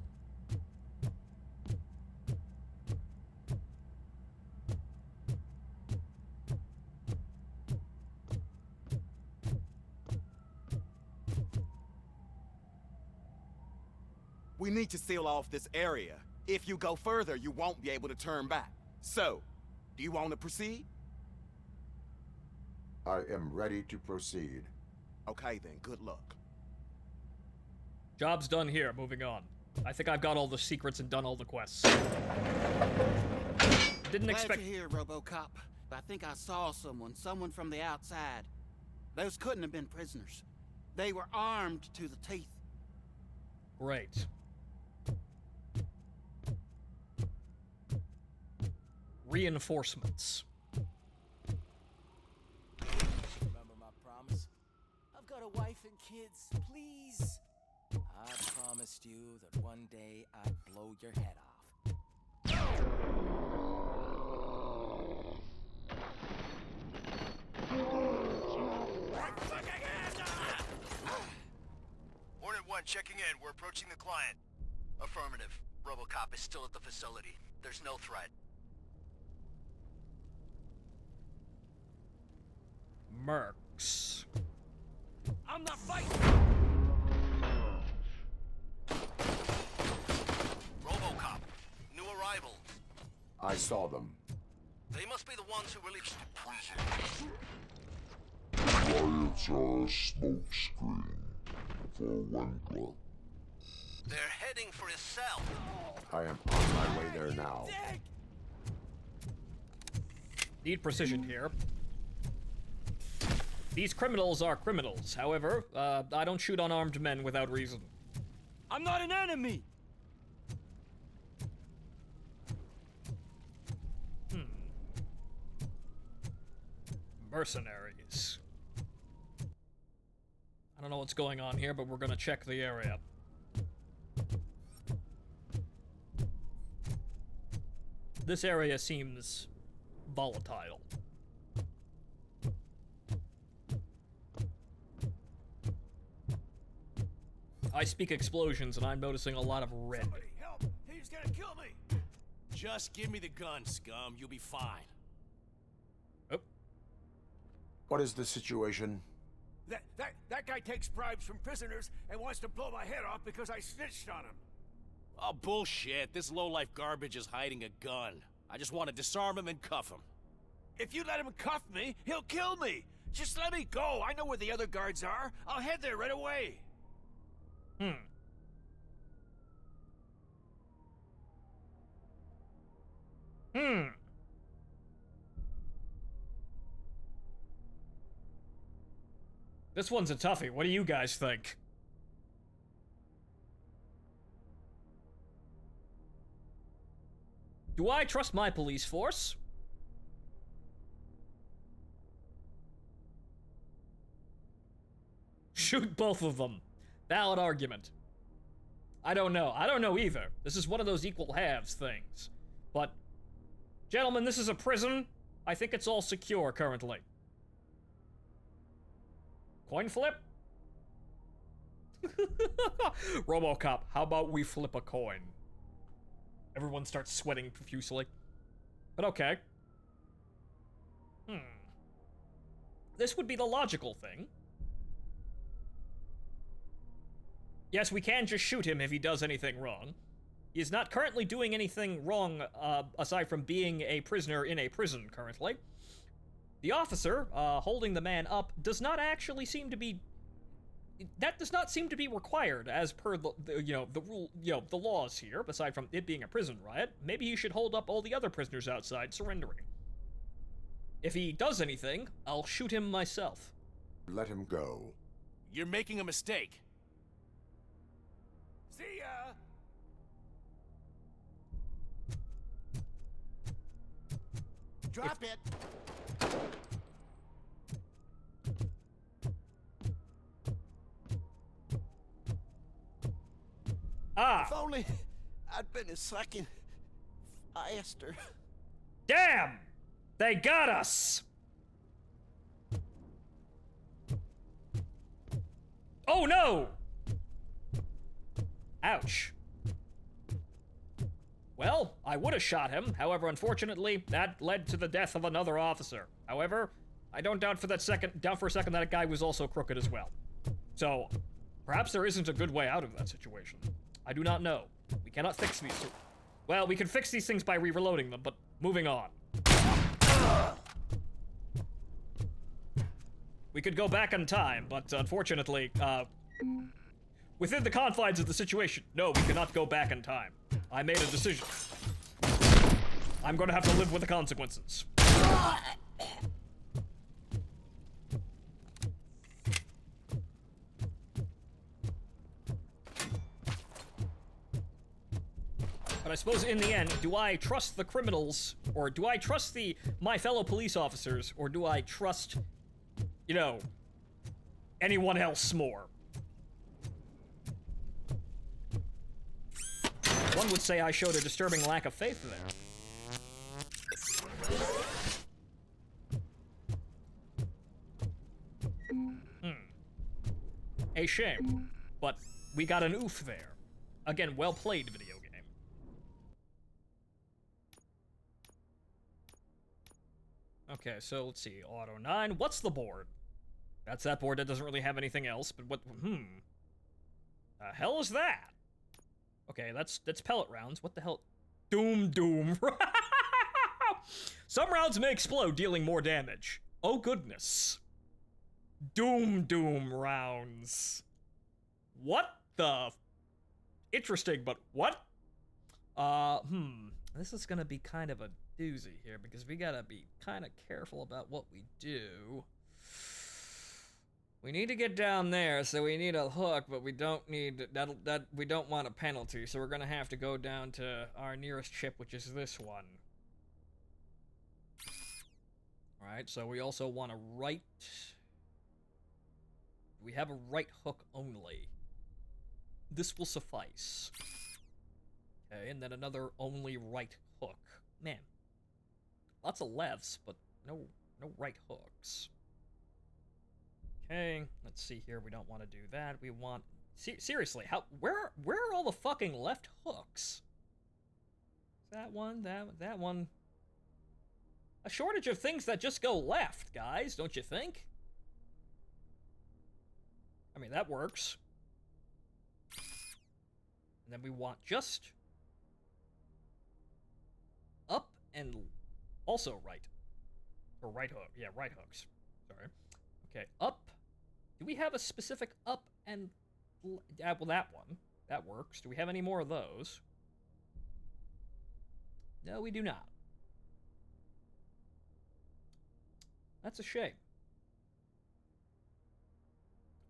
We need to seal off this area. If you go further, you won't be able to turn back. So, do you want to proceed? I am ready to proceed. Okay then, good luck. Job's done here, moving on. I think I've got all the secrets and done all the quests. Didn't expect- Glad you're here, Robocop. I think I saw someone from the outside. Those couldn't have been prisoners. They were armed to the teeth. Great. Reinforcements. Remember my promise? I've got a wife and kids, please. I promised you that one day I'd blow your head off. Hornet 1 checking in. We're approaching the client. Affirmative. Robocop is still at the facility. There's no threat. Mercs. I'm not fighting! Robocop. New arrivals. I saw them. They must be the ones who released prison. Riots are a smokescreen for Wendell. They're heading for his cell. I am on my way there now. Need precision here. These criminals are criminals. However, I don't shoot unarmed men without reason. I'm not an enemy! Mercenaries. I don't know what's going on here, but we're gonna check the area. This area seems volatile. I speak explosions, and I'm noticing a lot of red. Somebody help! He's gonna kill me! Just give me the gun, scum. You'll be fine. Oh. What is the situation? That guy takes bribes from prisoners and wants to blow my head off because I snitched on him. Oh, bullshit. This lowlife garbage is hiding a gun. I just want to disarm him and cuff him. If you let him cuff me, he'll kill me. Just let me go. I know where the other guards are. I'll head there right away. This one's a toughie. What do you guys think? Do I trust my police force? Shoot both of them. Valid argument. I don't know. I don't know either. This is one of those equal halves things. But, gentlemen, this is a prison. I think it's all secure currently. Coin flip? Robocop, how about we flip a coin? Everyone starts sweating profusely. But okay. This would be the logical thing. Yes, we can just shoot him if he does anything wrong. He is not currently doing anything wrong, aside from being a prisoner in a prison currently. The officer, holding the man up, does not actually seem to be... That does not seem to be required as per the rule, the laws here, aside from it being a prison riot. Maybe he should hold up all the other prisoners outside surrendering. If he does anything, I'll shoot him myself. Let him go. You're making a mistake. See ya! Drop it! Ah! If only I'd been a second faster. Damn! They got us! Oh no! Ouch. Well, I would have shot him. However, unfortunately, that led to the death of another officer. However, I don't doubt for a second that guy was also crooked as well. So, perhaps there isn't a good way out of that situation. I do not know. We cannot fix these. Well, we can fix these things by re-reloading them, but moving on. We could go back in time, but unfortunately, within the confines of the situation, no, we cannot go back in time. I made a decision. I'm going to have to live with the consequences. But I suppose in the end, do I trust the criminals, or do I trust my fellow police officers, or do I trust, anyone else more? One would say I showed a disturbing lack of faith there. A shame. But we got an oof there. Again, well played, video game. Okay, so let's see. Auto 9. What's the board? That's that board that doesn't really have anything else, but what... The hell is that? Okay, that's pellet rounds. What the hell? Doom. Some rounds may explode, dealing more damage. Oh, goodness. Doom rounds. What the... Interesting, but what? This is gonna be kind of a doozy here, because we gotta be kind of careful about what we do. We need to get down there, so we need a hook, but we don't need we don't want a penalty, so we're gonna have to go down to our nearest ship, which is this one. Alright, so we also want a right... We have a right hook only. This will suffice. Okay, and then another only right hook. Man. Lots of lefts, but no right hooks. Okay, let's see here. We don't want to do that. We want... seriously, where are all the fucking left hooks? That one, that one... A shortage of things that just go left, guys, don't you think? I mean, that works. And then we want just... up and also right. Or right hook. Yeah, right hooks. Sorry. Okay, up. Do we have a specific up and... well, that one. That works. Do we have any more of those? No, we do not. That's a shame.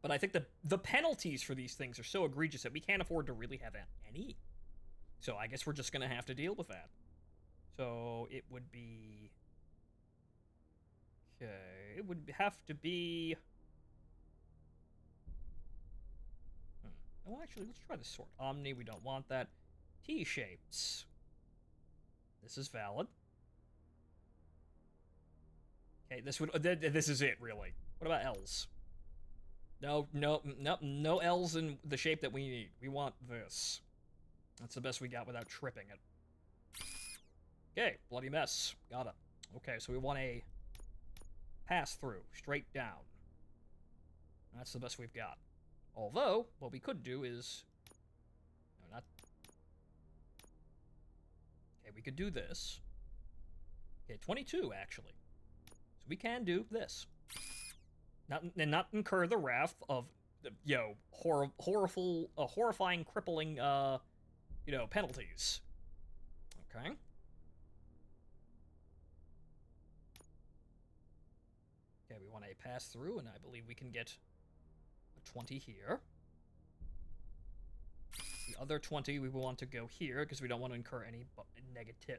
But I think the penalties for these things are so egregious that we can't afford to really have any. So I guess we're just going to have to deal with that. So it would be... okay, it would have to be... Oh, actually, let's try the sort. Omni, we don't want that. T-shapes. This is valid. Okay, this is it, really. What about L's? No L's in the shape that we need. We want this. That's the best we got without tripping it. Okay, bloody mess. Got it. Okay, so we want a pass-through, straight down. That's the best we've got. Although, what we could do is... no, not... okay, we could do this. Okay, 22, actually. So we can do this. Not incur the wrath of, horrifying, crippling, penalties. Okay. Okay, we want a pass-through, and I believe we can get a 20 here. The other 20 we want to go here, because we don't want to incur any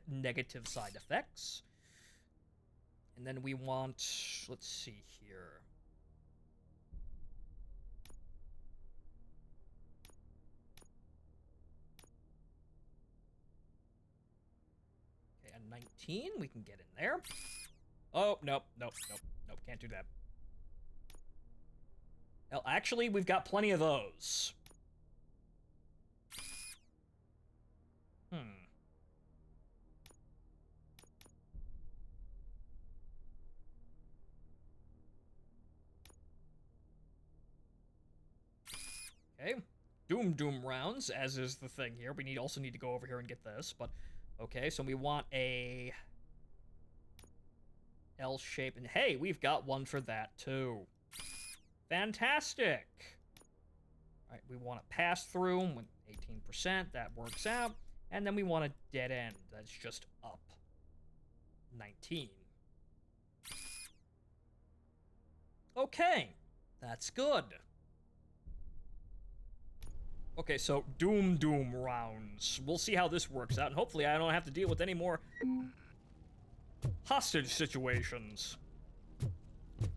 negative side effects. And then we want, let's see here. Okay, a 19 we can get in there. Oh, nope, can't do that. Well, actually, we've got plenty of those. Okay, Doom rounds, as is the thing here. We also need to go over here and get this, but okay, so we want a L shape, and hey, we've got one for that too. Fantastic! Alright, we want to pass through with 18%, that works out, and then we want a dead end, that's just up. 19. Okay, that's good. Okay, so Doom rounds. We'll see how this works out, and hopefully I don't have to deal with any more hostage situations. But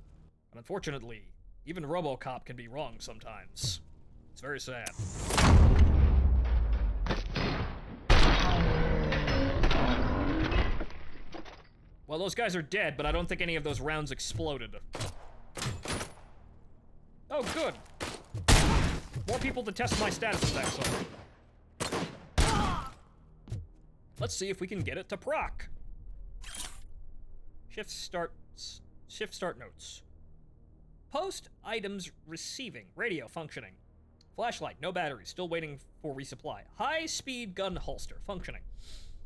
unfortunately, even Robocop can be wrong sometimes. It's very sad. Well, those guys are dead, but I don't think any of those rounds exploded. Oh, good. More people to test my status effects on. Let's see if we can get it to proc. Shift start notes. Post items receiving. Radio functioning. Flashlight, no battery, still waiting for resupply. High-speed gun holster, functioning.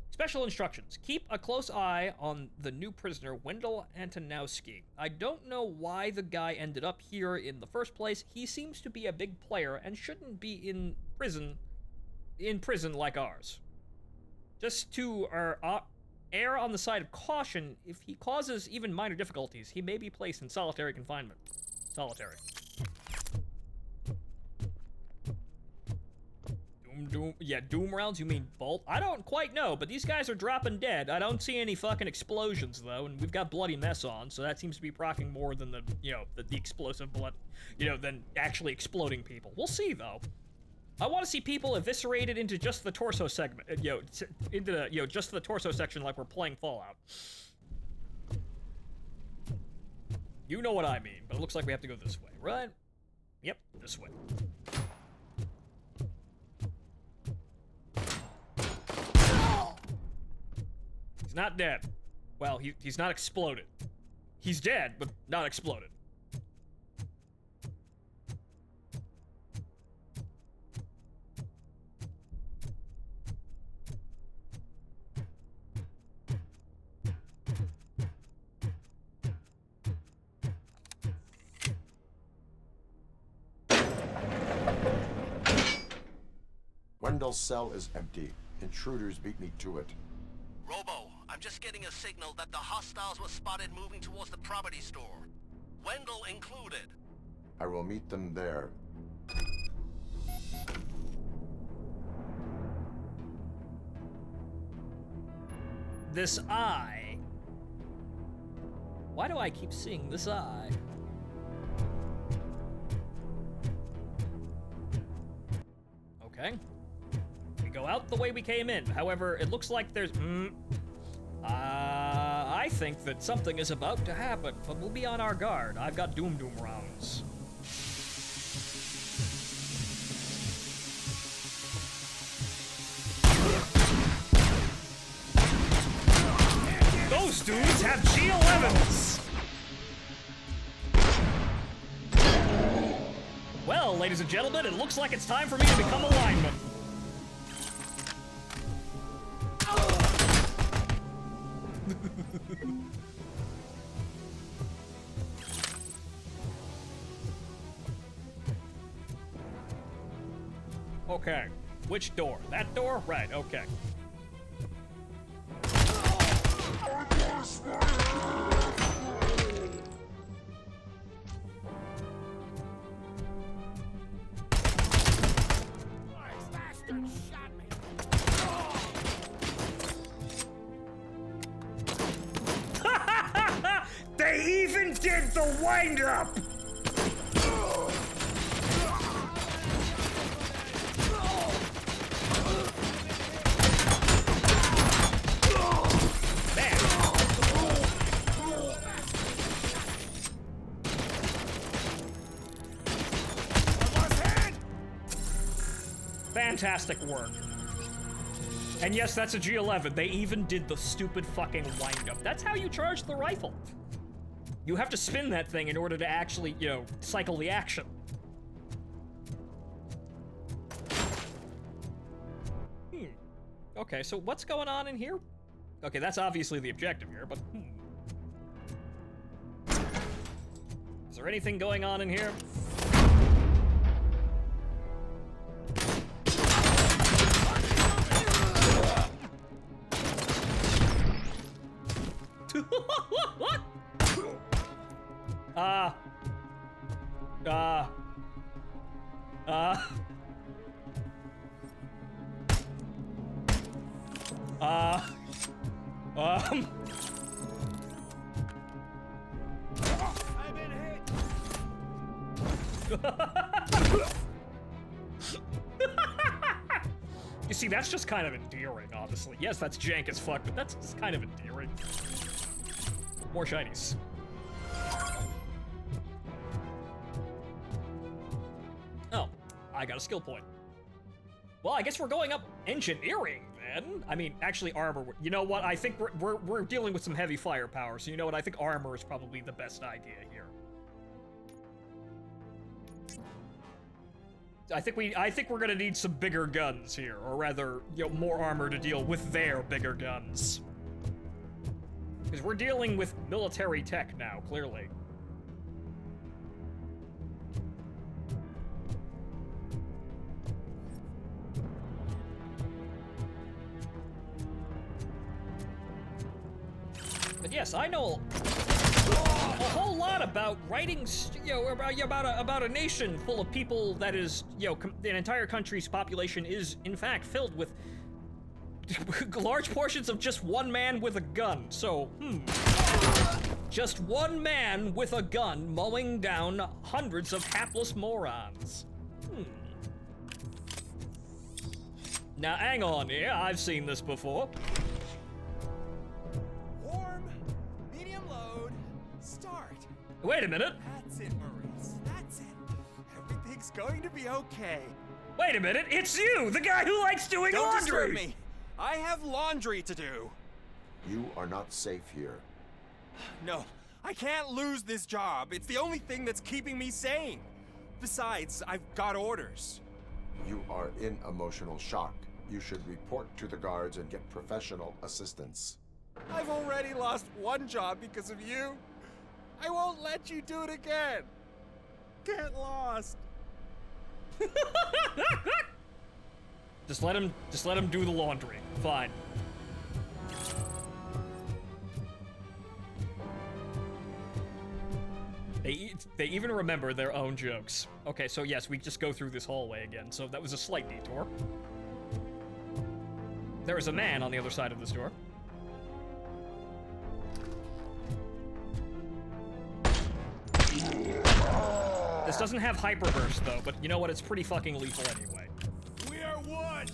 Special instructions. Keep a close eye on the new prisoner, Wendell Antonowski. I don't know why the guy ended up here in the first place. He seems to be a big player and shouldn't be in prison like ours. Just to err on the side of caution, if he causes even minor difficulties, he may be placed in solitary confinement. Solitary. Doom rounds, you mean bolt? I don't quite know, but these guys are dropping dead. I don't see any fucking explosions, though, and we've got Bloody Mess on, so that seems to be proccing more than the, the explosive blood, than actually exploding people. We'll see, though. I want to see people eviscerated into just the torso segment, just the torso section like we're playing Fallout. You know what I mean, but it looks like we have to go this way, right? Yep, this way. He's not dead. Well, he's not exploded. He's dead, but not exploded. Wendell's cell is empty. Intruders beat me to it. Robo, I'm just getting a signal that the hostiles were spotted moving towards the property store. Wendell included. I will meet them there. This eye. Why do I keep seeing this eye? Okay. We go out the way we came in. However, it looks like there's... I think that something is about to happen, but we'll be on our guard. I've got Doom rounds. Those dudes have G11s! Well, ladies and gentlemen, it looks like it's time for me to become a lineman. Okay, which door? That door? Right, okay. They even did the wind-up! Fantastic work. And yes, that's a G11. They even did the stupid fucking wind-up. That's how you charge the rifle. You have to spin that thing in order to actually, cycle the action. Okay, so what's going on in here? Okay, that's obviously the objective here, but Is there anything going on in here? I've been hit. You see, that's just kind of endearing, honestly. Yes, that's jank as fuck, but that's just kind of endearing. More shinies. Oh, I got a skill point. Well, I guess we're going up engineering, then. I mean, actually armor. You know what? I think we're dealing with some heavy firepower, so you know what? I think armor is probably the best idea here. I think we're gonna need some bigger guns here, or rather, more armor to deal with their bigger guns. Because we're dealing with military tech now, clearly. But yes, I know... a whole lot about writing, about a nation full of people that is, an entire country's population is, in fact, filled with large portions of just one man with a gun. So, just one man with a gun mowing down hundreds of hapless morons. Now, hang on here. I've seen this before. Warm, medium load, start. Wait a minute. That's it, Maurice. That's it. Everything's going to be okay. Wait a minute. It's you, the guy who likes doing Don't laundry. disturb me. I have laundry to do. You are not safe here. No, I can't lose this job. It's the only thing that's keeping me sane. Besides, I've got orders. You are in emotional shock. You should report to the guards and get professional assistance. I've already lost one job because of you. I won't let you do it again. Get lost. Just let him do the laundry. Fine. They even remember their own jokes. Okay, so yes, we just go through this hallway again. So that was a slight detour. There is a man on the other side of this door. This doesn't have hyperburst though, but you know what? It's pretty fucking lethal anyway. We are one.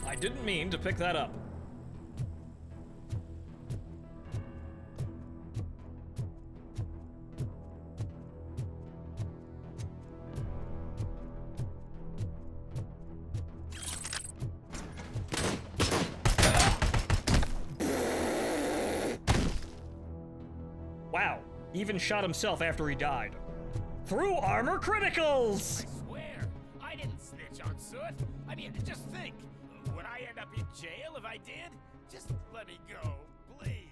I didn't mean to pick that up. Wow, even shot himself after he died. Through armor criticals! I swear, I didn't snitch on Soot. I mean, just think. Would I end up in jail if I did? Just let me go, please.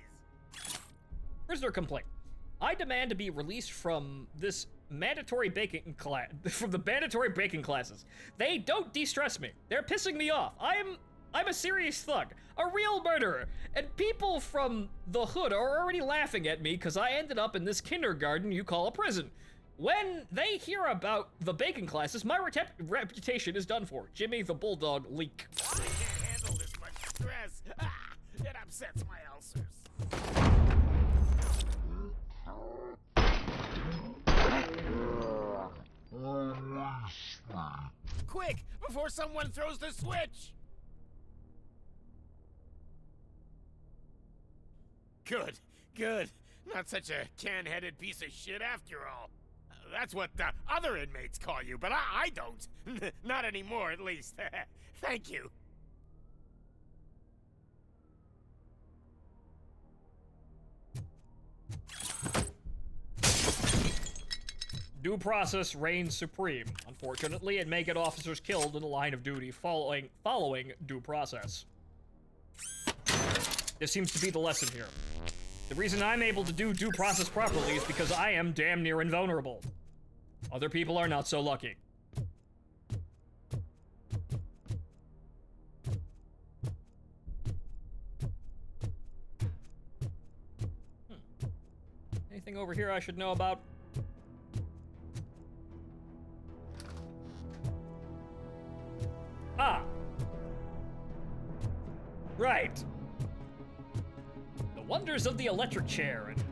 Prisoner complaint. I demand to be released from this mandatory baking class, from the mandatory baking classes. They don't de-stress me. They're pissing me off. I'm a serious thug, a real murderer, and people from the hood are already laughing at me because I ended up in this kindergarten you call a prison. When they hear about the baking classes, my reputation is done for. Jimmy the Bulldog leak. I can't handle this much stress. It upsets my ulcers. Quick, before someone throws the switch! Good, good. Not such a can-headed piece of shit after all. That's what the other inmates call you, but I don't. Not anymore, at least. Thank you. Due process reigns supreme. Unfortunately, it may get officers killed in the line of duty following due process. This seems to be the lesson here. The reason I'm able to do due process properly is because I am damn near invulnerable. Other people are not so lucky. Anything over here I should know about? Ah! Right. The wonders of the electric chair and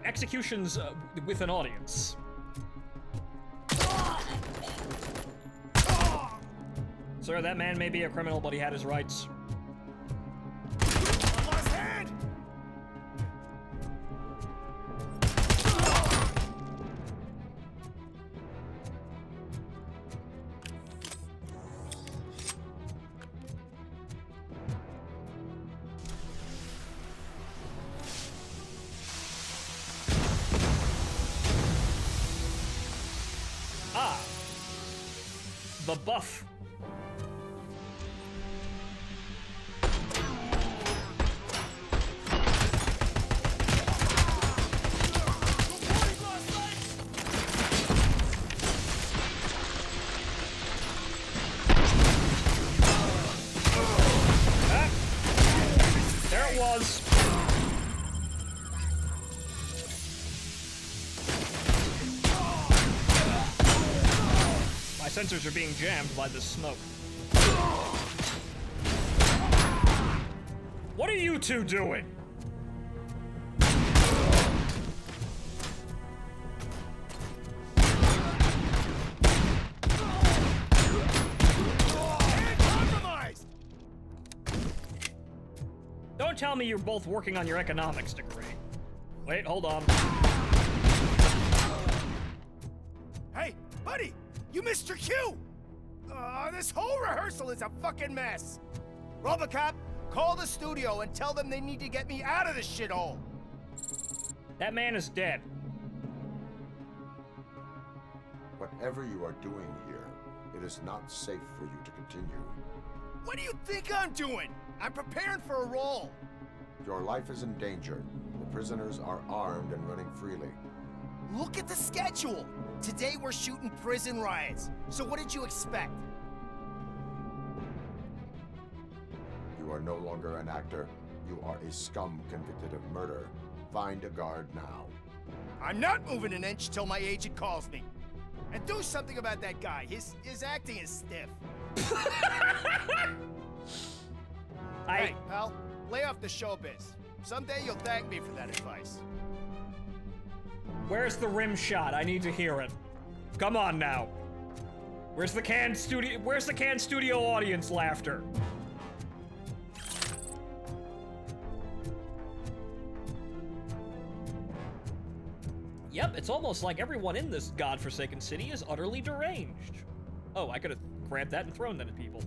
executions with an audience. Sir, that man may be a criminal, but he had his rights. The buff. sensors are being jammed by this smoke. What are you two doing? Don't tell me you're both working on your economics degree. Wait, hold on. Hey, buddy! You missed your cue! This whole rehearsal is a fucking mess! Robocop, call the studio and tell them they need to get me out of this shithole! That man is dead. Whatever you are doing here, it is not safe for you to continue. What do you think I'm doing? I'm preparing for a role. Your life is in danger. The prisoners are armed and running freely. Look at the schedule. Today we're shooting prison riots. So what did you expect? You are no longer an actor. You are a scum convicted of murder. Find a guard now. I'm not moving an inch till my agent calls me. And do something about that guy. His acting is stiff. Hey, pal, lay off the showbiz. Someday you'll thank me for that advice. Where's the rim shot? I need to hear it. Come on now. Where's the canned studio audience laughter? Yep, it's almost like everyone in this godforsaken city is utterly deranged. Oh, I could have grabbed that and thrown that at people.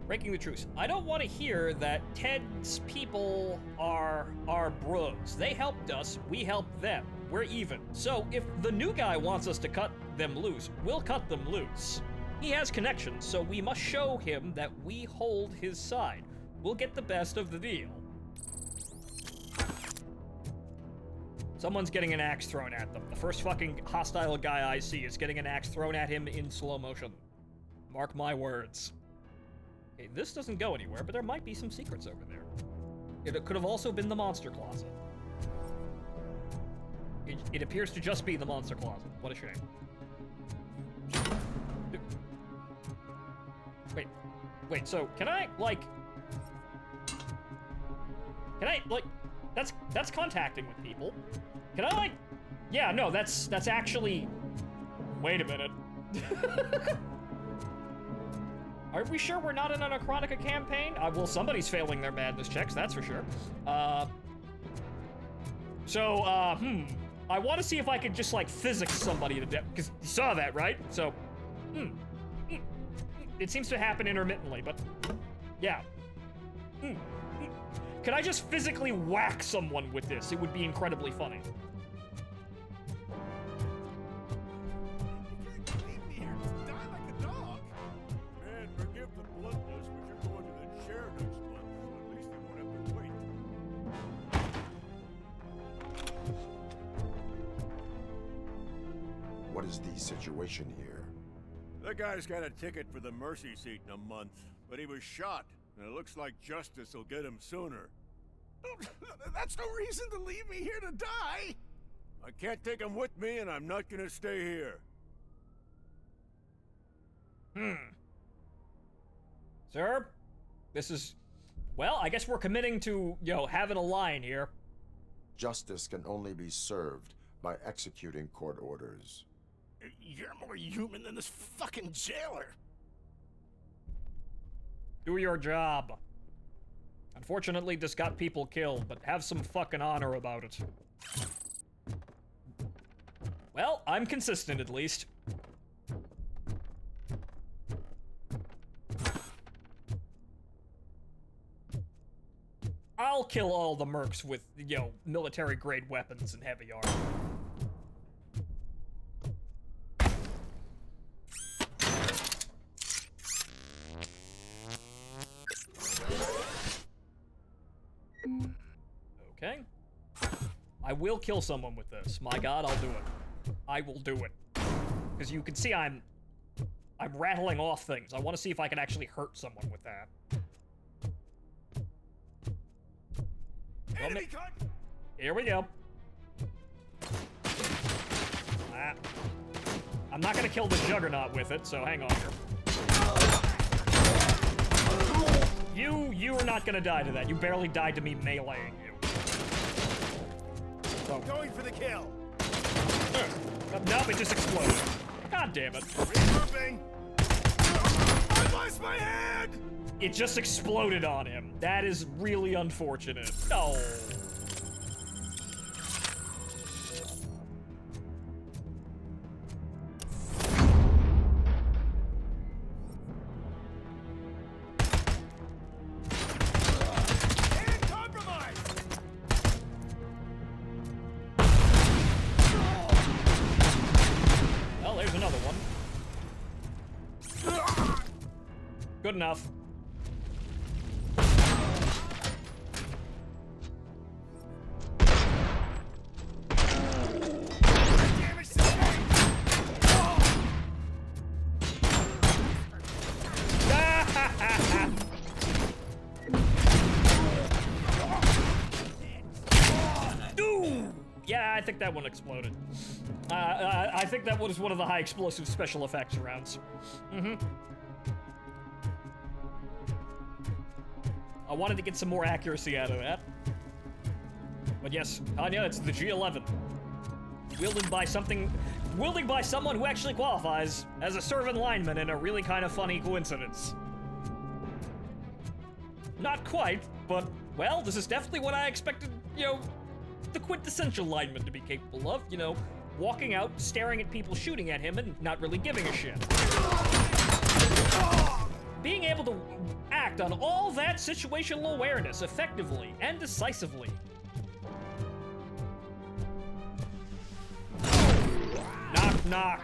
Breaking the truce. I don't want to hear that Ted's people are our bros. They helped us, we helped them. We're even. So if the new guy wants us to cut them loose, we'll cut them loose. He has connections, so we must show him that we hold his side. We'll get the best of the deal. Someone's getting an axe thrown at them. The first fucking hostile guy I see is getting an axe thrown at him in slow motion. Mark my words. Okay, this doesn't go anywhere, but there might be some secrets over there. It could have also been the monster closet. It appears to just be the monster closet. What a shame. Wait, so can I, like... That's contacting with people. Can I, like... Yeah, no, that's actually... Wait a minute. Are we sure we're not in an Achronica campaign? Well, somebody's failing their madness checks, that's for sure. I want to see if I could just, like, physics somebody to death, because you saw that, right? So, it seems to happen intermittently, but, yeah. Could I just physically whack someone with this? It would be incredibly funny. What is the situation here? That guy's got a ticket for the mercy seat in a month, but he was shot, and it looks like justice will get him sooner. That's no reason to leave me here to die! I can't take him with me, and I'm not gonna stay here. Sir? This is... Well, I guess we're committing to, having a line here. Justice can only be served by executing court orders. You're more human than this fucking jailer. Do your job. Unfortunately, this got people killed, but have some fucking honor about it. Well, I'm consistent at least. I'll kill all the mercs with, military-grade weapons and heavy armor. Okay. I will kill someone with this. My god, I'll do it. I will do it. Because you can see I'm rattling off things. I want to see if I can actually hurt someone with that. Enemy cut! Here we go. Ah. I'm not gonna kill the Juggernaut with it, so hang on here. You are not gonna die to that. You barely died to me meleeing you. So. Going for the kill. Nope, it just exploded. God damn it. Regrouping. I lost my head! It just exploded on him. That is really unfortunate. Oh. Well, there's another one. Good enough. Yeah, I think that one exploded. I think that was one of the high explosive special effects rounds. I wanted to get some more accuracy out of that. But yes, Anya, it's the G11. Wielded by someone who actually qualifies as a servant lineman in a really kind of funny coincidence. Not quite, but, well, this is definitely what I expected, you know, the quintessential lineman to be capable of, you know, walking out, staring at people shooting at him, and not really giving a shit. Being able to act on all that situational awareness effectively and decisively. Knock, knock.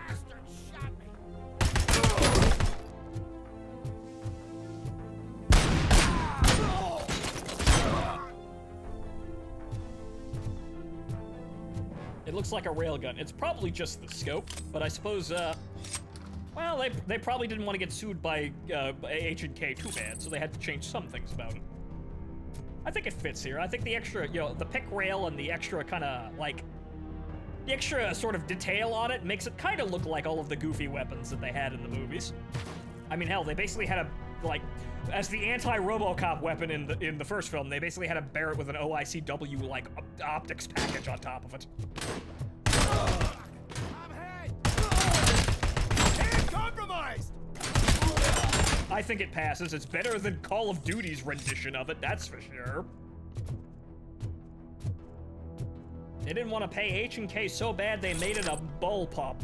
It looks like a railgun. It's probably just the scope, but I suppose, well, they probably didn't want to get sued by H&K too bad, so they had to change some things about it. I think it fits here. I think the extra, you know, the pick rail and the extra kind of, like, the extra sort of detail on it makes it kind of look like all of the goofy weapons that they had in the movies. I mean, hell, they basically had a, like, as the anti-Robocop weapon in the first film, they basically had a Barrett with an OICW, like, optics package on top of it. Compromised! I think it passes. It's better than Call of Duty's rendition of it, that's for sure. They didn't want to pay H&K so bad they made it a bullpup.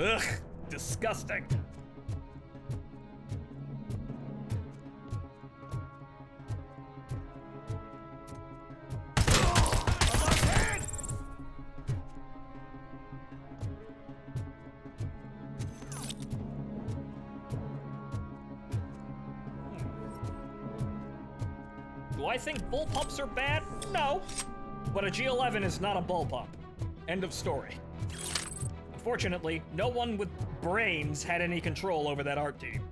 Ugh, disgusting. Do I think bullpups are bad? No. But a G11 is not a bullpup. End of story. Unfortunately, no one with brains had any control over that art team.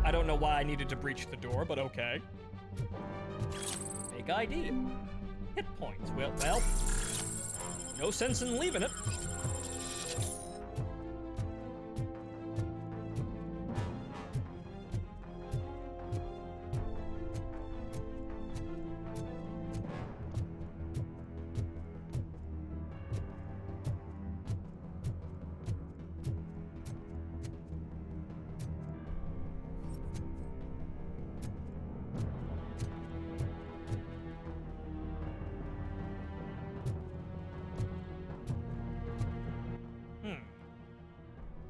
I don't know why I needed to breach the door, but okay. Fake ID. Hit points. Well, no sense in leaving it.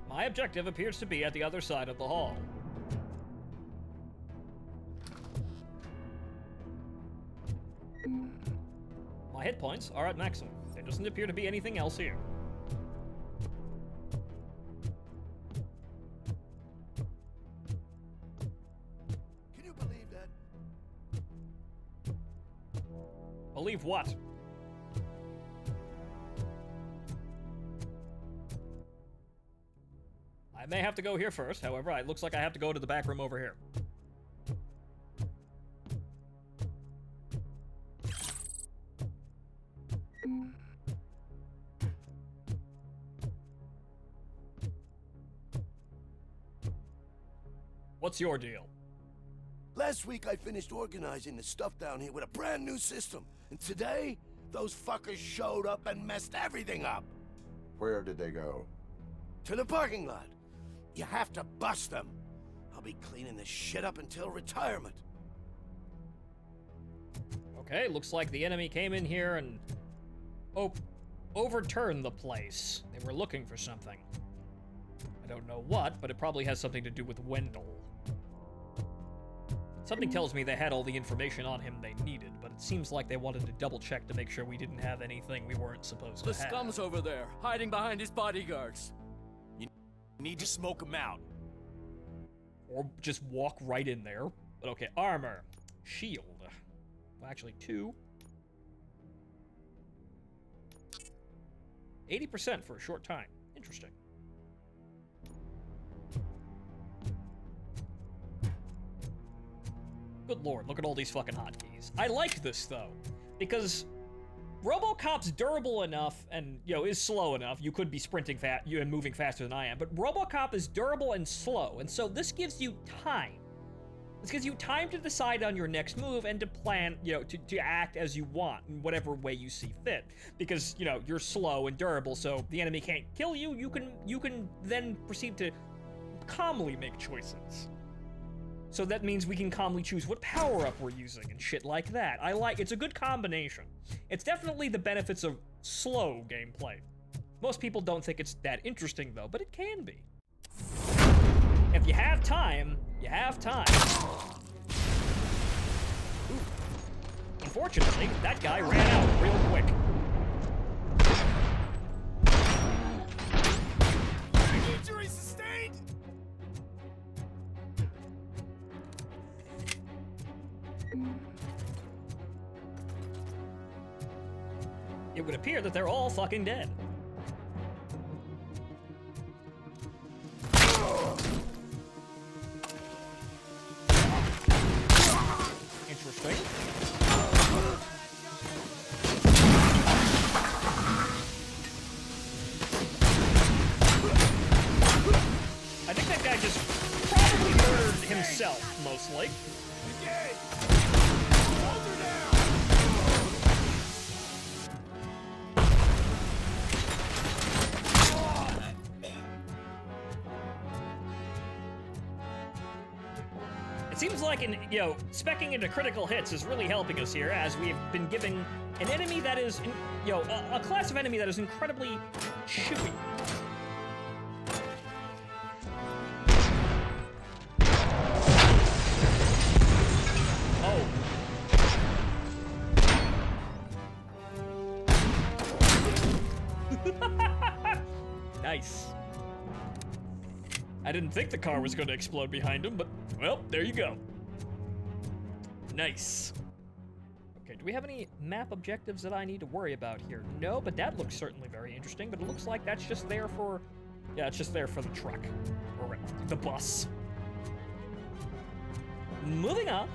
My objective appears to be at the other side of the hall. My hit points are at maximum. There doesn't appear to be anything else here. Can you believe that? Believe what? I may have to go here first, however, it looks like I have to go to the back room over here. What's your deal? Last week I finished organizing the stuff down here with a brand new system. And today, those fuckers showed up and messed everything up. Where did they go? To the parking lot. You have to bust them. I'll be cleaning this shit up until retirement. Okay, looks like the enemy came in here and overturned the place. They were looking for something. I don't know what, but it probably has something to do with Wendell. Something tells me they had all the information on him they needed, but it seems like they wanted to double check to make sure we didn't have anything we weren't supposed to The have. scum's over there, hiding behind his bodyguards. You need to smoke him out. Or just walk right in there. But okay, armor. Shield. Well, actually, 2. 80% for a short time. Interesting. Good lord, look at all these fucking hotkeys. I like this, though, because Robocop's durable enough and, is slow enough. You could be sprinting and moving faster than I am, but Robocop is durable and slow, and so this gives you time. This gives you time to decide on your next move and to plan, to act as you want in whatever way you see fit. Because, you're slow and durable, so the enemy can't kill you. You can then proceed to calmly make choices. So that means we can calmly choose what power-up we're using and shit like that. It's a good combination. It's definitely the benefits of slow gameplay. Most people don't think it's that interesting, though, but it can be. If you have time, you have time. Ooh. Unfortunately, that guy ran out real quick. Injury sustained! It would appear that they're all fucking dead. Interesting. I think that guy just probably murdered himself, mostly. It seems like, speccing into critical hits is really helping us here, as we've been giving an enemy that is, a class of enemy that is incredibly chewy. Oh. Nice. I didn't think the car was going to explode behind him, but, well, there you go. Nice. Okay, do we have any map objectives that I need to worry about here? No, but that looks certainly very interesting, but it looks like that's just there for... Yeah, it's just there for the truck. Or the bus. Moving on.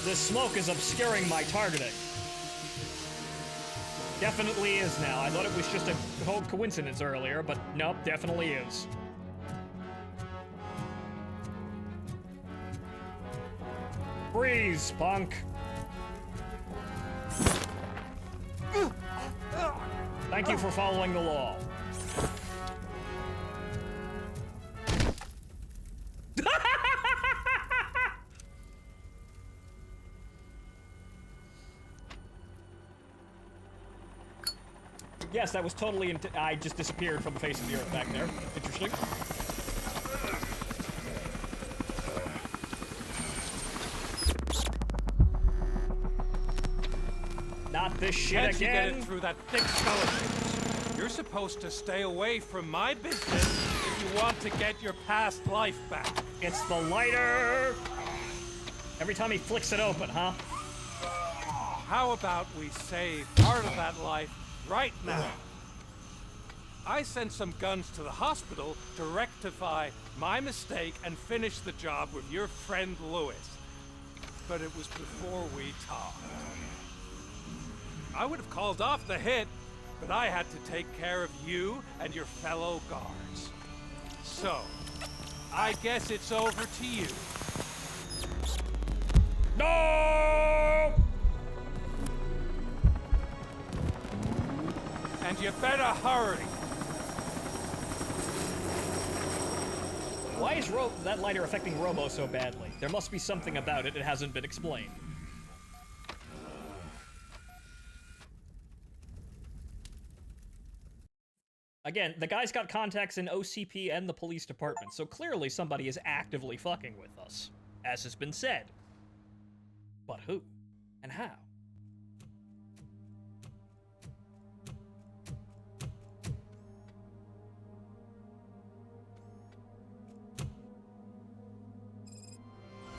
This smoke is obscuring my targeting. Definitely is now. I thought it was just a whole coincidence earlier, but nope, definitely is. Freeze, punk. Thank you for following the law. Yes, that was totally. I just disappeared from the face of the earth back there. Interesting. Not this shit Can't you get again. it through that thick skeleton? You're supposed to stay away from my business if you want to get your past life back. It's the lighter. Every time he flicks it open, huh? How about we save part of that life right now? I sent some guns to the hospital to rectify my mistake and finish the job with your friend Lewis. But it was before we talked. I would have called off the hit, but I had to take care of you and your fellow guards. So, I guess it's over to you. No! And you better hurry. Why is that lighter affecting Robo so badly? There must be something about it. It hasn't been explained. Again, the guy's got contacts in OCP and the police department, so clearly somebody is actively fucking with us, as has been said. But who? And how?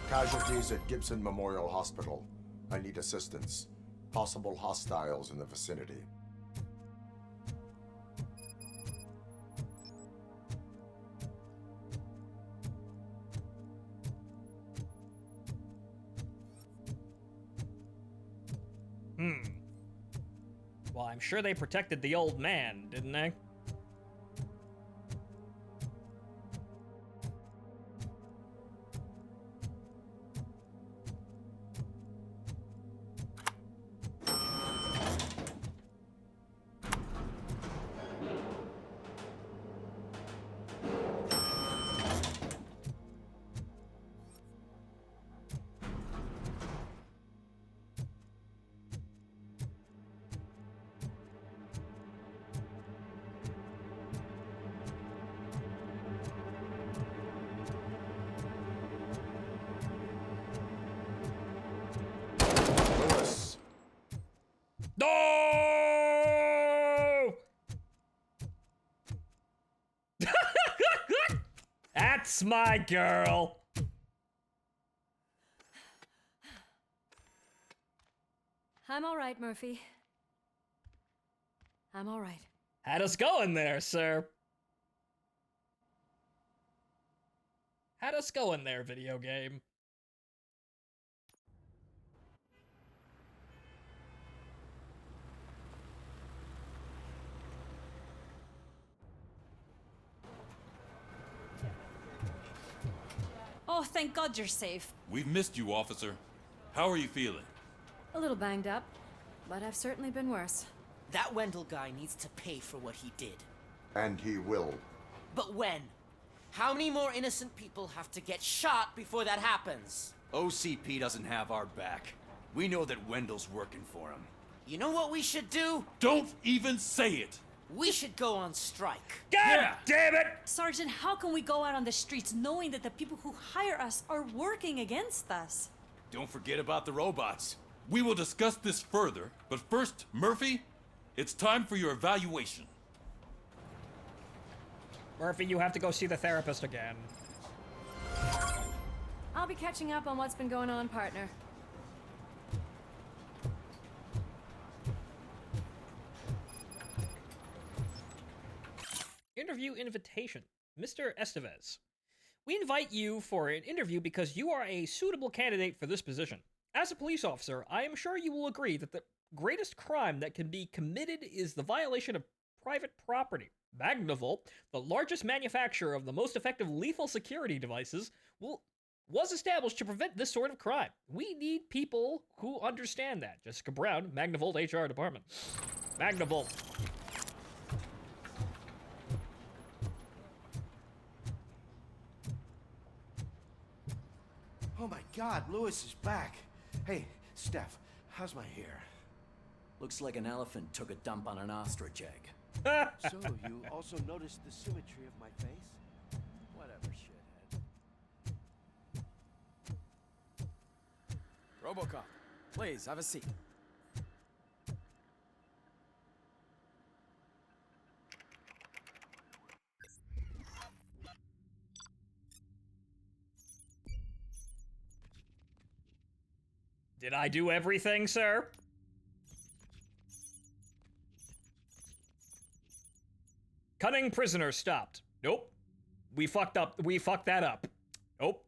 Casualties at Gibson Memorial Hospital. I need assistance. Possible hostiles in the vicinity. Well, I'm sure they protected the old man, didn't they? No! That's my girl. I'm all right, Murphy. I'm all right. Had us going there, sir. Had us going there, video game. Oh, thank God you're safe. We've missed you, officer. How are you feeling? A little banged up, but I've certainly been worse. That Wendell guy needs to pay for what he did. And he will. But when? How many more innocent people have to get shot before that happens? OCP doesn't have our back. We know that Wendell's working for him. You know what we should do? Don't even say it! We should go on strike. God damn it! Sergeant, how can we go out on the streets knowing that the people who hire us are working against us? Don't forget about the robots. We will discuss this further, but first, Murphy, it's time for your evaluation. Murphy, you have to go see the therapist again. I'll be catching up on what's been going on, partner. Interview invitation. Mr. Estevez. We invite you for an interview because you are a suitable candidate for this position. As a police officer, I am sure you will agree that the greatest crime that can be committed is the violation of private property. Magnavolt, the largest manufacturer of the most effective lethal security devices, was established to prevent this sort of crime. We need people who understand that. Jessica Brown, Magnavolt HR Department. Magnavolt. Oh my God, Lewis is back. Hey, Steph, how's my hair? Looks like an elephant took a dump on an ostrich egg. So, you also noticed the symmetry of my face? Whatever, shithead. Robocop, please, have a seat. Did I do everything, sir? Cutting prisoner stopped. Nope. We fucked up. We fucked that up. Nope.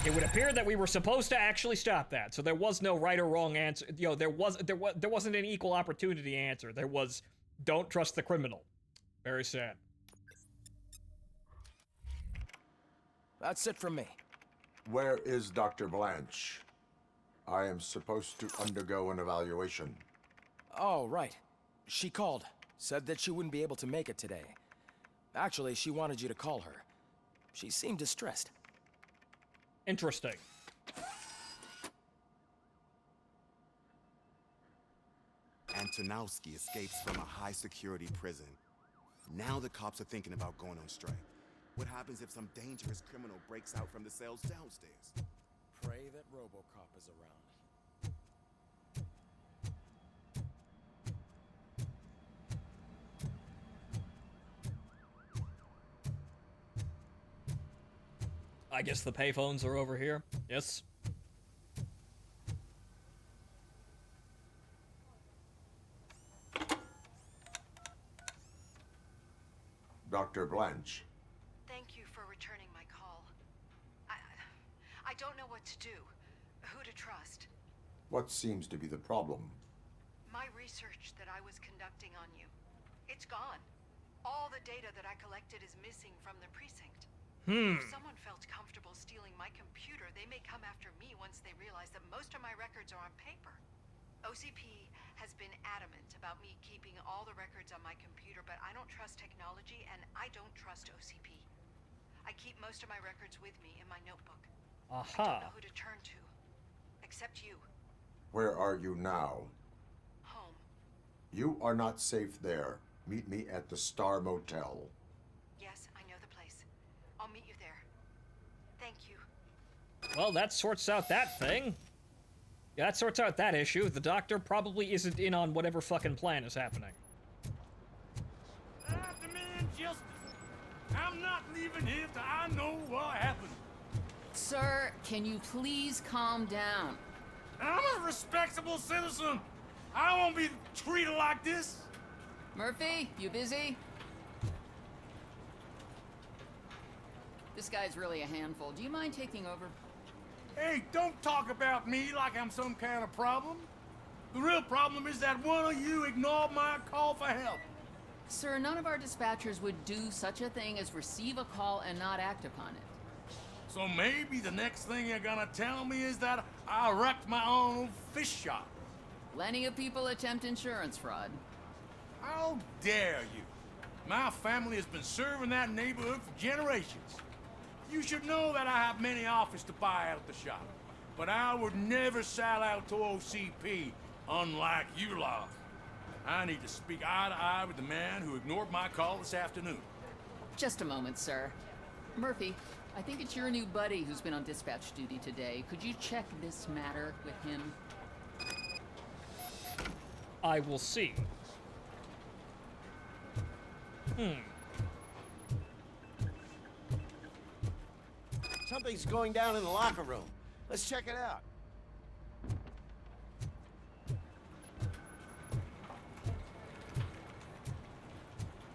It would appear that we were supposed to actually stop that, so there was no right or wrong answer. You know, there wasn't an equal opportunity answer. There was, don't trust the criminal. Very sad. That's it from me. Where is Dr. Blanche? I am supposed to undergo an evaluation. Oh, right. She called. Said that she wouldn't be able to make it today. Actually, she wanted you to call her. She seemed distressed. Interesting. Antonowski escapes from a high-security prison. Now the cops are thinking about going on strike. What happens if some dangerous criminal breaks out from the cells downstairs? Pray that Robocop is around. I guess the payphones are over here. Yes. Dr. Blanche. Thank you for returning my call. I don't know what to do. Who to trust. What seems to be the problem? My research that I was conducting on you. It's gone. All the data that I collected is missing from the precinct. If someone felt comfortable stealing my computer, they may come after me once they realize that most of my records are on paper. OCP has been adamant about me keeping all the records on my computer, but I don't trust technology and I don't trust OCP. I keep most of my records with me in my notebook. I don't know who to turn to, except you. Where are you now? Home. You are not safe there. Meet me at the Star Motel. Yes, I know the place. I'll meet you there. Thank you. Well, that sorts out that thing. Yeah, that sorts out that issue. The doctor probably isn't in on whatever fucking plan is happening. I demand justice. I'm not leaving here till I know what happened. Sir, can you please calm down? I'm a respectable citizen. I won't be treated like this. Murphy, you busy? This guy's really a handful. Do you mind taking over? Hey, don't talk about me like I'm some kind of problem. The real problem is that one of you ignored my call for help. Sir, none of our dispatchers would do such a thing as receive a call and not act upon it. So maybe the next thing you're gonna tell me is that I wrecked my own fish shop. Plenty of people attempt insurance fraud. How dare you? My family has been serving that neighborhood for generations. You should know that I have many offers to buy out the shop, but I would never sell out to OCP, unlike you lot. I need to speak eye to eye with the man who ignored my call this afternoon. Just a moment, sir. Murphy, I think it's your new buddy who's been on dispatch duty today. Could you check this matter with him? I will see. Something's going down in the locker room. Let's check it out.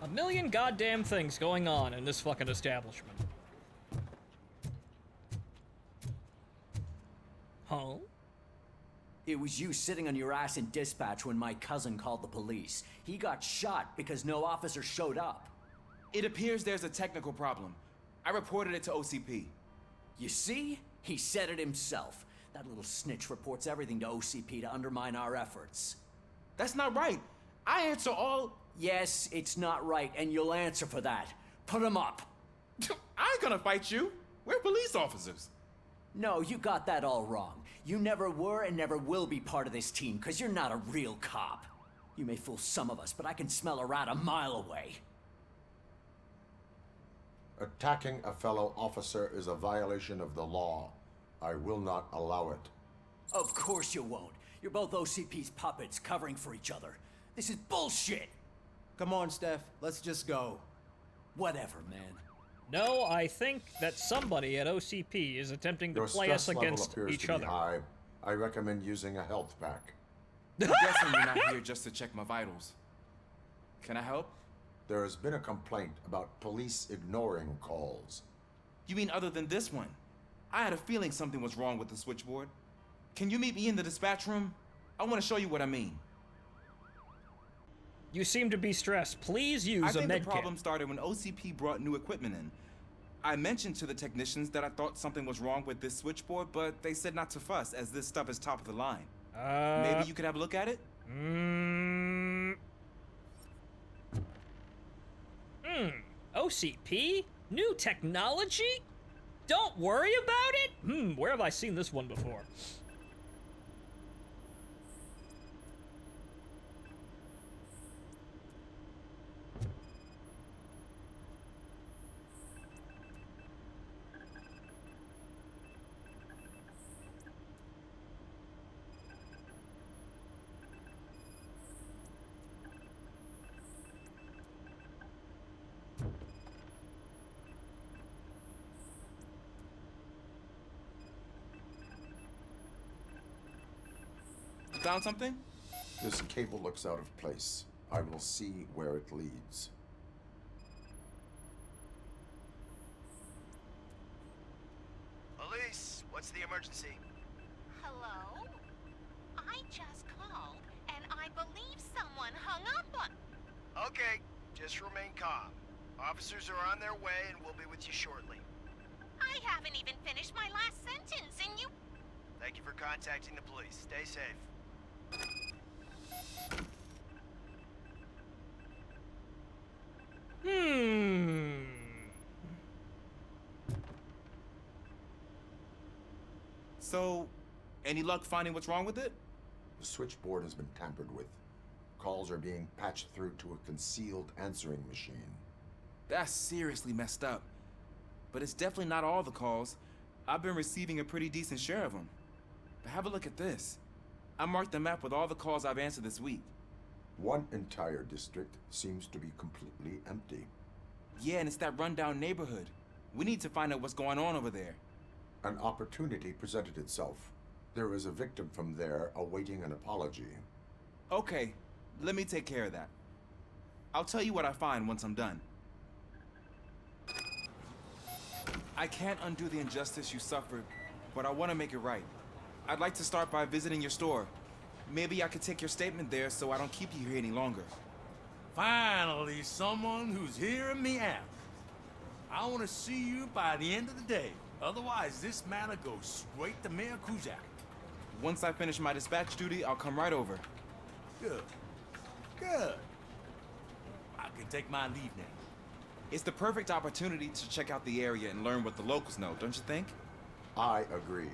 A million goddamn things going on in this fucking establishment. Huh? It was you sitting on your ass in dispatch when my cousin called the police. He got shot because no officer showed up. It appears there's a technical problem. I reported it to OCP. You see? He said it himself. That little snitch reports everything to OCP to undermine our efforts. That's not right. I answer all... Yes, it's not right, and you'll answer for that. Put him up. I ain't gonna fight you. We're police officers. No, you got that all wrong. You never were and never will be part of this team, because you're not a real cop. You may fool some of us, but I can smell a rat a mile away. Attacking a fellow officer is a violation of the law. I will not allow it. Of course you won't. You're both OCP's puppets covering for each other. This is bullshit! Come on, Steph. Let's just go. Whatever, man. No, I think that somebody at OCP is attempting to Your play us stress level against appears each to be other. high. I recommend using a health pack. I'm guessing you're not here just to check my vitals. Can I help? There has been a complaint about police ignoring calls. You mean other than this one? I had a feeling something was wrong with the switchboard. Can you meet me in the dispatch room? I want to show you what I mean. You seem to be stressed. Please use I a think med the problem started when OCP brought new equipment in. I mentioned to the technicians that I thought something was wrong with this switchboard, but they said not to fuss, as this stuff is top of the line. Maybe you could have a look at it? OCP? New technology? Don't worry about it? Where have I seen this one before? Found something? This cable looks out of place. I will see where it leads. Elise, what's the emergency? Hello? I just called, and I believe someone hung up on... Okay, just remain calm. Officers are on their way and we'll be with you shortly. I haven't even finished my last sentence, and you... Thank you for contacting the police. Stay safe. So, any luck finding what's wrong with it? The switchboard has been tampered with. Calls are being patched through to a concealed answering machine. That's seriously messed up. But it's definitely not all the calls. I've been receiving a pretty decent share of them. But have a look at this. I marked the map with all the calls I've answered this week. One entire district seems to be completely empty. Yeah, and it's that rundown neighborhood. We need to find out what's going on over there. An opportunity presented itself. There is a victim from there awaiting an apology. Okay, let me take care of that. I'll tell you what I find once I'm done. I can't undo the injustice you suffered, but I want to make it right. I'd like to start by visiting your store. Maybe I could take your statement there so I don't keep you here any longer. Finally, someone who's hearing me out. I want to see you by the end of the day. Otherwise, this matter goes straight to Mayor Kuzak. Once I finish my dispatch duty, I'll come right over. Good. Good. I can take my leave now. It's the perfect opportunity to check out the area and learn what the locals know, don't you think? I agree.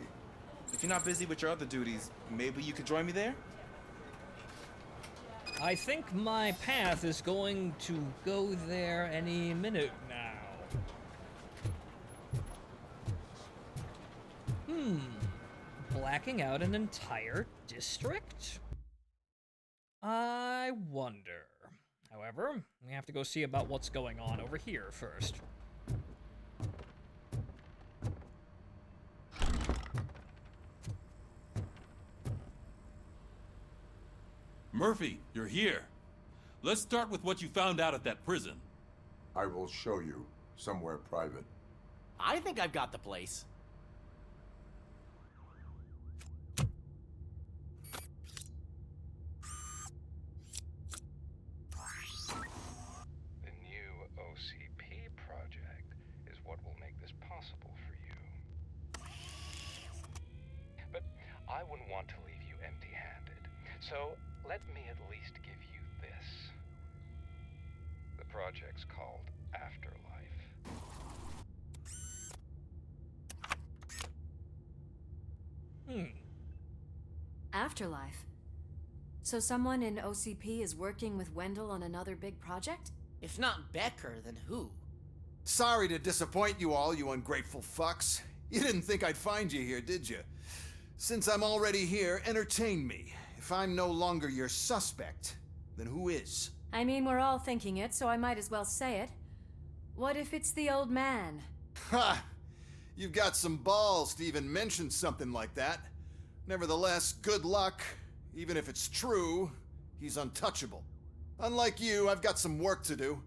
If you're not busy with your other duties, maybe you could join me there? I think my path is going to go there any minute now. Blacking out an entire district? I wonder. However, we have to go see about what's going on over here first. Murphy, you're here. Let's start with what you found out at that prison. I will show you somewhere private. I think I've got the place. The new OCP project is what will make this possible for you. But I wouldn't want to leave you empty-handed. So let me at least give you this. The project's called Afterlife. Afterlife. So someone in OCP is working with Wendell on another big project? If not Becker, then who? Sorry to disappoint you all, you ungrateful fucks. You didn't think I'd find you here, did you? Since I'm already here, entertain me. If I'm no longer your suspect, then who is? I mean, we're all thinking it, so I might as well say it. What if it's the old man? Ha! You've got some balls to even mention something like that. Nevertheless, good luck. Even if it's true, he's untouchable. Unlike you, I've got some work to do.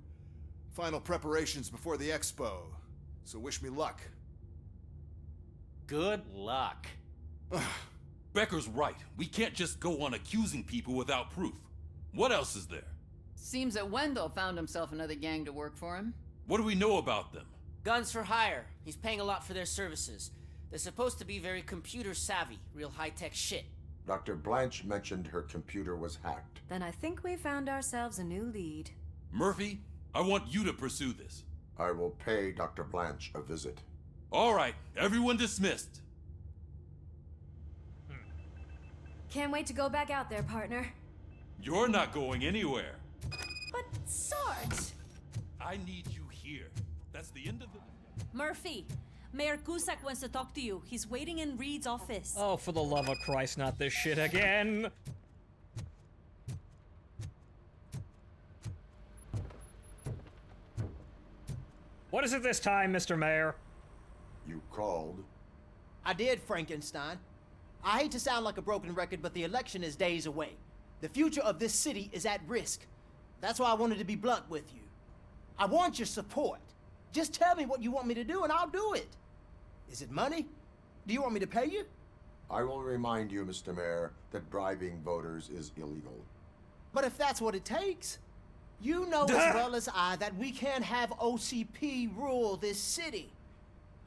Final preparations before the expo. So wish me luck. Good luck. Becker's right. We can't just go on accusing people without proof. What else is there? Seems that Wendell found himself another gang to work for him. What do we know about them? Guns for hire. He's paying a lot for their services. They're supposed to be very computer savvy, real high-tech shit. Dr. Blanche mentioned her computer was hacked. Then I think we found ourselves a new lead. Murphy, I want you to pursue this. I will pay Dr. Blanche a visit. All right, everyone dismissed. Can't wait to go back out there, partner. You're not going anywhere. But, Sarge... I need you here. That's the end of the... Murphy, Mayor Cusack wants to talk to you. He's waiting in Reed's office. Oh, for the love of Christ, not this shit again. What is it this time, Mr. Mayor? You called? I did, Frankenstein. I hate to sound like a broken record, but the election is days away. The future of this city is at risk. That's why I wanted to be blunt with you. I want your support. Just tell me what you want me to do and I'll do it. Is it money? Do you want me to pay you? I will remind you, Mr. Mayor, that bribing voters is illegal. But if that's what it takes, you know as well as I that we can't have OCP rule this city.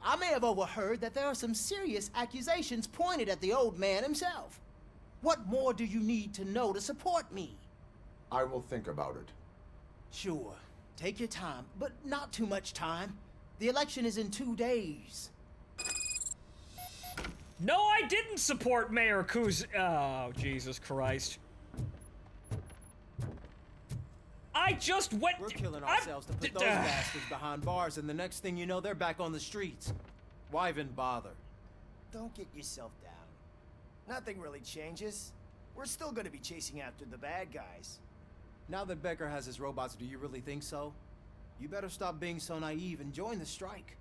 I may have overheard that there are some serious accusations pointed at the old man himself. What more do you need to know to support me? I will think about it. Sure. Take your time, but not too much time. The election is in 2 days. No, I didn't support Mayor Kuz. Oh, Jesus Christ. I just went. We're killing ourselves to put those bastards behind bars, and the next thing you know, they're back on the streets. Why even bother? Don't get yourself down. Nothing really changes. We're still gonna be chasing after the bad guys. Now that Becker has his robots, do you really think so? You better stop being so naive and join the strike.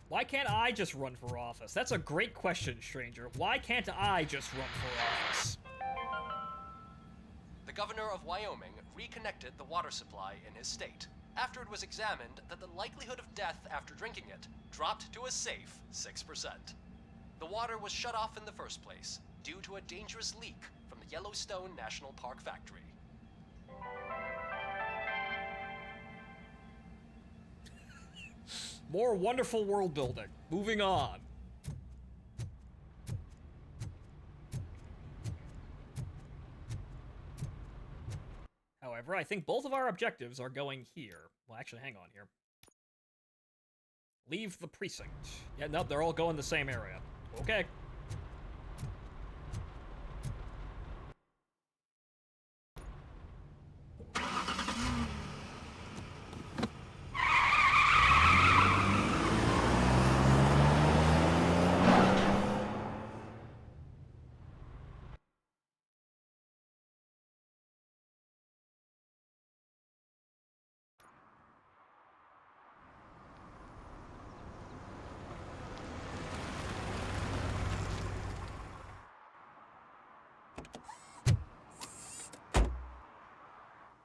Why can't I just run for office? That's a great question, stranger. Why can't I just run for office? The governor of Wyoming reconnected the water supply in his state after it was examined that the likelihood of death after drinking it dropped to a safe 6%. The water was shut off in the first place due to a dangerous leak from the Yellowstone National Park factory. More wonderful world building. Moving on. However, I think both of our objectives are going here. Well, actually, hang on here. Leave the precinct. Yeah, no, they're all going the same area. Okay.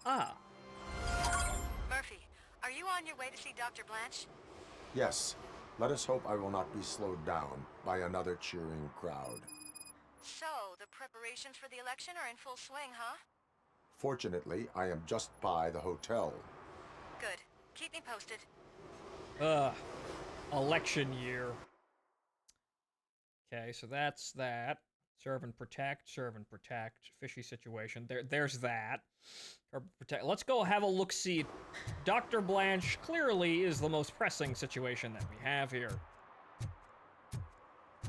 Ah. Murphy, are you on your way to see Dr. Blanche? Yes. Let us hope I will not be slowed down by another cheering crowd. So, the preparations for the election are in full swing, huh? Fortunately, I am just by the hotel. Good. Keep me posted. Election year. Okay, so that's that. Serve and protect, fishy situation. There's that. Or protect. Let's go have a look-see. Dr. Blanche clearly is the most pressing situation that we have here.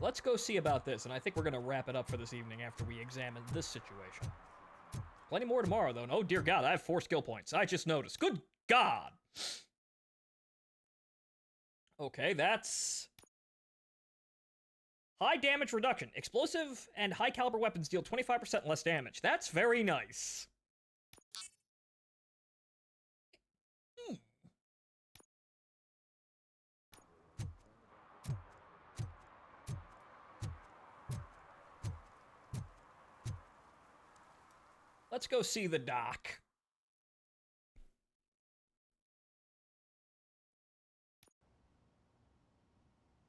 Let's go see about this, and I think we're going to wrap it up for this evening after we examine this situation. Plenty more tomorrow, though. And oh, dear God, I have 4 skill points. I just noticed. Good God! Okay, that's... high damage reduction. Explosive and high caliber weapons deal 25% less damage. That's very nice. Let's go see the doc.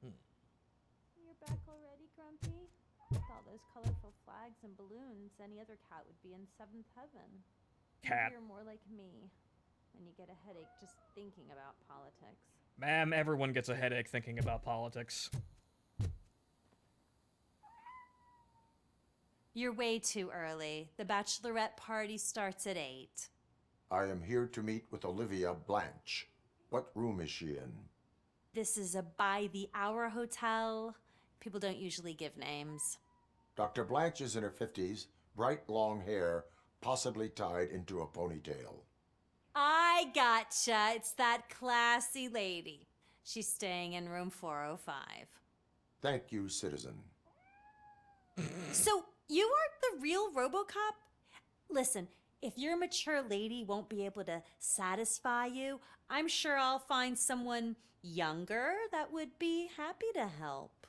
You're back already, Grumpy? With all those colorful flags and balloons, any other cat would be in 7th heaven. Cat. You're more like me, and you get a headache just thinking about politics. Ma'am, everyone gets a headache thinking about politics. You're way too early. The bachelorette party starts at 8. I am here to meet with Olivia Blanche. What room is she in? This is a by-the-hour hotel. People don't usually give names. Dr. Blanche is in her 50s, bright long hair, possibly tied into a ponytail. I gotcha. It's that classy lady. She's staying in room 405. Thank you, citizen. So, you aren't the real Robocop? Listen, if your mature lady won't be able to satisfy you, I'm sure I'll find someone younger that would be happy to help.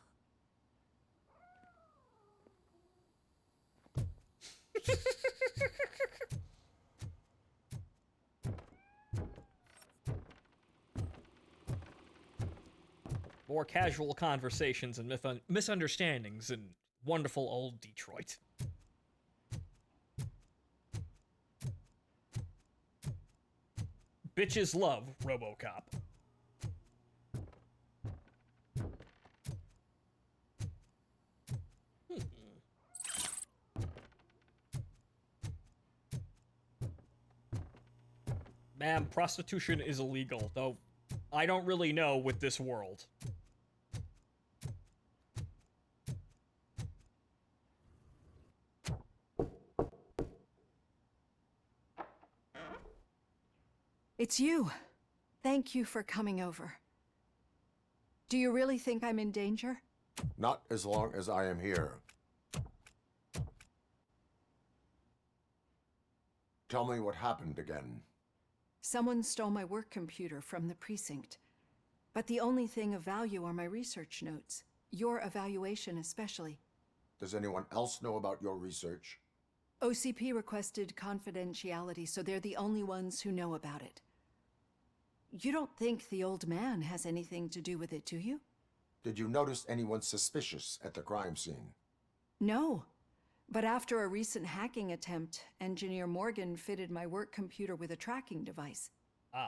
More casual conversations and misunderstandings in wonderful old Detroit. Bitches love Robocop. Ma'am, prostitution is illegal, though I don't really know with this world. It's you. Thank you for coming over. Do you really think I'm in danger? Not as long as I am here. Tell me what happened again. Someone stole my work computer from the precinct. But the only thing of value are my research notes. Your evaluation especially. Does anyone else know about your research? OCP requested confidentiality, so they're the only ones who know about it. You don't think the old man has anything to do with it, do you? Did you notice anyone suspicious at the crime scene? No. But after a recent hacking attempt, Engineer Morgan fitted my work computer with a tracking device.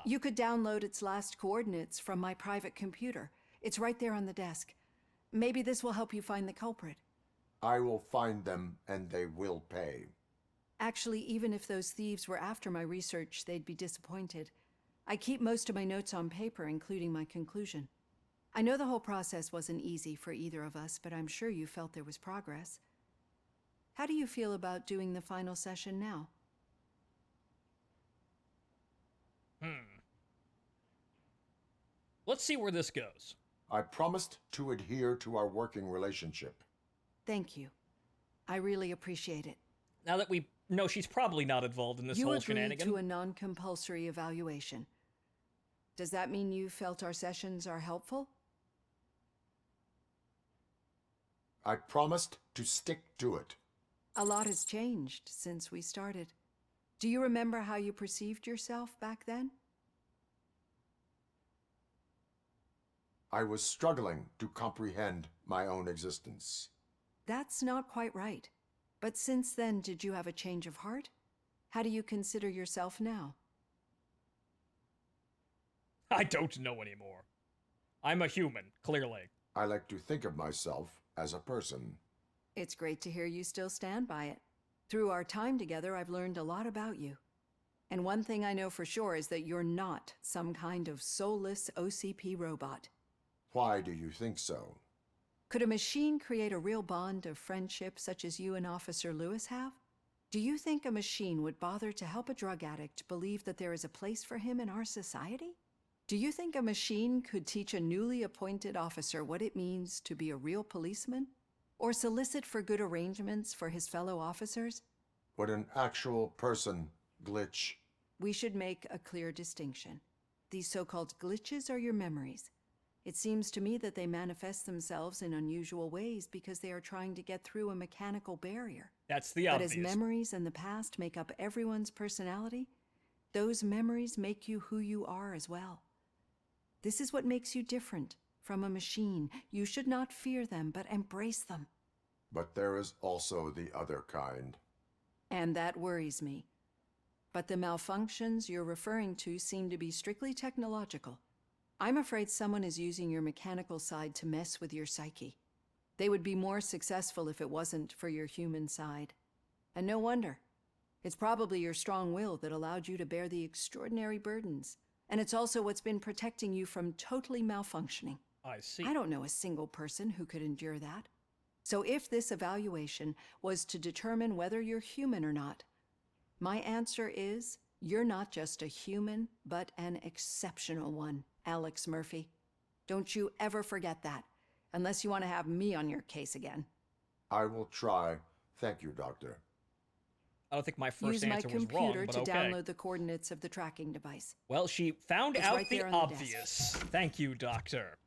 You could download its last coordinates from my private computer. It's right there on the desk. Maybe this will help you find the culprit. I will find them, and they will pay. Actually, even if those thieves were after my research, they'd be disappointed. I keep most of my notes on paper, including my conclusion. I know the whole process wasn't easy for either of us, but I'm sure you felt there was progress. How do you feel about doing the final session now? Let's see where this goes. I promised to adhere to our working relationship. Thank you. I really appreciate it. Now that we know she's probably not involved in this whole shenanigan. You agreed to a non-compulsory evaluation. Does that mean you felt our sessions are helpful? I promised to stick to it. A lot has changed since we started. Do you remember how you perceived yourself back then? I was struggling to comprehend my own existence. That's not quite right. But since then, did you have a change of heart? How do you consider yourself now? I don't know anymore. I'm a human, clearly. I like to think of myself as a person. It's great to hear you still stand by it. Through our time together, I've learned a lot about you. And one thing I know for sure is that you're not some kind of soulless OCP robot. Why do you think so? Could a machine create a real bond of friendship such as you and Officer Lewis have? Do you think a machine would bother to help a drug addict believe that there is a place for him in our society? Do you think a machine could teach a newly appointed officer what it means to be a real policeman? Or solicit for good arrangements for his fellow officers? Would an actual person glitch? We should make a clear distinction. These so-called glitches are your memories. It seems to me that they manifest themselves in unusual ways because they are trying to get through a mechanical barrier. That's the But obvious. as memories in the past make up everyone's personality, those memories make you who you are as well. This is what makes you different from a machine. You should not fear them, but embrace them. But there is also the other kind. And that worries me. But the malfunctions you're referring to seem to be strictly technological. I'm afraid someone is using your mechanical side to mess with your psyche. They would be more successful if it wasn't for your human side. And no wonder. It's probably your strong will that allowed you to bear the extraordinary burdens. And it's also what's been protecting you from totally malfunctioning. I see. I don't know a single person who could endure that. So if this evaluation was to determine whether you're human or not, my answer is you're not just a human, but an exceptional one, Alex Murphy. Don't you ever forget that, unless you want to have me on your case again. I will try. Thank you, Doctor. I don't think my first Use my answer was wrong, computer but to okay. download the coordinates of the tracking device. Well, she found It's out right the there on the desk. obvious. Thank you, Doctor.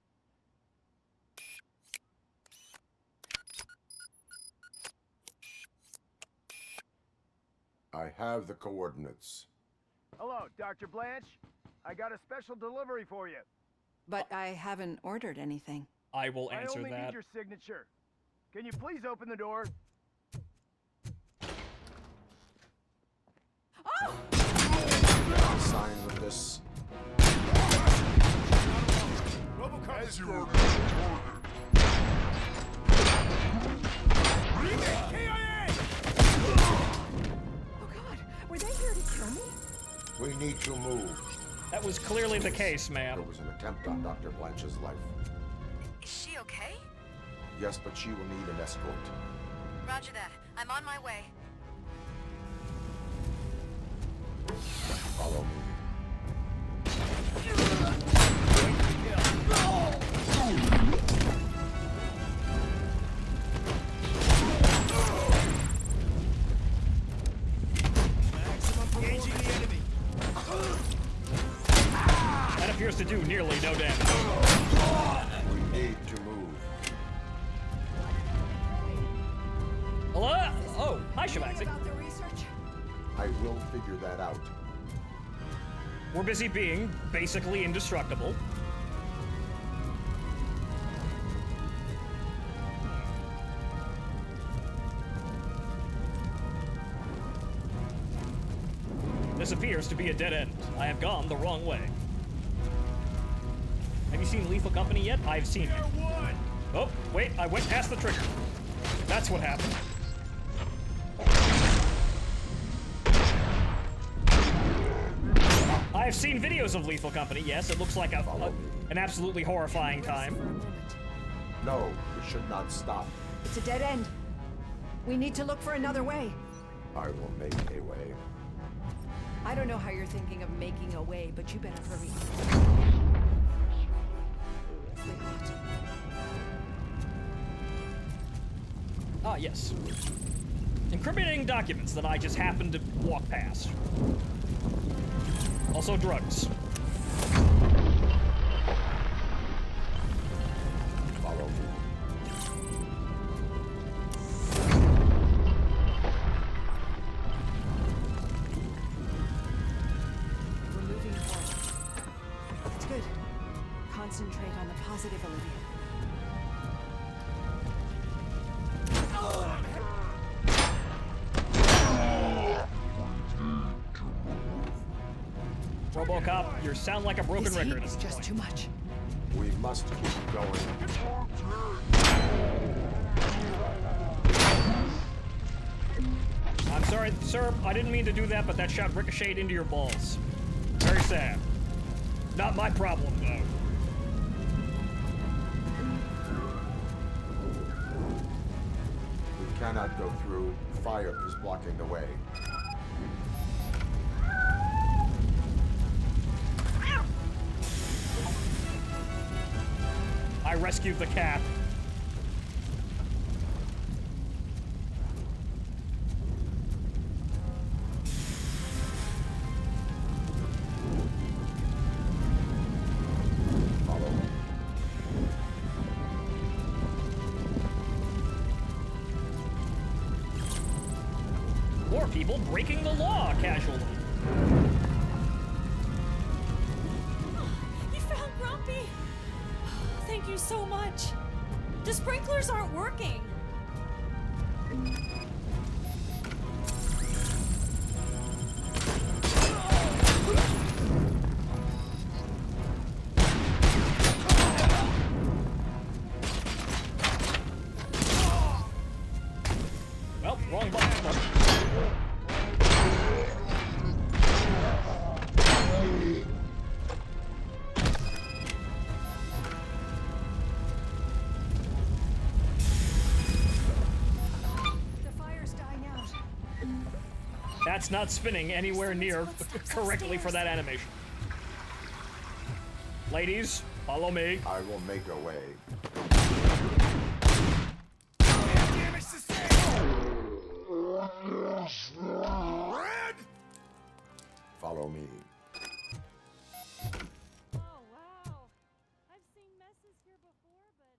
I have the coordinates. Hello, Dr. Blanche. I got a special delivery for you. But I haven't ordered anything. I will I answer only that. need your signature. Can you please open the door? Sign with this. Robocop is your Oh God, were they here to kill me? We need to move. That was clearly the case, ma'am. There was an attempt on Dr. Blanche's life. Is she okay? Yes, but she will need an escort. Roger that. I'm on my way. Follow me. Engaging the enemy. That appears to do nearly no damage. We need to move. Hello? Oh, hi, Shavaxi. About the research? I will figure that out. We're busy being basically indestructible. This appears to be a dead end. I have gone the wrong way. Have you seen Lethal Company yet? I've seen it. Oh, wait, I went past the trigger. That's what happened. I've seen videos of Lethal Company, yes. It looks like an absolutely horrifying time. No, we should not stop. It's a dead end. We need to look for another way. I will make a way. I don't know how you're thinking of making a way, but you better hurry. Ah, yes. Incriminating documents that I just happened to walk past. Also drugs. Follow me. We're moving forward. It's good. Concentrate on the positive, Olivia. Robocop, you sound like a broken This record. heat is just too much. We must keep going. I'm sorry, sir. I didn't mean to do that, but that shot ricocheted into your balls. Very sad. Not my problem, though. cannot go through. Fire is blocking the way. I rescued the cat. Follow me. More people breaking the law casually. You found Grumpy! Thank you so much. The sprinklers aren't working. Well, wrong button. The fire's dying out. That's not spinning anywhere near correctly for that animation. Ladies, follow me. I will make a way. Red! Follow me. Oh, wow. I've seen messes here before, but...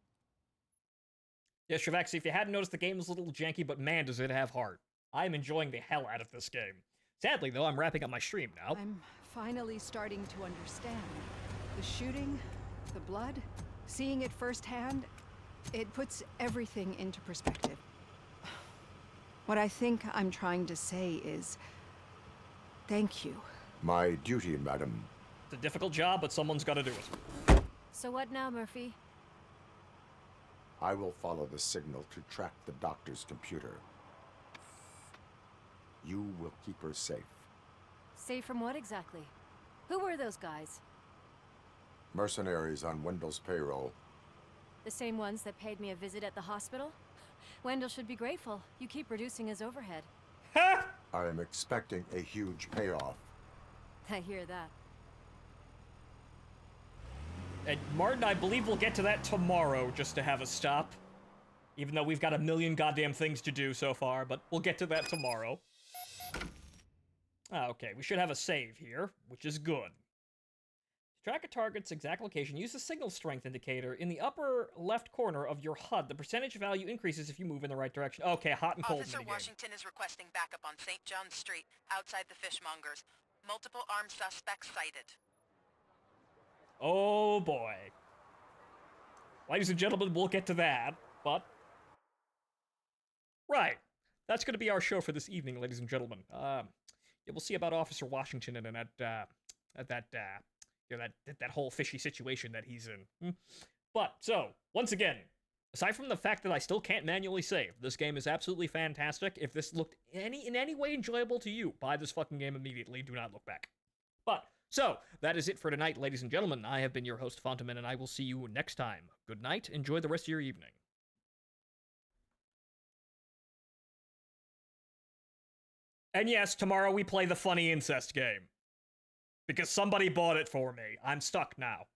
Yeah, Shavaxi, if you hadn't noticed, the game is a little janky, but man, does it have heart. I'm enjoying the hell out of this game. Sadly, though, I'm wrapping up my stream now. I'm finally starting to understand. The shooting, the blood, seeing it firsthand, it puts everything into perspective. What I think I'm trying to say is, thank you. My duty, madam. It's a difficult job, but someone's got to do it. So what now, Murphy? I will follow the signal to track the doctor's computer. You will keep her safe. Safe from what exactly? Who were those guys? Mercenaries on Wendell's payroll. The same ones that paid me a visit at the hospital? Wendell should be grateful. You keep reducing his overhead. I am expecting a huge payoff. I hear that. And Martin, I believe we'll get to that tomorrow, just to have a stop. Even though we've got a million goddamn things to do so far, but we'll get to that tomorrow. Okay, we should have a save here, which is good. To track a target's exact location, use the signal strength indicator in the upper left corner of your HUD. The percentage value increases if you move in the right direction. Okay, hot and cold. Officer Washington is requesting backup on St. John's Street, outside the fishmongers. Multiple armed suspects sighted. Oh boy. Ladies and gentlemen, we'll get to that, but... Right. That's going to be our show for this evening, ladies and gentlemen. Yeah, we'll see about Officer Washington and that whole fishy situation that he's in. But, so, once again, aside from the fact that I still can't manually save, this game is absolutely fantastic. If this looked in any way enjoyable to you, buy this fucking game immediately. Do not look back. But, so, that is it for tonight, ladies and gentlemen. I have been your host, Phontomen, and I will see you next time. Good night. Enjoy the rest of your evening. And yes, tomorrow we play the funny incest game. Because somebody bought it for me. I'm stuck now.